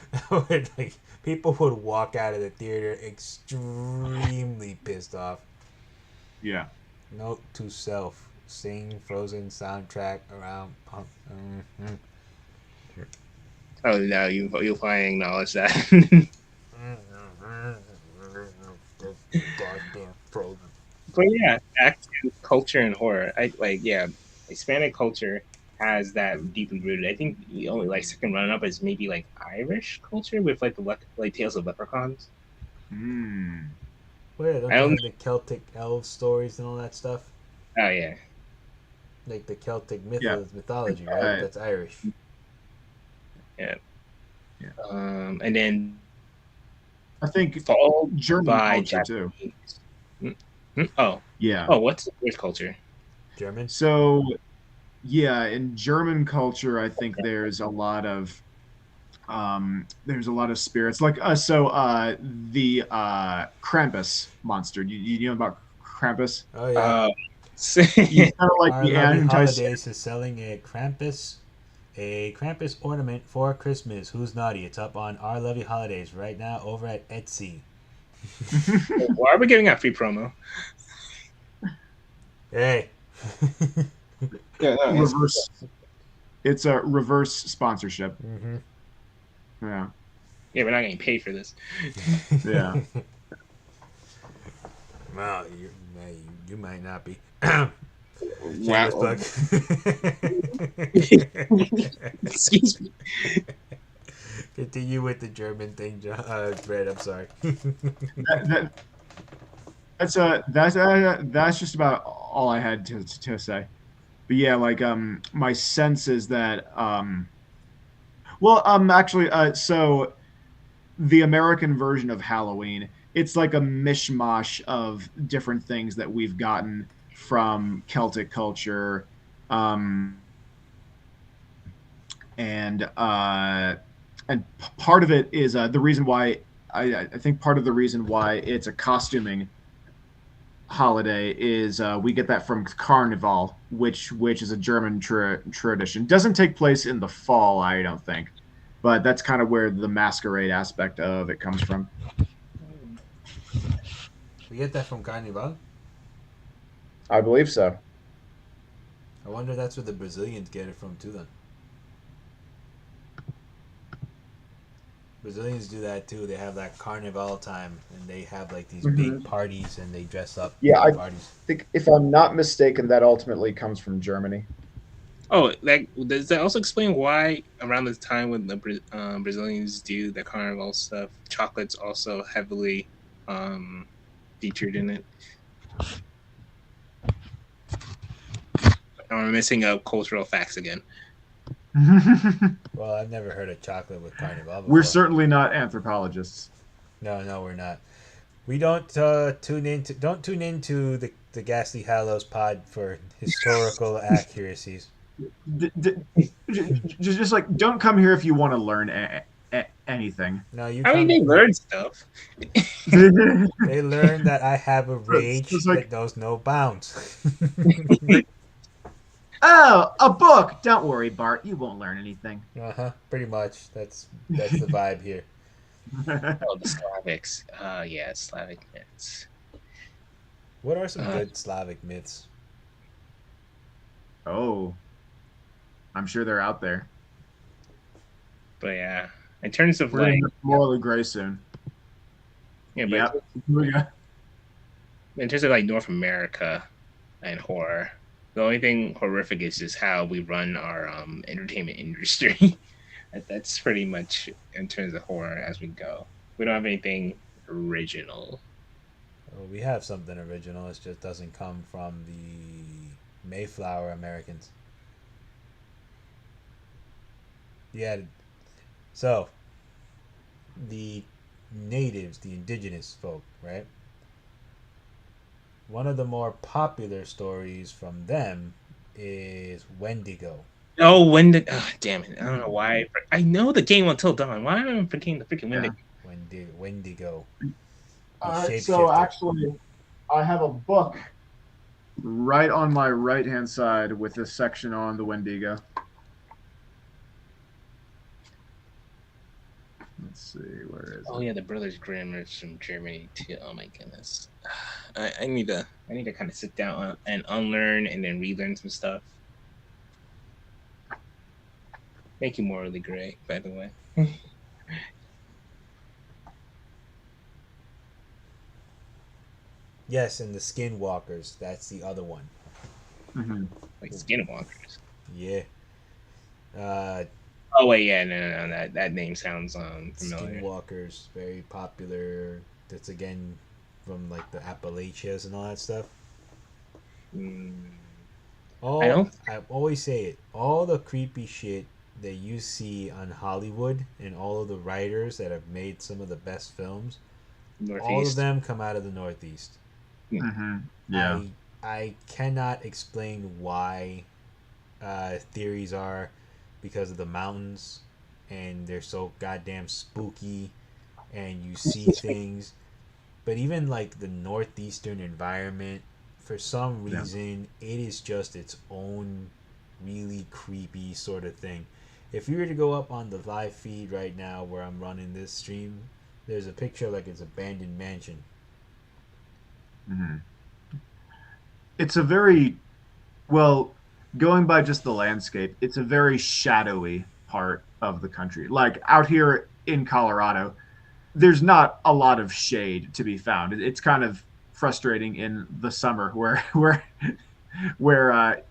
Like, people would walk out of the theater extremely pissed off. Yeah. Note to self: sing Frozen soundtrack around punk. Mm-hmm. Oh no, you'll finally acknowledge that. Goddamn Frozen. But yeah, back to culture and horror. Hispanic culture has that deeply rooted. I think the only second run up is maybe Irish culture with the Tales of Leprechauns. Mm. Wait, don't I they don't- have the Celtic elf stories and all that stuff? Oh yeah, Like the Celtic Yeah. mythology, right? Right. That's Irish. and then I think followed German by culture too. Japanese. Oh, Yeah. what's Irish culture? German. So, yeah, in German culture, I think there's a lot of spirits like the Krampus monster. You know about Krampus? Oh yeah. He's kind of like Our the Lovely anti. Holidays is selling a Krampus ornament for Christmas. Who's naughty? It's up on Our Lovely Holidays right now over at Etsy. Why are we giving out free promo? Hey. Yeah, reverse. It's a reverse sponsorship. Mm-hmm. Yeah. Yeah, we're not getting paid for this. Yeah. Well, you might not be. Wow. Shameless plug. Excuse me. Continue with the German thing, Brad. I'm sorry. that's just about all I had to say. But yeah, like my sense is that actually so the American version of Halloween, it's like a mishmash of different things that we've gotten from Celtic culture, um, and part of it is the reason why I think part of the reason why it's a costuming holiday is we get that from Carnival, which is a German tradition. Doesn't take place in the fall, I don't think, but that's kind of where the masquerade aspect of it comes from. We get that from Carnival. I believe so. I wonder if that's where the Brazilians get it from too. Then Brazilians do that too. They have that Carnival time, and they have like these big parties, and they dress up. Yeah, I parties. think if I'm not mistaken, that ultimately comes from Germany. Oh, that does that also explain why around the time when the Brazilians do the carnival stuff, chocolate's also heavily featured in it. I'm missing out cultural facts again. Well, I've never heard of chocolate with Carnival before. We're certainly not anthropologists. No, we're not. We don't tune into the Ghastly Hallows pod for historical accuracies. Just like don't come here if you want to learn anything. No, you. I mean, they learn stuff. They learn that I have a rage that knows no bounds. Oh, a book! Don't worry, Bart. You won't learn anything. Pretty much. That's the vibe here. Oh, the Slavics. Yeah, Slavic myths. What are some good Slavic myths? Oh, I'm sure they're out there. But yeah, in terms of We're like morally gray soon. Yeah, but in terms of like North America and horror, the only thing horrific is just how we run our entertainment industry. That's pretty much in terms of horror as we go. We don't have anything original. Well, we have something original. It just doesn't come from the Mayflower Americans. Yeah. So, the natives, the indigenous folk, right? One of the more popular stories from them is Wendigo. Oh, damn it. I don't know why. I know the game Until Dawn. Why am I forgetting the freaking Wendigo? Wendigo. So actually, I have a book right on my right-hand side with a section on the Wendigo. Let's see, where is it? Oh yeah, the Brothers Grimm is from Germany too. Oh my goodness, I need to kind of sit down and unlearn and then relearn some stuff. Thank you, Morally Gray, by the way. Yes, and the Skinwalkers. That's the other one. Mm-hmm. Like Skinwalkers. Yeah. Oh wait, yeah, no. That name sounds familiar. Skinwalkers, very popular. That's again from like the Appalachias and all that stuff. I always say it. All the creepy shit that you see on Hollywood and all of the writers that have made some of the best films, Northeast. all of them come out of the Northeast. Mm-hmm. Yeah. I cannot explain why theories are because of the mountains and they're so goddamn spooky and you see things. But even like the northeastern environment, for some reason, it is just its own really creepy sort of thing. If you were to go up on the live feed right now where I'm running this stream, there's a picture of like it's abandoned mansion. Mm-hmm. It's a very, well, going by just the landscape, it's a very shadowy part of the country. Like out here in Colorado, there's not a lot of shade to be found. It's kind of frustrating in the summer where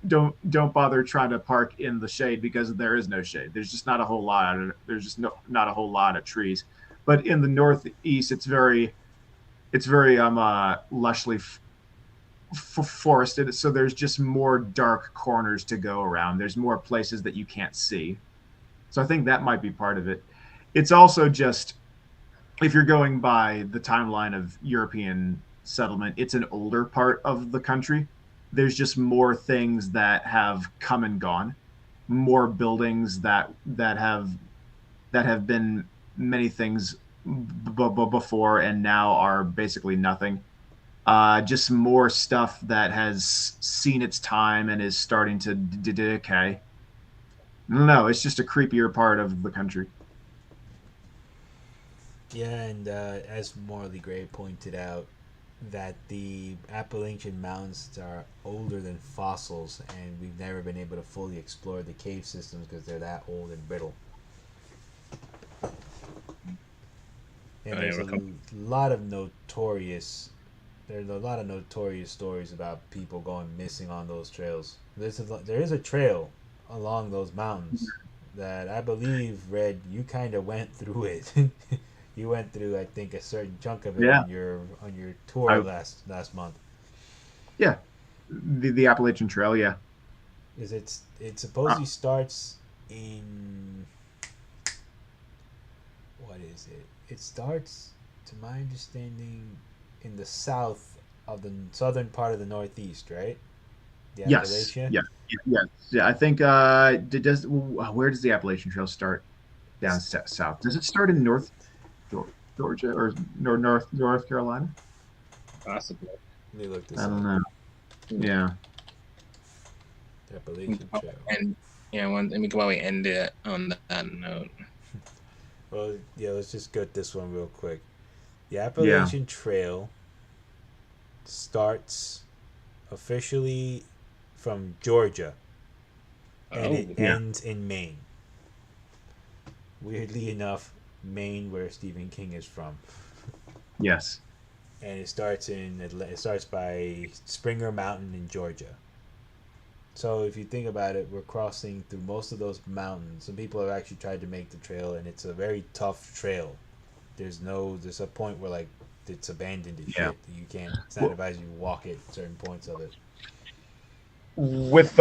don't bother trying to park in the shade because there is no shade. There's just not a whole lot. There's just not a whole lot of trees. But in the Northeast, it's very It's very lushly forested, so there's just more dark corners to go around. There's more places that you can't see. So I think that might be part of it. It's also just, if you're going by the timeline of European settlement, it's an older part of the country. There's just more things that have come and gone, more buildings that have been many things before and now are basically nothing. Just more stuff that has seen its time and is starting to decay. No, it's just a creepier part of the country. Yeah, and as Morley Gray pointed out, that the Appalachian Mountains are older than fossils, and we've never been able to fully explore the cave systems because they're that old and brittle. And Oh, yeah, there's a lot of notorious stories about people going missing on those trails. There is a trail along those mountains that I believe, Red, you kind of went through it. You went through, I think, a certain chunk of it Yeah. on your tour I, last month. yeah, the Appalachian Trail. Yeah. Is it supposedly starts in, what is it? It starts, to my understanding, in the south of the southern part of the Northeast, right? The Yes. Appalachia. Yeah. Yes. Yeah. I think. Does where does the Appalachian Trail start? Down It's, south. Does it start in Georgia or North Carolina? possibly. let me look this I don't up. know. Yeah. The Appalachian Trail. And yeah, let me go while we end it on that note. Well, yeah, let's just get this one real quick. The Yeah. Appalachian Trail starts officially from Georgia and Oh, it Yeah. ends in Maine. Weirdly enough, Maine, where Stephen King is from, Yes. and it starts by Springer Mountain in Georgia. So if you think about it, we're crossing through most of those mountains. Some people have actually tried to make the trail, and it's a very tough trail. There's a point where like it's abandoned and Yeah. shit. You can't. It's not Well, advised you walk it certain points of it. with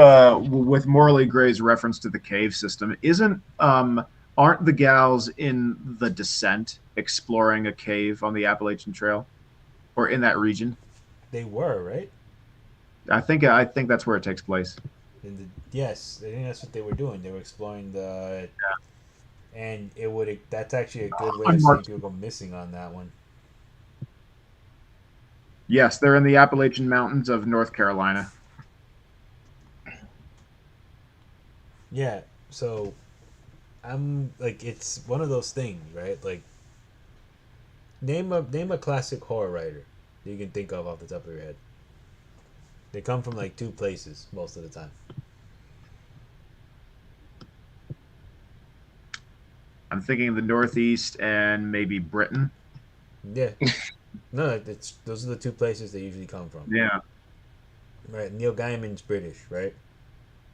Morley Gray's reference to the cave system, isn't aren't the gals in the Descent exploring a cave on the Appalachian Trail or in that region? They were right. I think that's where it takes place. Yes, I think that's what they were doing. They were exploring and it would. That's actually a good way of seeing Unmarked. people go missing on that one. Yes, they're in the Appalachian Mountains of North Carolina. Yeah. So I'm like, it's one of those things, right? Like, name a classic horror writer that you can think of off the top of your head. They come from like two places most of the time. I'm thinking the Northeast and maybe Britain. Yeah. No, it's those are the two places they usually come from. Yeah, Right. Neil Gaiman's British, right?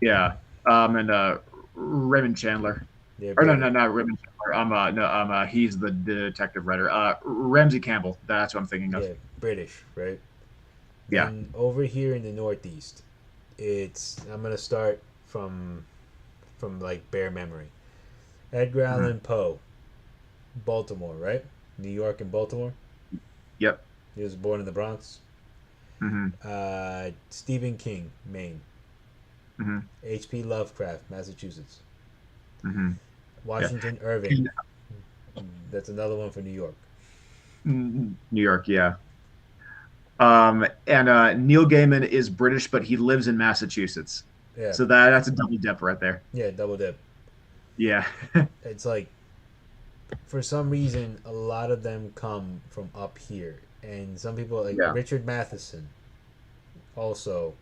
yeah. And Raymond Chandler. Yeah, Or no, no, British. not Raymond Chandler. No, he's the detective writer. Ramsey Campbell. That's what I'm thinking of. Yeah, British, right? Yeah. Then over here in the Northeast, I'm gonna start from like bare memory. Edgar Mhm. Allan Poe, Baltimore, right? New York and Baltimore. Yep. He was born in the Bronx. Hmm. Stephen King, Maine. Hmm. H.P. Lovecraft, Massachusetts. Hmm. Yeah. Washington Irving. That's another one for New York. New York, yeah. And Neil Gaiman is British, but he lives in Massachusetts. Yeah, So that's a double dip right there. yeah, double dip. Yeah. It's like, for some reason, a lot of them come from up here, and some people like Yeah. Richard Matheson, also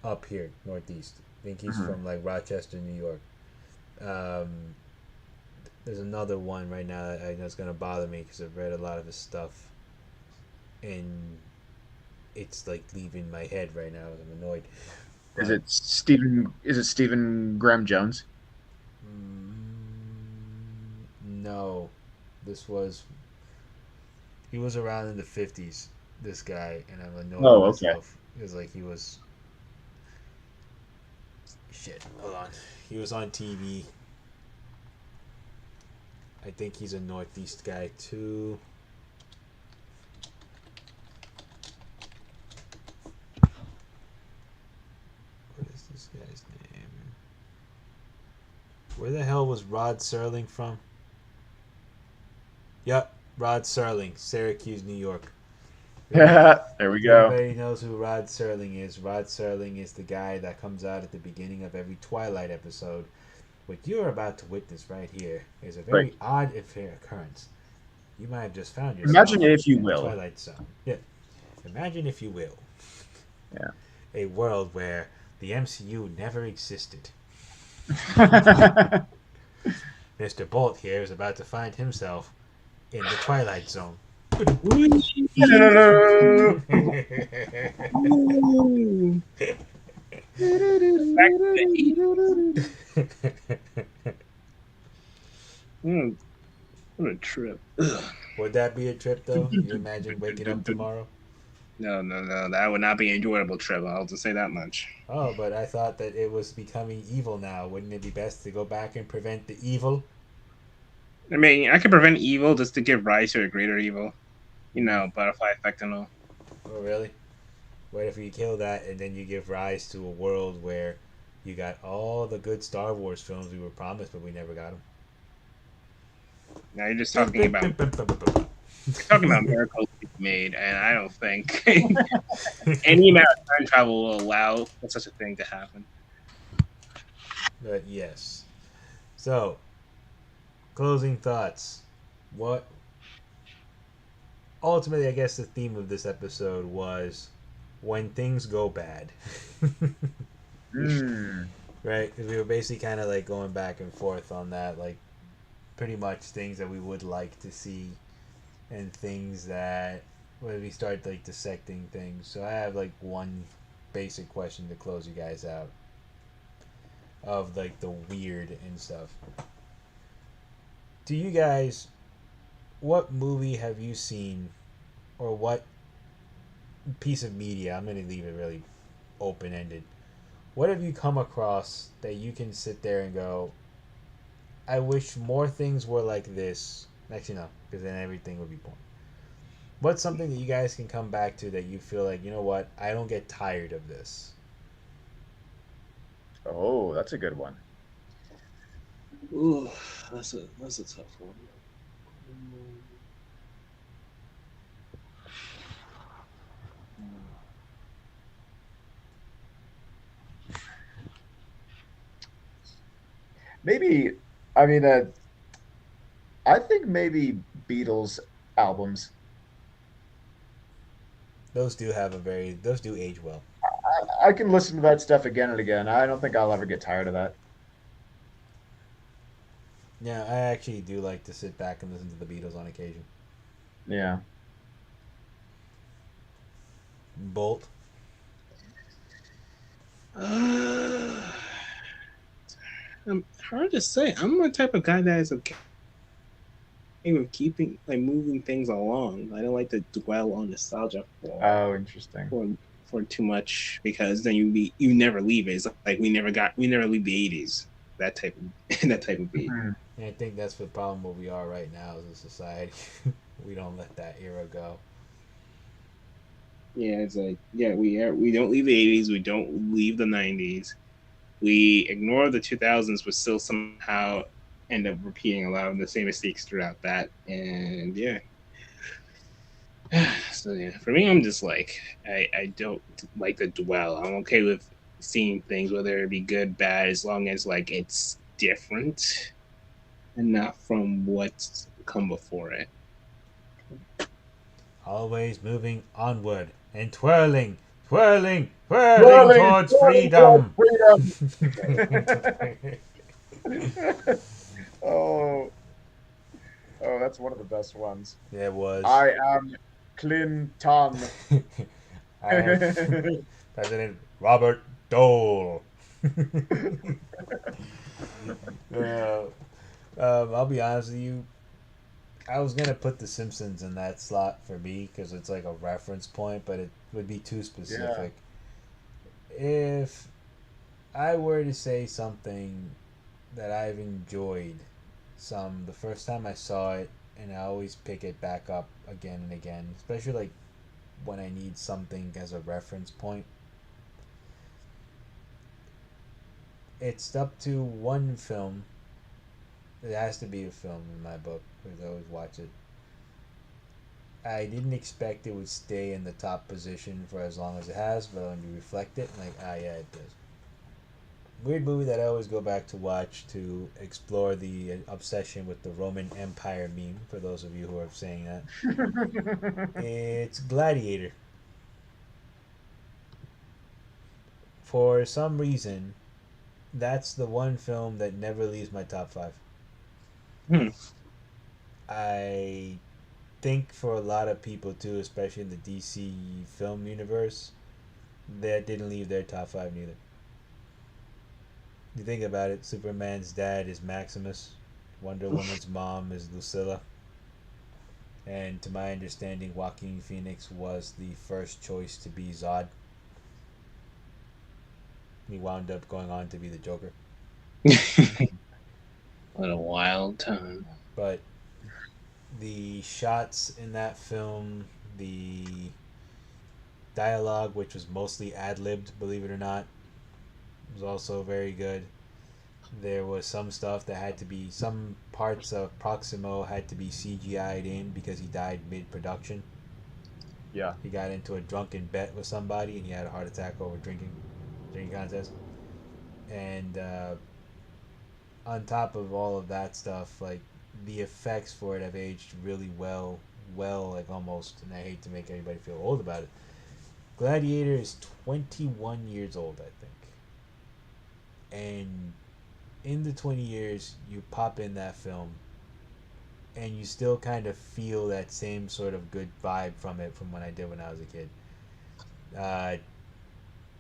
up here northeast. I think he's Hmm. from like Rochester, New York. Um, there's another one right now that I know is gonna bother me because I've read a lot of his stuff, and it's like leaving my head right now. I'm annoyed. Is But it Stephen? Is it Stephen Graham Jones? no, this was He was around in the 50s. This guy, and I'm annoying Oh, okay. myself. It was like he was. Shit. Hold on. He was on TV. I think he's a Northeast guy too. What is this guy's name? Where the hell was Rod Serling from? Yep, Rod Serling, Syracuse, New York. There we go. Everybody knows who Rod Serling is. Rod Serling is the guy that comes out at the beginning of every Twilight episode. What you're about to witness right here is a very odd occurrence. You might have just found yourself Imagine if you in the will. Twilight Zone. Yeah. Imagine if you will. Yeah. A world where the MCU never existed. Mr. Bolt here is about to find himself in the Twilight Zone. What a trip. Would that be a trip, though? You imagine waking up tomorrow? No. That would not be an enjoyable trip. I'll just say that much. Oh, but I thought that it was becoming evil now. Wouldn't it be best to go back and prevent the evil? I mean, I could prevent evil just to give rise to a greater evil. You know, butterfly effect and all. Oh, really? What if you kill that and then you give rise to a world where you got all the good Star Wars films we were promised, but we never got them? Now you're just talking about miracles being made, and I don't think any amount of time travel will allow for such a thing to happen. But yes. So, closing thoughts. What? Ultimately, I guess the theme of this episode was when things go bad. Right? Because we were basically kind of like going back and forth on that, like pretty much things that we would like to see and things that when we start like dissecting things. So I have like one basic question to close you guys out of like the weird and stuff. Do you guys, what movie have you seen or what piece of media, I'm going to leave it really open-ended, what have you come across that you can sit there and go, I wish more things were like this? Actually, no, because then everything would be boring. What's something that you guys can come back to that you feel like, you know what, I don't get tired of this? Oh, that's a good one. Ooh, that's a tough one. Maybe, I mean, I think maybe Beatles albums. Those do age well. I can listen to that stuff again and again. I don't think I'll ever get tired of that. Yeah, I actually do like to sit back and listen to the Beatles on occasion. Yeah. Bolt. Hard to say. I'm the type of guy that is okay with keeping moving things along. I don't like to dwell on nostalgia Interesting. for too much because then you never leave it. It's like we never leave the 80s. That type of beat. Mm-hmm. And I think that's the problem where we are right now as a society. We don't let that era go. Yeah, it's like we don't leave the 80s. We don't leave the 90s. We ignore the 2000s, but still somehow end up repeating a lot of the same mistakes throughout that. And yeah. So yeah, for me, I'm just like, I don't like to dwell. I'm okay with seeing things, whether it be good, bad, as long as like it's different and not from what's come before it. Always moving onward and twirling towards freedom. Oh, that's one of the best ones. Yeah, it was. I am Clinton. I am President Robert Dole. I'll be honest with you. I was gonna put The Simpsons in that slot for me because it's like a reference point, but it would be too Yeah. specific. If I were to say something that I've enjoyed the first time I saw it, and I always pick it back up again and again, especially like when I need something as a reference point. It's up to one film. It has to be a film in my book because I always watch it. I didn't expect it would stay in the top position for as long as it has, but when you reflect it, like, ah, yeah, it does. Weird movie that I always go back to watch to explore the obsession with the Roman Empire meme, for those of you who are saying that. It's Gladiator. For some reason, that's the one film that never leaves my top five. Hmm. I think for a lot of people too, especially in the DC film universe, that didn't leave their top five neither. You think about it, Superman's dad is Maximus, Wonder Woman's mom is Lucilla, and to my understanding, Joaquin Phoenix was the first choice to be Zod. He wound up going on to be the Joker. What a wild time. But the shots in that film, the dialogue, which was mostly ad libbed, believe it or not, was also very good. There was some stuff that had to be, some parts of Proximo had to be CGI'd in because he died mid production. Yeah. He got into a drunken bet with somebody and he had a heart attack over drinking contest. And on top of all of that stuff, like the effects for it have aged really well, like almost, and I hate to make anybody feel old about it. Gladiator is 21 years old, I think. And in the 20 years, you pop in that film, and you still kind of feel that same sort of good vibe from it from when I did when I was a kid. Uh,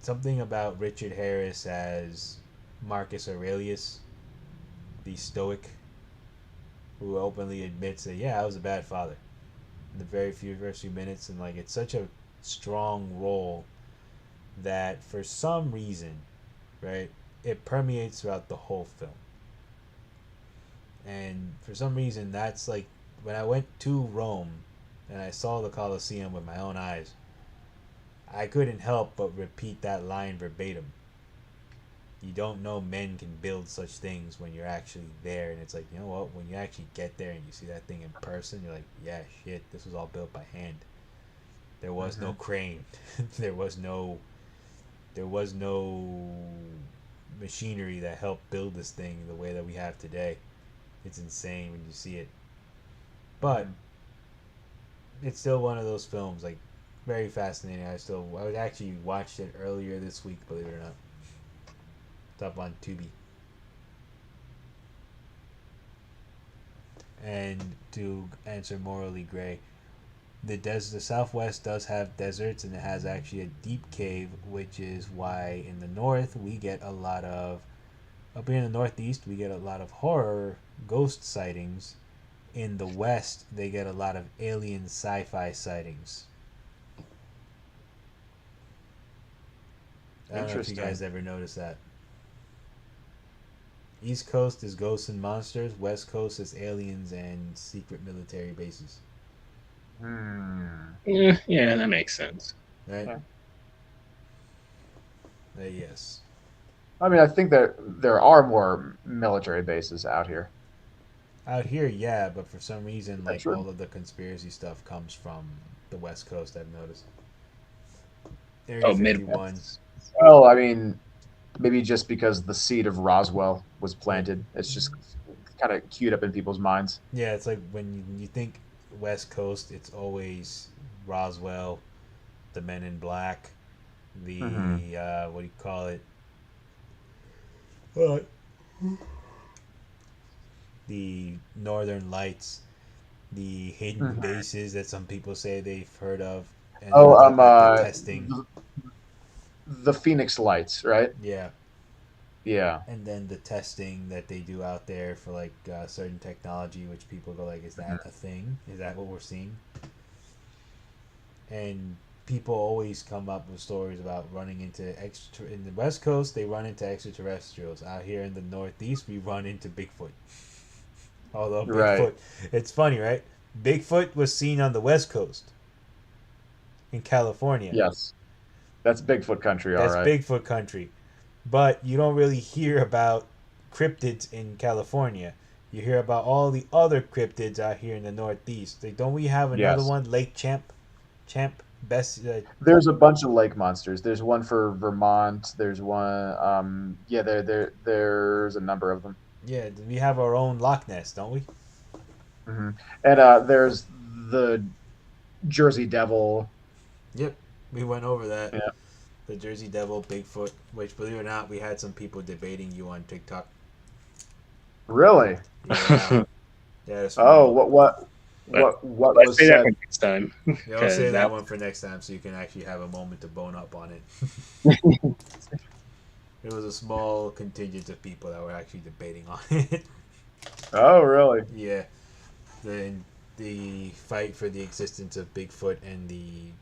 Something about Richard Harris as Marcus Aurelius, the Stoic, who openly admits that, yeah, I was a bad father in the first few minutes, and like it's such a strong role that for some reason, right, it permeates throughout the whole film. And for some reason, that's like when I went to Rome and I saw the Colosseum with my own eyes, I couldn't help but repeat that line verbatim. You don't know men can build such things when you're actually there. And it's like, you know what? When you actually get there and you see that thing in person, you're like, yeah, shit, this was all built by hand. There was no crane. there was no there was no machinery that helped build this thing the way that we have today. It's insane when you see it. But it's still one of those films, like very fascinating. I actually watched it earlier this week, believe it or not. It's up on Tubi. And to answer morally gray, the Southwest does have deserts, and it has actually a deep cave, which is why in the North we get a lot of, up here in the Northeast we get a lot of horror ghost sightings. In the West they get a lot of alien sci-fi sightings. I don't know if you guys ever noticed that. East Coast is ghosts and monsters. West Coast is aliens and secret military bases. Yeah, that makes sense. Right? Yeah. Yes. I mean, I think that there are more military bases out here. Out here, yeah, but for some reason, Yeah, like sure. all of the conspiracy stuff comes from the West Coast. I've noticed. Oh, Area 51. Midwest. Well, I mean, maybe just because the seed of Roswell was planted, it's just kind of queued up in people's minds. Yeah, it's like when you think West Coast, it's always Roswell, the Men in Black, the what do you call it? What? The Northern Lights, the hidden bases that some people say they've heard of, and Oh, like the testing. the Phoenix Lights, right? Yeah, Yeah. And then the testing that they do out there for like certain technology, which people go like, is that a thing? Is that what we're seeing? And people always come up with stories about running into in the West Coast. They run into extraterrestrials. Out here in the Northeast, we run into Bigfoot. Although Bigfoot, Right. it's funny, right? Bigfoot was seen on the West Coast in California. Yes. That's Bigfoot country, all That's right. Bigfoot country. But you don't really hear about cryptids in California. You hear about all the other cryptids out here in the Northeast. Like, don't we have another Yes. one? Lake Champ, best. There's a bunch of lake monsters. There's one for Vermont. There's one. Yeah, there's a number of them. Yeah, we have our own Loch Ness, don't we? Hmm. And there's the Jersey Devil. Yep, we went over that. Yeah. The Jersey Devil, Bigfoot, which, believe it or not, we had some people debating you on TikTok. Really? Yeah. Yeah. Oh, what Let's was say that said? for next time. Yeah, I'll say that that- one for next time so you can actually have a moment to bone up on it. There was a small contingent of people that were actually debating on it. Oh, really? Yeah. The fight for the existence of Bigfoot and the...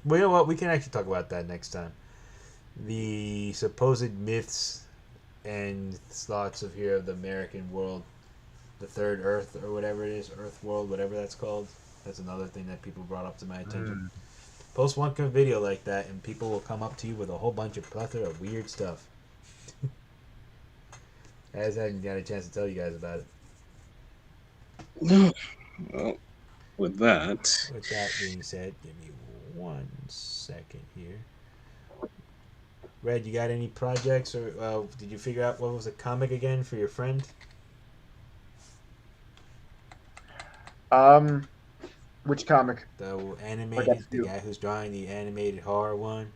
Well, you know what? We can actually talk about that next time. The supposed myths and thoughts of here of the American world, the third Earth or whatever it is, Earth world, whatever that's called. That's another thing that people brought up to my attention. Post one video like that, and people will come up to you with a whole bunch of plethora of weird stuff. I just hadn't got a chance to tell you guys about it. Well, with that, With that being said, give me 1 second here. Red, you got any projects, or did you figure out what was the comic again for your friend? Which comic? The animated, the guy who's drawing the animated horror one.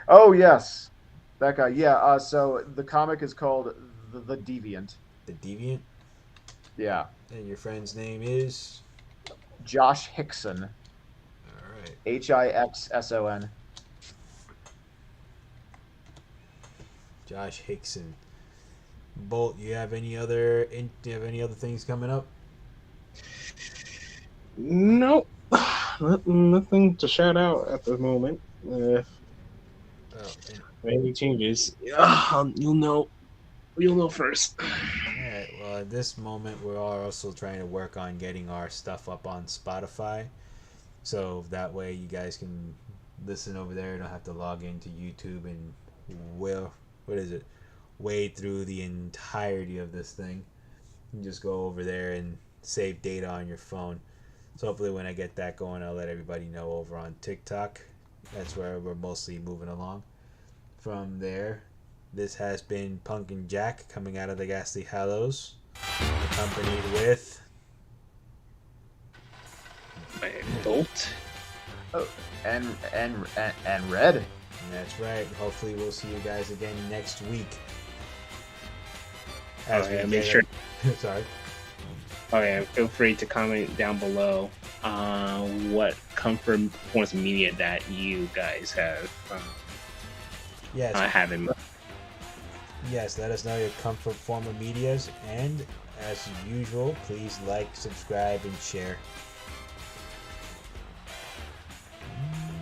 Oh, yes, that guy. Yeah. So the comic is called the Deviant. The Deviant. Yeah. And your friend's name is Josh Hickson. all right. Hixson. Josh Hickson. Bolt, you have any other things coming up? nope, nothing to shout out at the moment. Oh, If any changes, you'll know first. Alright, well at this moment we're also trying to work on getting our stuff up on Spotify. So that way you guys can listen over there, don't have to log into YouTube and wade through the entirety of this thing. You can just go over there and save data on your phone. So hopefully when I get that going, I'll let everybody know over on TikTok. That's where we're mostly moving along. From there, this has been Pumpkin Jack coming out of the Ghastly Hallows, accompanied with Bolt. Oh, and Red. and that's right. Hopefully we'll see you guys again next week. Make sure. Sorry. Okay, feel free to comment down below what comfort forms of media that you guys have Yes. having. Yes, let us know your comfort form of medias, and as usual, please like, subscribe, and share.